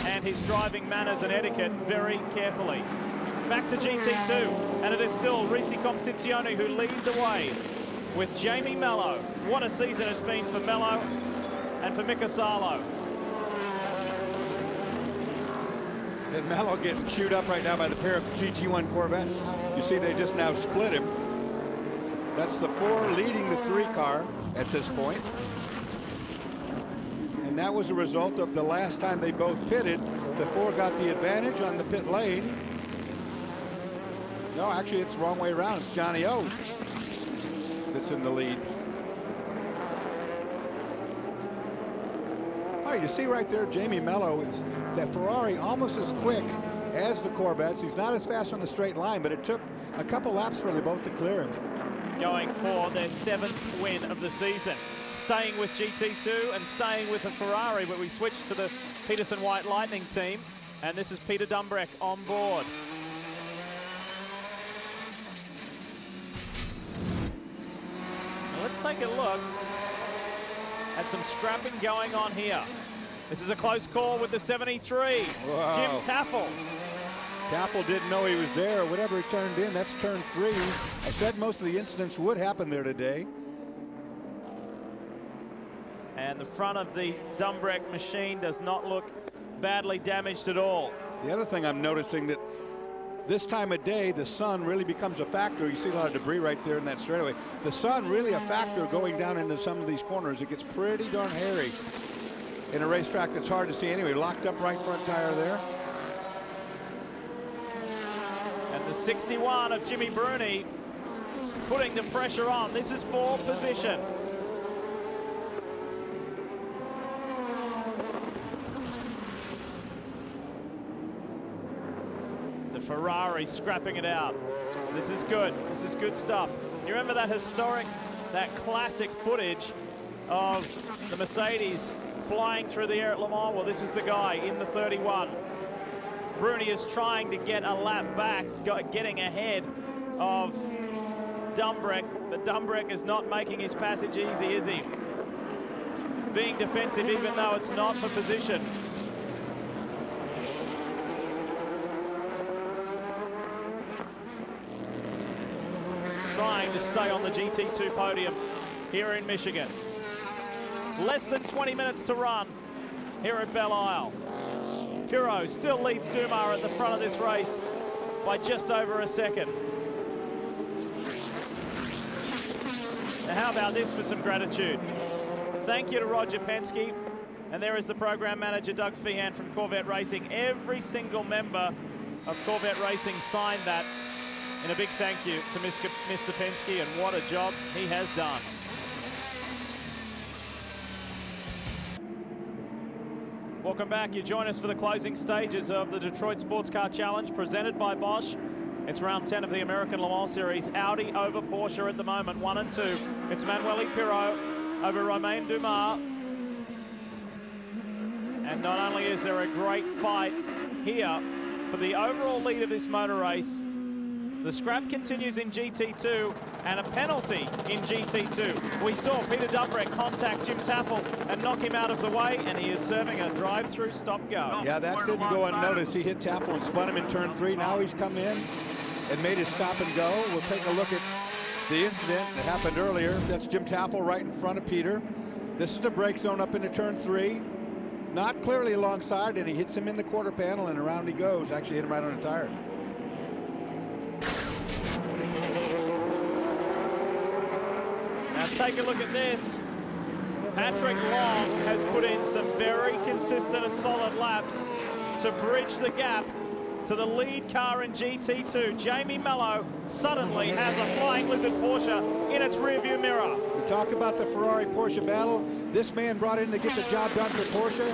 S1: and his driving manners and etiquette very carefully. Back to GT2, and it is still Risi Competizione who lead the way with Jamie Mello. What a season it's been for Mello and for Mika Salo.
S5: And Mello getting chewed up right now by the pair of GT1 Corvettes. You see they just now split him. That's the 4 leading the 3 car at this point. And that was a result of the last time they both pitted. The 4 got the advantage on the pit lane. No, actually, it's the wrong way around. It's Johnny O that's in the lead. Oh, you see right there, Jamie Mello is that Ferrari almost as quick as the Corvettes. He's not as fast on the straight line, but it took a couple laps for them both to clear him.
S1: Going for their 7th win of the season. Staying with GT2 and staying with a Ferrari, but we switched to the Peterson White Lightning team, and this is Peter Dumbreck on board. Now let's take a look at some scrapping going on here. This is a close call with the 73.
S5: Wow.
S1: Jim Taffel.
S5: Taffel didn't know he was there, or whatever he turned in. That's turn 3. I said most of the incidents would happen there today.
S1: And the front of the Dumbreck machine does not look badly damaged at all.
S5: The other thing I'm noticing that this time of day, the sun really becomes a factor. You see a lot of debris right there in that straightaway. The sun really a factor going down into some of these corners. It gets pretty darn hairy in a racetrack that's hard to see anyway. Locked up right front tire there.
S1: And the 61 of Jimmy Bruni putting the pressure on. This is for position. The Ferrari scrapping it out. This is good. This is good stuff. You remember that historic, that classic footage of the Mercedes flying through the air at Le Mans? Well, this is the guy in the 31. Bruni is trying to get a lap back, getting ahead of Dumbreck, but Dumbreck is not making his passage easy, is he? Being defensive even though it's not for position. Trying to stay on the GT2 podium here in Michigan. Less than 20 minutes to run here at Belle Isle. Puro still leads Dumas at the front of this race by just over a second. Now how about this for some gratitude? Thank you to Roger Penske, and there is the program manager Doug Feehan from Corvette Racing. Every single member of Corvette Racing signed that in a big thank you to Mr. Penske, and what a job he has done. Welcome back. You join us for the closing stages of the Detroit SportsCar Challenge presented by Bosch. It's round 10 of the American Le Mans Series. Audi over Porsche at the moment, 1 and 2. It's Manuel Pirot over Romain Dumas. And not only is there a great fight here for the overall lead of this motor race, the scrap continues in GT2 and a penalty in GT2. We saw Peter Dumbreck contact Jim Taffel and knock him out of the way, and he is serving a drive-through stop-go.
S5: Yeah, that didn't go unnoticed. He hit Taffel and spun him in turn 3. Now he's come in and made his stop and go. We'll take a look at the incident that happened earlier. That's Jim Taffel right in front of Peter. This is the brake zone up into turn 3. Not clearly alongside, and he hits him in the quarter panel, and around he goes. Actually hit him right on the tire.
S1: Now take a look at this. Patrick Long has put in some very consistent and solid laps to bridge the gap to the lead car in GT2. Jamie Mello suddenly has a Flying Lizard Porsche in its rearview mirror.
S5: We talked about the Ferrari-Porsche battle. This man brought in to get the job done for Porsche,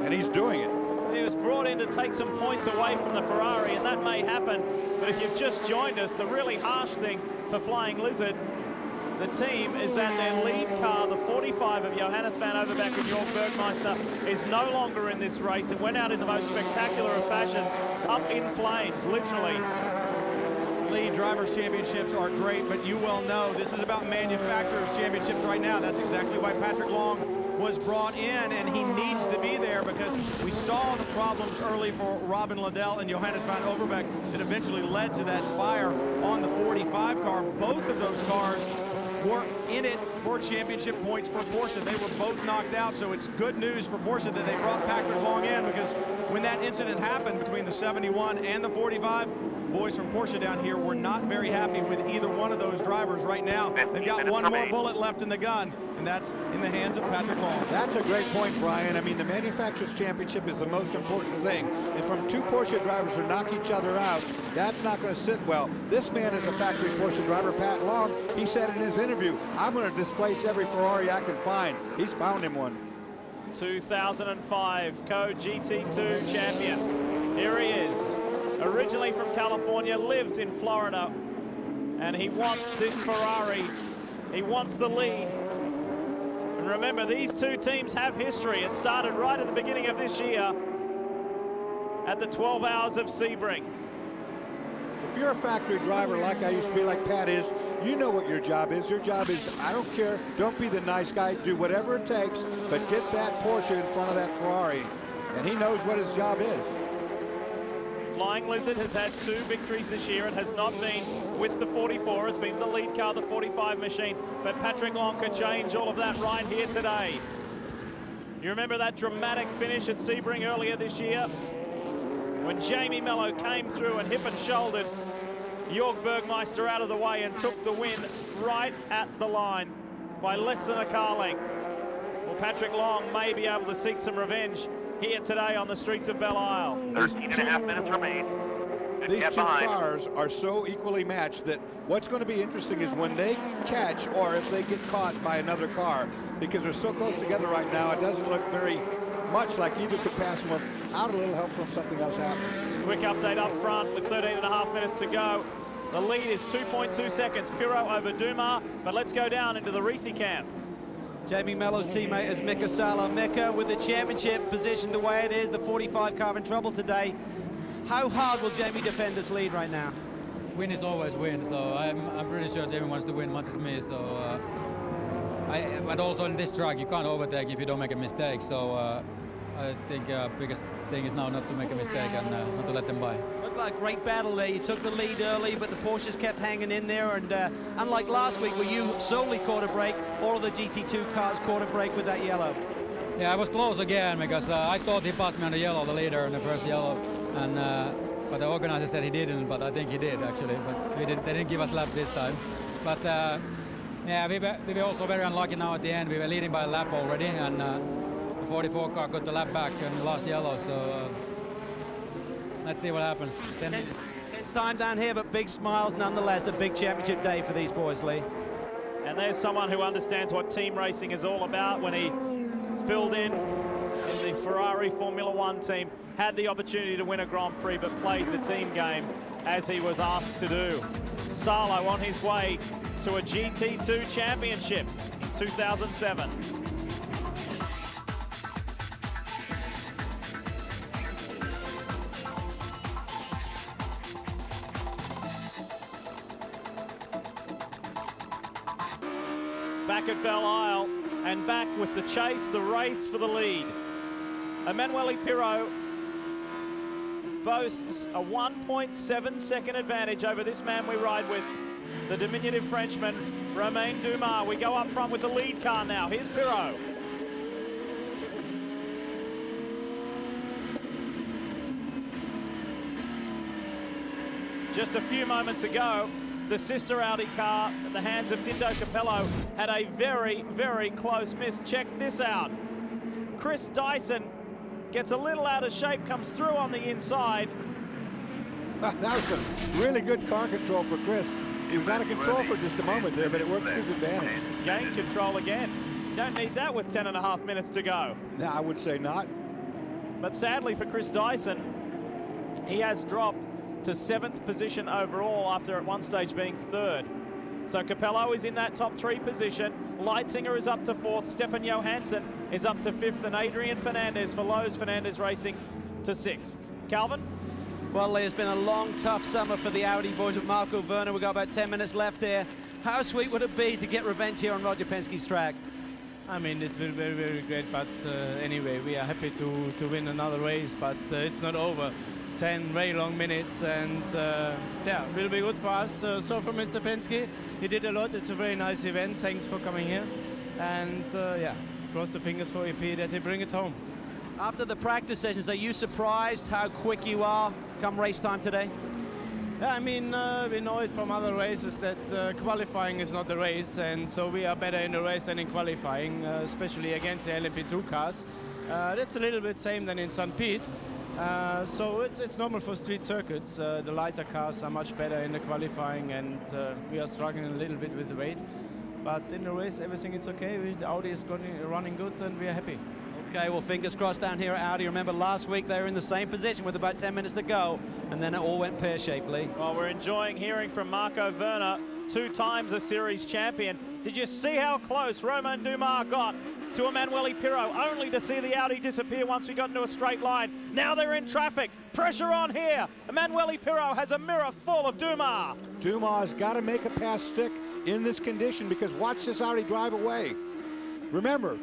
S5: and he's doing it.
S1: He was brought in to take some points away from the Ferrari, and that may happen. But if you've just joined us, the really harsh thing for Flying Lizard, the team, is that their lead car, the 45 of Johannes van Overbeek and Jörg Bergmeister, is no longer in this race. It went out in the most spectacular of fashions, up in flames, literally.
S8: Lead Drivers' Championships are great, but you well know this is about Manufacturers' Championships right now. That's exactly why Patrick Long was brought in, and he needs to be there because we saw the problems early for Robin Liddell and Johannes van Overbeek that eventually led to that fire on the 45 car. Both of those cars were in it for championship points for Porsche. They were both knocked out, so it's good news for Porsche that they brought Patrick Long in, because when that incident happened between the 71 and the 45, boys from Porsche down here were not very happy with either one of those drivers right now. They've got one more bullet left in the gun, and that's in the hands of Patrick Long.
S5: That's a great point, Brian. I mean, the Manufacturers' Championship is the most important thing. And from two Porsche drivers who knock each other out, that's not going to sit well. This man is a factory Porsche driver, Pat Long. He said in his interview, I'm going to displace every Ferrari I can find. He's found him one.
S1: 2005 co-GT2 champion. Here he is. Originally from California, lives in Florida, and he wants this Ferrari. He wants the lead. And remember, these two teams have history. It started right at the beginning of this year at the 12 Hours of Sebring.
S5: If you're a factory driver like I used to be, like Pat is, you know what your job is. Your job is, I don't care, don't be the nice guy, do whatever it takes, but get that Porsche in front of that Ferrari. And he knows what his job is.
S1: Flying Lizard has had 2 victories this year. It has not been with the 44. It's been the lead car, the 45 machine. But Patrick Long could change all of that right here today. You remember that dramatic finish at Sebring earlier this year? When Jamie Mello came through and hip and shouldered Jörg Bergmeister out of the way and took the win right at the line by less than a car length. Well, Patrick Long may be able to seek some revenge here today on the streets of Belle Isle.
S16: 13.5 minutes remain.
S5: These two cars are so equally matched that what's going to be interesting is when they catch or if they get caught by another car, because they're so close together right now, it doesn't look very much like either could pass them without a little help from something else happening.
S1: Quick update up front with 13.5 minutes to go. The lead is 2.2 seconds, Pirot over Dumas, but let's go down into the Risi camp.
S3: Jamie Mello's teammate is Mika Sala. Mika, with the championship positioned the way it is, the 45 car in trouble today. How hard will Jamie defend this lead right now?
S11: Win is always win, so I'm pretty sure Jamie wants to win much as me. So, but also in this track, you can't overtake if you don't make a mistake. So I think biggest thing is now not to make a mistake and not to let them by.
S3: Looked like a great battle there. You took the lead early, but the Porsches kept hanging in there. And unlike last week, where you solely caught a break, all of the GT2 cars caught a break with that yellow.
S11: Yeah, I was close again because I thought he passed me on the yellow, the leader in the first yellow. And but the organizer said he didn't, but I think he did actually. But they didn't give us lap this time. But yeah, we were also very unlucky now at the end. We were leading by a lap already, and the 44 car got the lap back in the last yellow. So let's see what happens.
S3: It's time down here, but big smiles nonetheless. A big championship day for these boys, Lee.
S1: And there's someone who understands what team racing is all about when he filled in the Ferrari Formula One team, had the opportunity to win a Grand Prix, but played the team game as he was asked to do. Salo on his way to a GT2 championship in 2007. Back at Belle Isle and back with the chase, the race for the lead. Emanuele Pirot boasts a 1.7 second advantage over this man we ride with, the diminutive Frenchman, Romain Dumas. We go up front with the lead car now. Here's Pirot. Just a few moments ago, the sister Audi car at the hands of Dindo Capello had a very, very close miss. Check this out. Chris Dyson gets a little out of shape, comes through on the inside.
S5: That was a really good car control for Chris. He was out of control for just a moment there, but it worked to his advantage.
S1: Gain control again. You don't need that with 10.5 minutes to go.
S5: No, I would say not.
S1: But sadly for Chris Dyson, he has dropped to 7th position overall after at one stage being 3rd. So Capello is in that top 3 position. Leitzinger is up to 4th. Stefan Johansson is up to 5th. And Adrian Fernandez for Lowe's Fernandez Racing to 6th. Calvin?
S3: Well, it's been a long, tough summer for the Audi boys with Marco Werner. We've got about 10 minutes left here. How sweet would it be to get revenge here on Roger Penske's track?
S12: I mean, it's very, very, very great. But anyway, we are happy to win another race. But it's not over. 10 very long minutes, and yeah, will be good for us. So for Mr. Penske, he did a lot. It's a very nice event. Thanks for coming here, and yeah, cross the fingers for EP that they bring it home.
S3: After the practice sessions, are you surprised how quick you are come race time today?
S12: Yeah, I mean, we know it from other races that qualifying is not the race, and so we are better in the race than in qualifying, especially against the LMP2 cars. That's a little bit same than in St. Pete. So it's normal for street circuits. The lighter cars are much better in the qualifying, and we are struggling a little bit with the weight. But in the race, everything is okay. The Audi is running good, and we are happy.
S3: Okay, well, fingers crossed down here at Audi. Remember, last week they were in the same position with about 10 minutes to go, and then it all went pear-shaped, Lee.
S1: Well, we're enjoying hearing from Marco Werner, 2 times a series champion. Did you see how close Romain Dumas got to Emanuele Pirro, only to see the Audi disappear once we got into a straight line? Now they're in traffic. Pressure on here. Emanuele Pirro has a mirror full of Dumas.
S5: Dumas has got to make a pass stick in this condition, because watch this Audi drive away. Remember,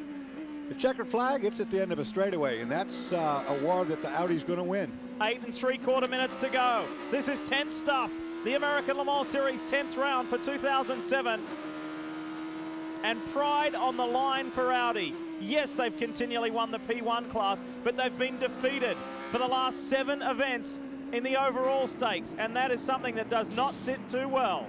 S5: the checkered flag, it's at the end of a straightaway, and that's a war that the Audi's going to win.
S1: 8 3/4 minutes to go. This is tense stuff. The American Le Mans Series 10th round for 2007. And pride on the line for Audi. Yes, they've continually won the P1 class, but they've been defeated for the last 7 events in the overall stakes, and that is something that does not sit too well.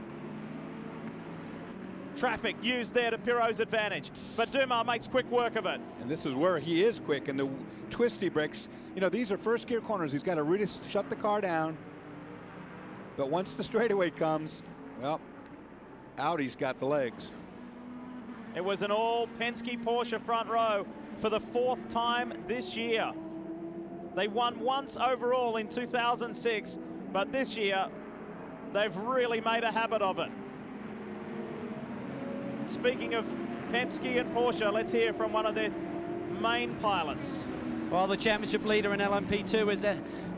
S1: Traffic used there to Pirro's advantage, but Dumas makes quick work of it.
S5: And this is where he is quick, and the twisty brakes, you know, these are first gear corners. He's got to really shut the car down. But once the straightaway comes, well, Audi's got the legs.
S1: It was an all Penske Porsche front row for the 4th time this year. They won once overall in 2006, but this year they've really made a habit of it. Speaking of Penske and Porsche, let's hear from one of their main pilots.
S3: Well, the championship leader in LMP2 is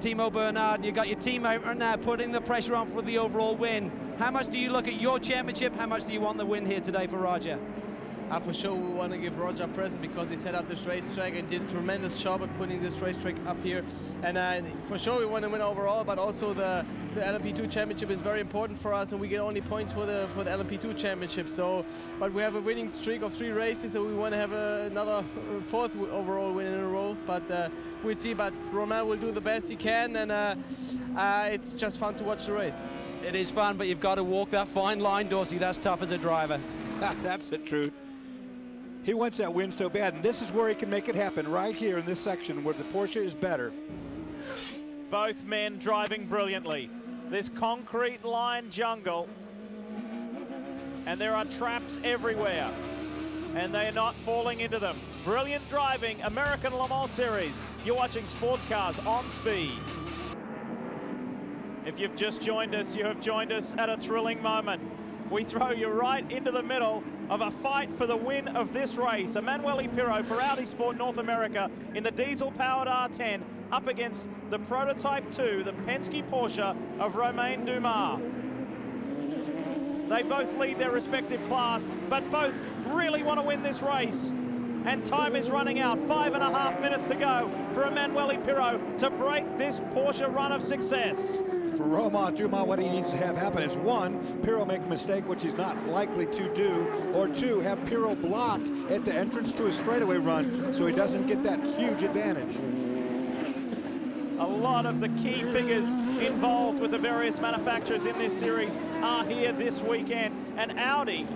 S3: Timo Bernhard. You've got your team out now putting the pressure on for the overall win. How much do you look at your championship? How much do you want the win here today for Roger?
S13: For sure, we want to give Roger a present, because he set up this racetrack and did a tremendous job at putting this racetrack up here. And for sure, we want to win overall, but also the LMP2 championship is very important for us, and we get only points for the LMP2 championship. So, but we have a winning streak of 3 races, so we want to have another 4th overall win in a row. But we'll see. But Romain will do the best he can, and it's just fun to watch the race.
S3: It is fun, but you've got to walk that fine line, Dorsey. That's tough as a driver.
S5: That's the truth. He wants that win so bad, and this is where he can make it happen, right here in this section where the Porsche is better.
S1: Both men driving brilliantly. This concrete line jungle, and there are traps everywhere, and they are not falling into them. Brilliant driving, American Le Mans Series. You're watching Sports Cars on Speed. If you've just joined us, you have joined us at a thrilling moment. We throw you right into the middle of a fight for the win of this race. Emanuele Pirro for Audi Sport North America in the diesel-powered R10 up against the Prototype 2, the Penske Porsche of Romain Dumas. They both lead their respective class, but both really want to win this race. And time is running out. 5.5 minutes to go for Emanuele Pirro to break this Porsche run of success.
S5: For Romain Dumas, what he needs to have happen is 1, Pirro make a mistake, which he's not likely to do, or 2, have Pirro blocked at the entrance to his straightaway run so he doesn't get that huge advantage.
S1: A lot of the key figures involved with the various manufacturers in this series are here this weekend, and Audi,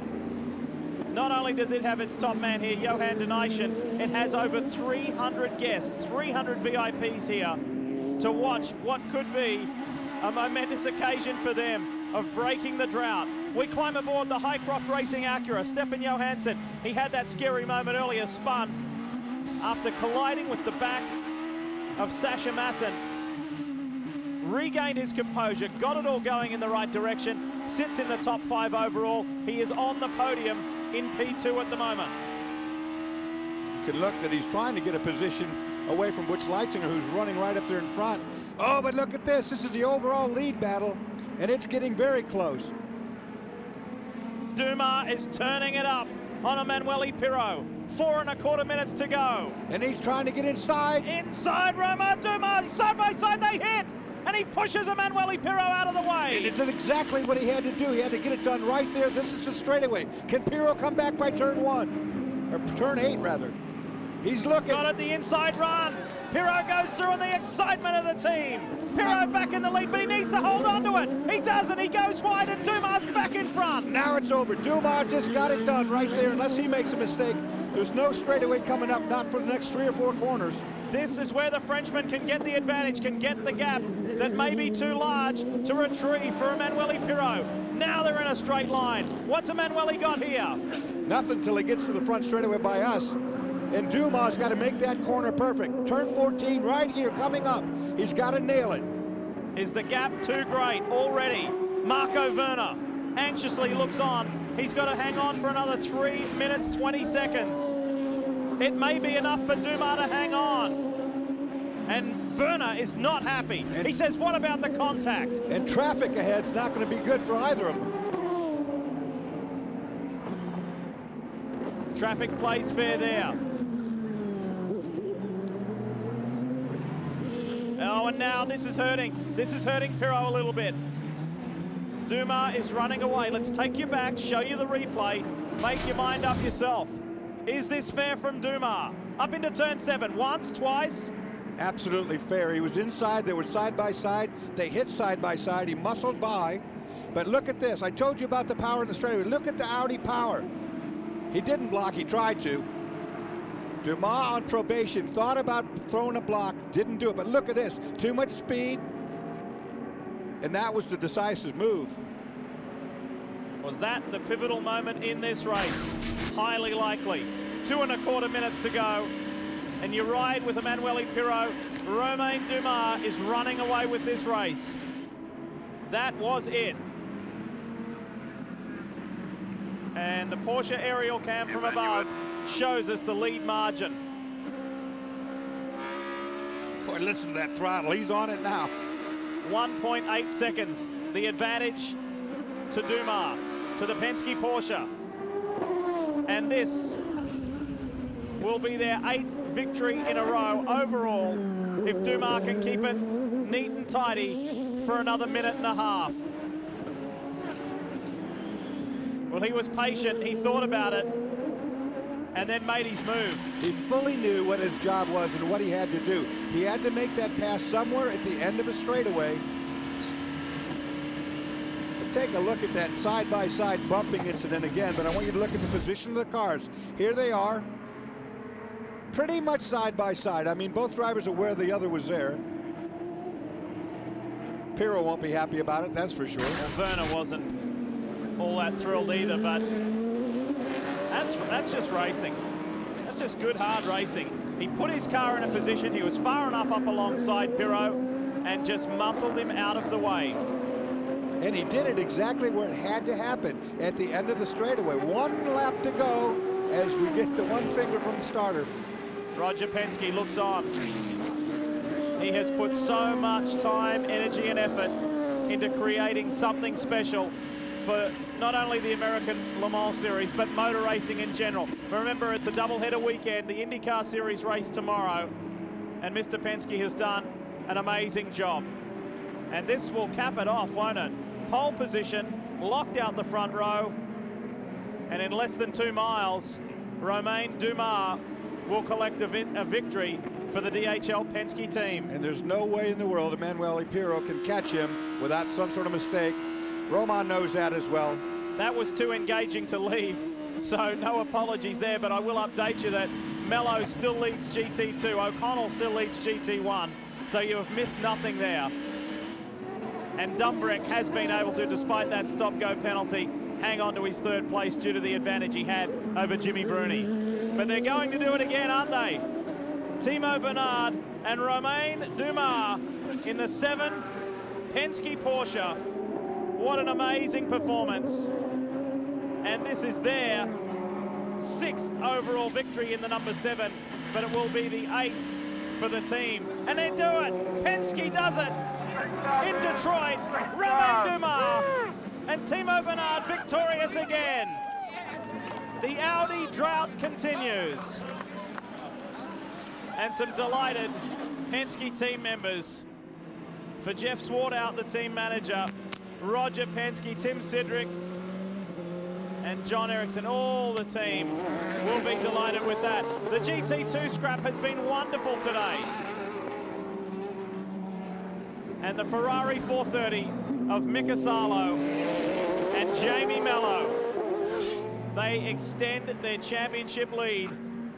S1: not only does it have its top man here, Johan Denijsen, it has over 300 guests, 300 VIPs here to watch what could be a momentous occasion for them of breaking the drought. We climb aboard the Highcroft Racing Acura. Stefan Johansson, he had that scary moment earlier, spun after colliding with the back of Sasha Masson. Regained his composure, got it all going in the right direction, sits in the top 5 overall. He is on the podium in P2 at the moment.
S5: You can look that he's trying to get a position away from Butch Leitzinger, who's running right up there in front. Oh, but look at this. This is the overall lead battle, and it's getting very close.
S1: Dumas is turning it up on Emanuele Pirro. 4.25 minutes to go.
S5: And he's trying to get inside.
S1: Inside Romain Dumas. Side by side they hit. And he pushes Emanuele Pirro out of the way.
S5: And it did exactly what he had to do. He had to get it done right there. This is the straightaway. Can Pirro come back by turn 1? Or turn 8, rather. He's looking.
S1: Got it, the inside run. Pirot goes through and the excitement of the team. Pirot back in the lead, but he needs to hold on to it. He doesn't, he goes wide and Dumas back in front.
S5: Now it's over. Dumas just got it done right there. Unless he makes a mistake, there's no straightaway coming up, not for the next 3 or 4 corners.
S1: This is where the Frenchman can get the advantage, can get the gap that may be too large to retrieve for Emanuele Pirot. Now they're in a straight line. What's Emanuele got here?
S5: Nothing till he gets to the front straightaway by us. And Dumas got to make that corner perfect. Turn 14 right here coming up. He's got to nail it.
S1: Is the gap too great already? Marco Werner anxiously looks on. He's got to hang on for another 3 minutes, 20 seconds. It may be enough for Dumas to hang on. And Werner is not happy. He says, what about the contact?
S5: And traffic ahead's not going to be good for either of them.
S1: Traffic plays fair there. Oh, and now this is hurting. This is hurting Pirot a little bit. Dumas is running away. Let's take you back, show you the replay, make your mind up yourself. Is this fair from Dumas? Up into turn 7, once, twice?
S5: Absolutely fair. He was inside, they were side by side. They hit side by side, he muscled by. But look at this, I told you about the power in the straightaway. Look at the Audi power. He didn't block, he tried to. Dumas on probation, thought about throwing a block, didn't do it, but look at this, too much speed, and that was the decisive move.
S1: Was that the pivotal moment in this race? Highly likely. 2 1/4 minutes to go, and you ride with Emanuele Pirot. Romain Dumas is running away with this race. That was it. And the Porsche aerial cam from above shows us the lead margin.
S5: Boy, listen to that throttle. He's on it now.
S1: 1.8 seconds. The advantage to Dumas, to the Penske Porsche. And this will be their 8th victory in a row overall if Dumas can keep it neat and tidy for another 1.5 minutes. Well, he was patient. He thought about it and then made his move.
S5: He fully knew what his job was and what he had to do. He had to make that pass somewhere at the end of a straightaway. Take a look at that side-by-side bumping incident again, but I want you to look at the position of the cars. Here they are, pretty much side-by-side. I mean, both drivers are aware the other was there. Pirot won't be happy about it, that's for sure.
S1: Well, Werner wasn't all that thrilled either, but that's just racing. That's just good, hard racing. He put his car in a position, he was far enough up alongside Pirot and just muscled him out of the way.
S5: And he did it exactly where it had to happen, at the end of the straightaway. 1 lap to go as we get the 1 finger from the starter.
S1: Roger Penske looks on. He has put so much time, energy and effort into creating something special for not only the American Le Mans Series, but motor racing in general. Remember, it's a doubleheader weekend. The IndyCar Series race tomorrow, and Mr. Penske has done an amazing job. And this will cap it off, won't it? Pole position, locked out the front row, and in less than 2 miles, Romain Dumas will collect a victory for the DHL Penske team.
S5: And there's no way in the world Emanuele Pirot can catch him without some sort of mistake. Romain knows that as well.
S1: That was too engaging to leave, so no apologies there, but I will update you that Mello still leads GT2, O'Connell still leads GT1, so you have missed nothing there. And Dumbrick has been able to, despite that stop-go penalty, hang on to his 3rd place due to the advantage he had over Jimmy Bruni. But they're going to do it again, aren't they? Timo Bernhard and Romain Dumas in the 7 Penske Porsche. What an amazing performance. And this is their 6th overall victory in the number 7, but it will be the 8th for the team. And they do it. Penske does it. In Detroit, Romain Dumas and Timo Bernhard victorious again. The Audi drought continues. And some delighted Penske team members. For Jeff Swartout, the team manager, Roger Penske, Tim Sidrick, and John Ericsson, all the team will be delighted with that. The GT2 scrap has been wonderful today. And the Ferrari 430 of Mika Salo and Jamie Mello, they extend their championship lead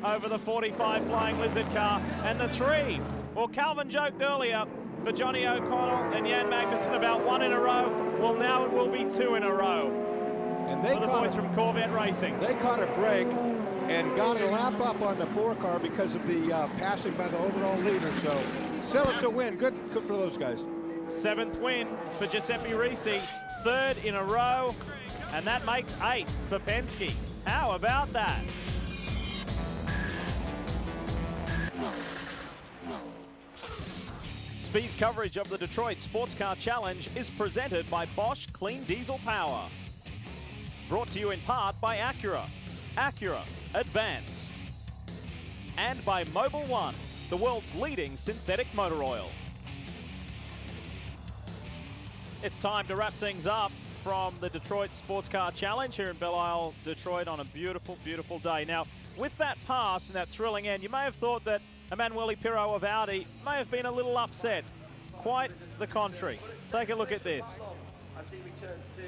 S1: over the 45 Flying Lizard car. And the 3, well, Calvin joked earlier for Johnny O'Connell and Jan Magnussen about 1 in a row. Well, now it will be 2 in a row. And they for the boys from Corvette Racing.
S5: They caught a break and got a lap up on the 4 car because of the passing by the overall leader. So still it's a win. Good for those guys.
S1: 7th win for Giuseppe Risi, 3rd in a row, and that makes 8 for Penske. How about that? Speed's coverage of the Detroit SportsCar Challenge is presented by Bosch Clean Diesel Power. Brought to you in part by Acura. Acura, advance. And by Mobil 1, the world's leading synthetic motor oil. It's time to wrap things up from the Detroit SportsCar Challenge here in Belle Isle, Detroit on a beautiful, beautiful day. Now, with that pass and that thrilling end, you may have thought that Emanuele Pirro of Audi may have been a little upset. Quite the contrary. Take a look at this.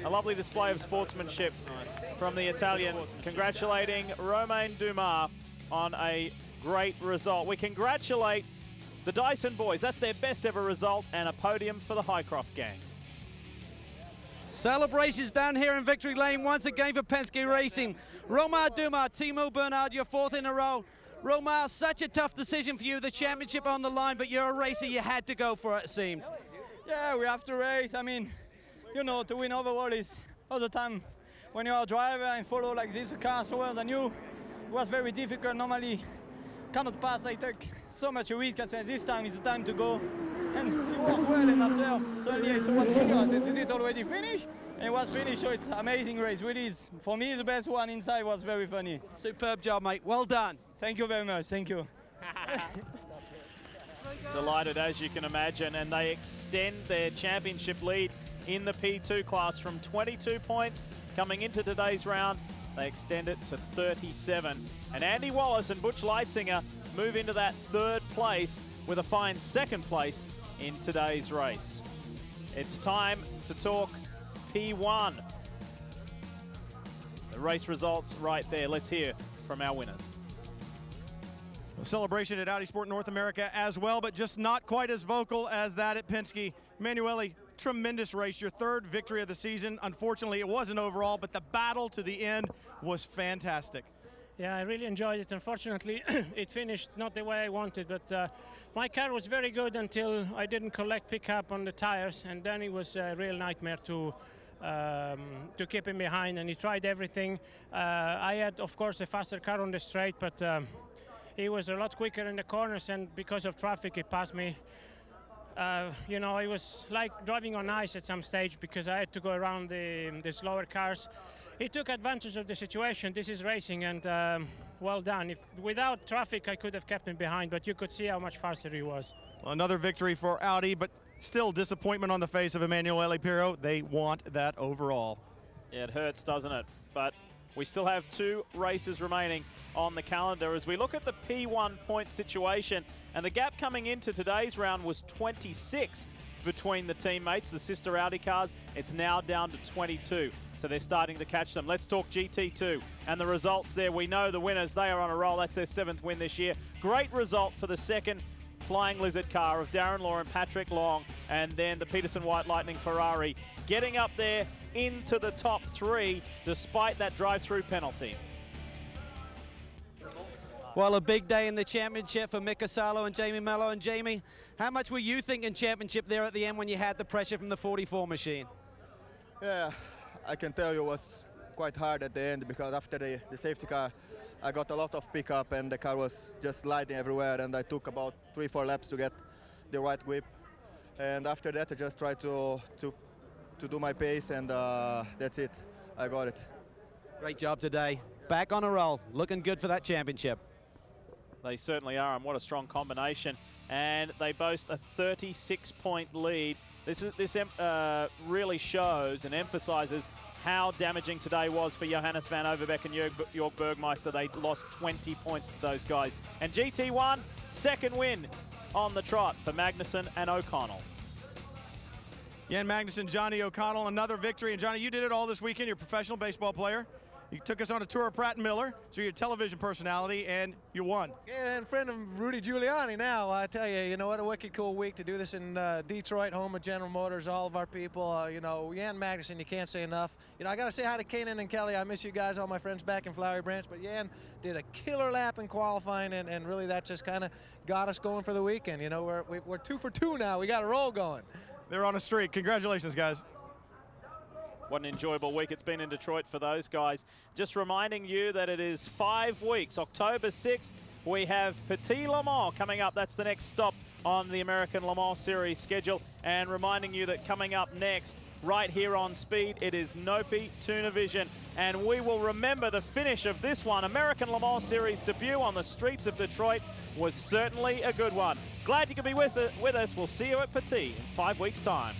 S1: A lovely display of sportsmanship from the Italian, congratulating Romain Dumas on a great result. We congratulate the Dyson boys. That's their best ever result and a podium for the Highcroft gang.
S3: Celebrations down here in Victory Lane once again for Penske Racing. Romain Dumas, Timo Bernhard, your 4th in a row. Romain, such a tough decision for you, the championship on the line, but you're a racer, you had to go for it, it seemed.
S14: Yeah, we have to race. I mean, you know, to win overall is all the time when you're a driver and follow like this, a car slower than you. It was very difficult. Normally, cannot pass. I take so much risk. I said, this time is the time to go. And it worked well, and after, suddenly I saw one figure. I said, is it already finished? And it was finished, so it's an amazing race. Really is, for me, the best one inside. Was very funny.
S3: Superb job, mate. Well done.
S14: Thank you very much. Thank you.
S1: Delighted, as you can imagine, and they extend their championship lead in the P2 class from 22 points coming into today's round. They extend it to 37. And Andy Wallace and Butch Leitzinger move into that 3rd place with a fine 2nd place in today's race. It's time to talk P1. The race results right there. Let's hear from our winners.
S8: A celebration at Audi Sport North America as well, but just not quite as vocal as that at Penske. Emanuele, tremendous race, your 3rd victory of the season. Unfortunately, it wasn't overall, but the battle to the end was fantastic.
S15: Yeah, I really enjoyed it. Unfortunately, it finished not the way I wanted, but my car was very good until I didn't collect pickup on the tires, and then it was a real nightmare to keep him behind, and he tried everything. I had, of course, a faster car on the straight, but he was a lot quicker in the corners, and because of traffic, he passed me. You know, it was like driving on ice at some stage because I had to go around the slower cars. He took advantage of the situation. This is racing, and well done. Without traffic, I could have kept him behind, but you could see how much faster he was.
S8: Well, another victory for Audi, but still disappointment on the face of Emanuele Pirro. They want that overall.
S1: Yeah, it hurts, doesn't it? But we still have 2 races remaining on the calendar as we look at the P1 point situation, and the gap coming into today's round was 26 between the teammates, the sister Audi cars. It's now down to 22, so they're starting to catch them. Let's talk GT2 and the results there. We know the winners, they are on a roll. That's their 7th win this year. Great result for the 2nd Flying Lizard car of Darren Law and Patrick Long, and then the Peterson White Lightning Ferrari getting up there into the top 3 despite that drive-through penalty.
S3: Well, a big day in the championship for Mika Salo and Jamie Mello. And Jamie, how much were you thinking championship there at the end when you had the pressure from the 44 machine?
S23: Yeah, I can tell you it was quite hard at the end because after the safety car, I got a lot of pickup and the car was just sliding everywhere, and I took about 3-4 laps to get the right grip. And after that, I just tried to do my pace, and that's it. I got it.
S3: Great job today. Back on a roll. Looking good for that championship.
S1: They certainly are, and what a strong combination. And they boast a 36-point lead. This really shows and emphasizes how damaging today was for Johannes van Overbeek and Jörg Bergmeister. They lost 20 points to those guys. And GT1, second win on the trot for Magnussen and O'Connell.
S8: Jan Magnussen, Johnny O'Connell, another victory. And Johnny, you did it all this weekend. You're a professional baseball player. You took us on a tour of Pratt & Miller, so you're a television personality, and you won.
S2: Yeah, and friend of Rudy Giuliani now. I tell you, you know what, a wicked cool week to do this in Detroit, home of General Motors, all of our people. You know, Jan Magnussen, you can't say enough. You know, I got to say hi to Kanan and Kelly. I miss you guys, all my friends back in Flowery Branch. But Jan did a killer lap in qualifying, and really that just kind of got us going for the weekend. You know, we're 2 for 2 now. We got a roll going.
S8: They're on a streak. Congratulations, guys.
S1: What an enjoyable week it's been in Detroit for those guys. Just reminding you that it is 5 weeks. October 6th, we have Petit Le Mans coming up. That's the next stop on the American Le Mans Series schedule. And reminding you that coming up next, right here on Speed, it is Nopi Tuna Vision. And we will remember the finish of this one. American Le Mans Series debut on the streets of Detroit was certainly a good one. Glad you could be with us. We'll see you at Petit in 5 weeks' time.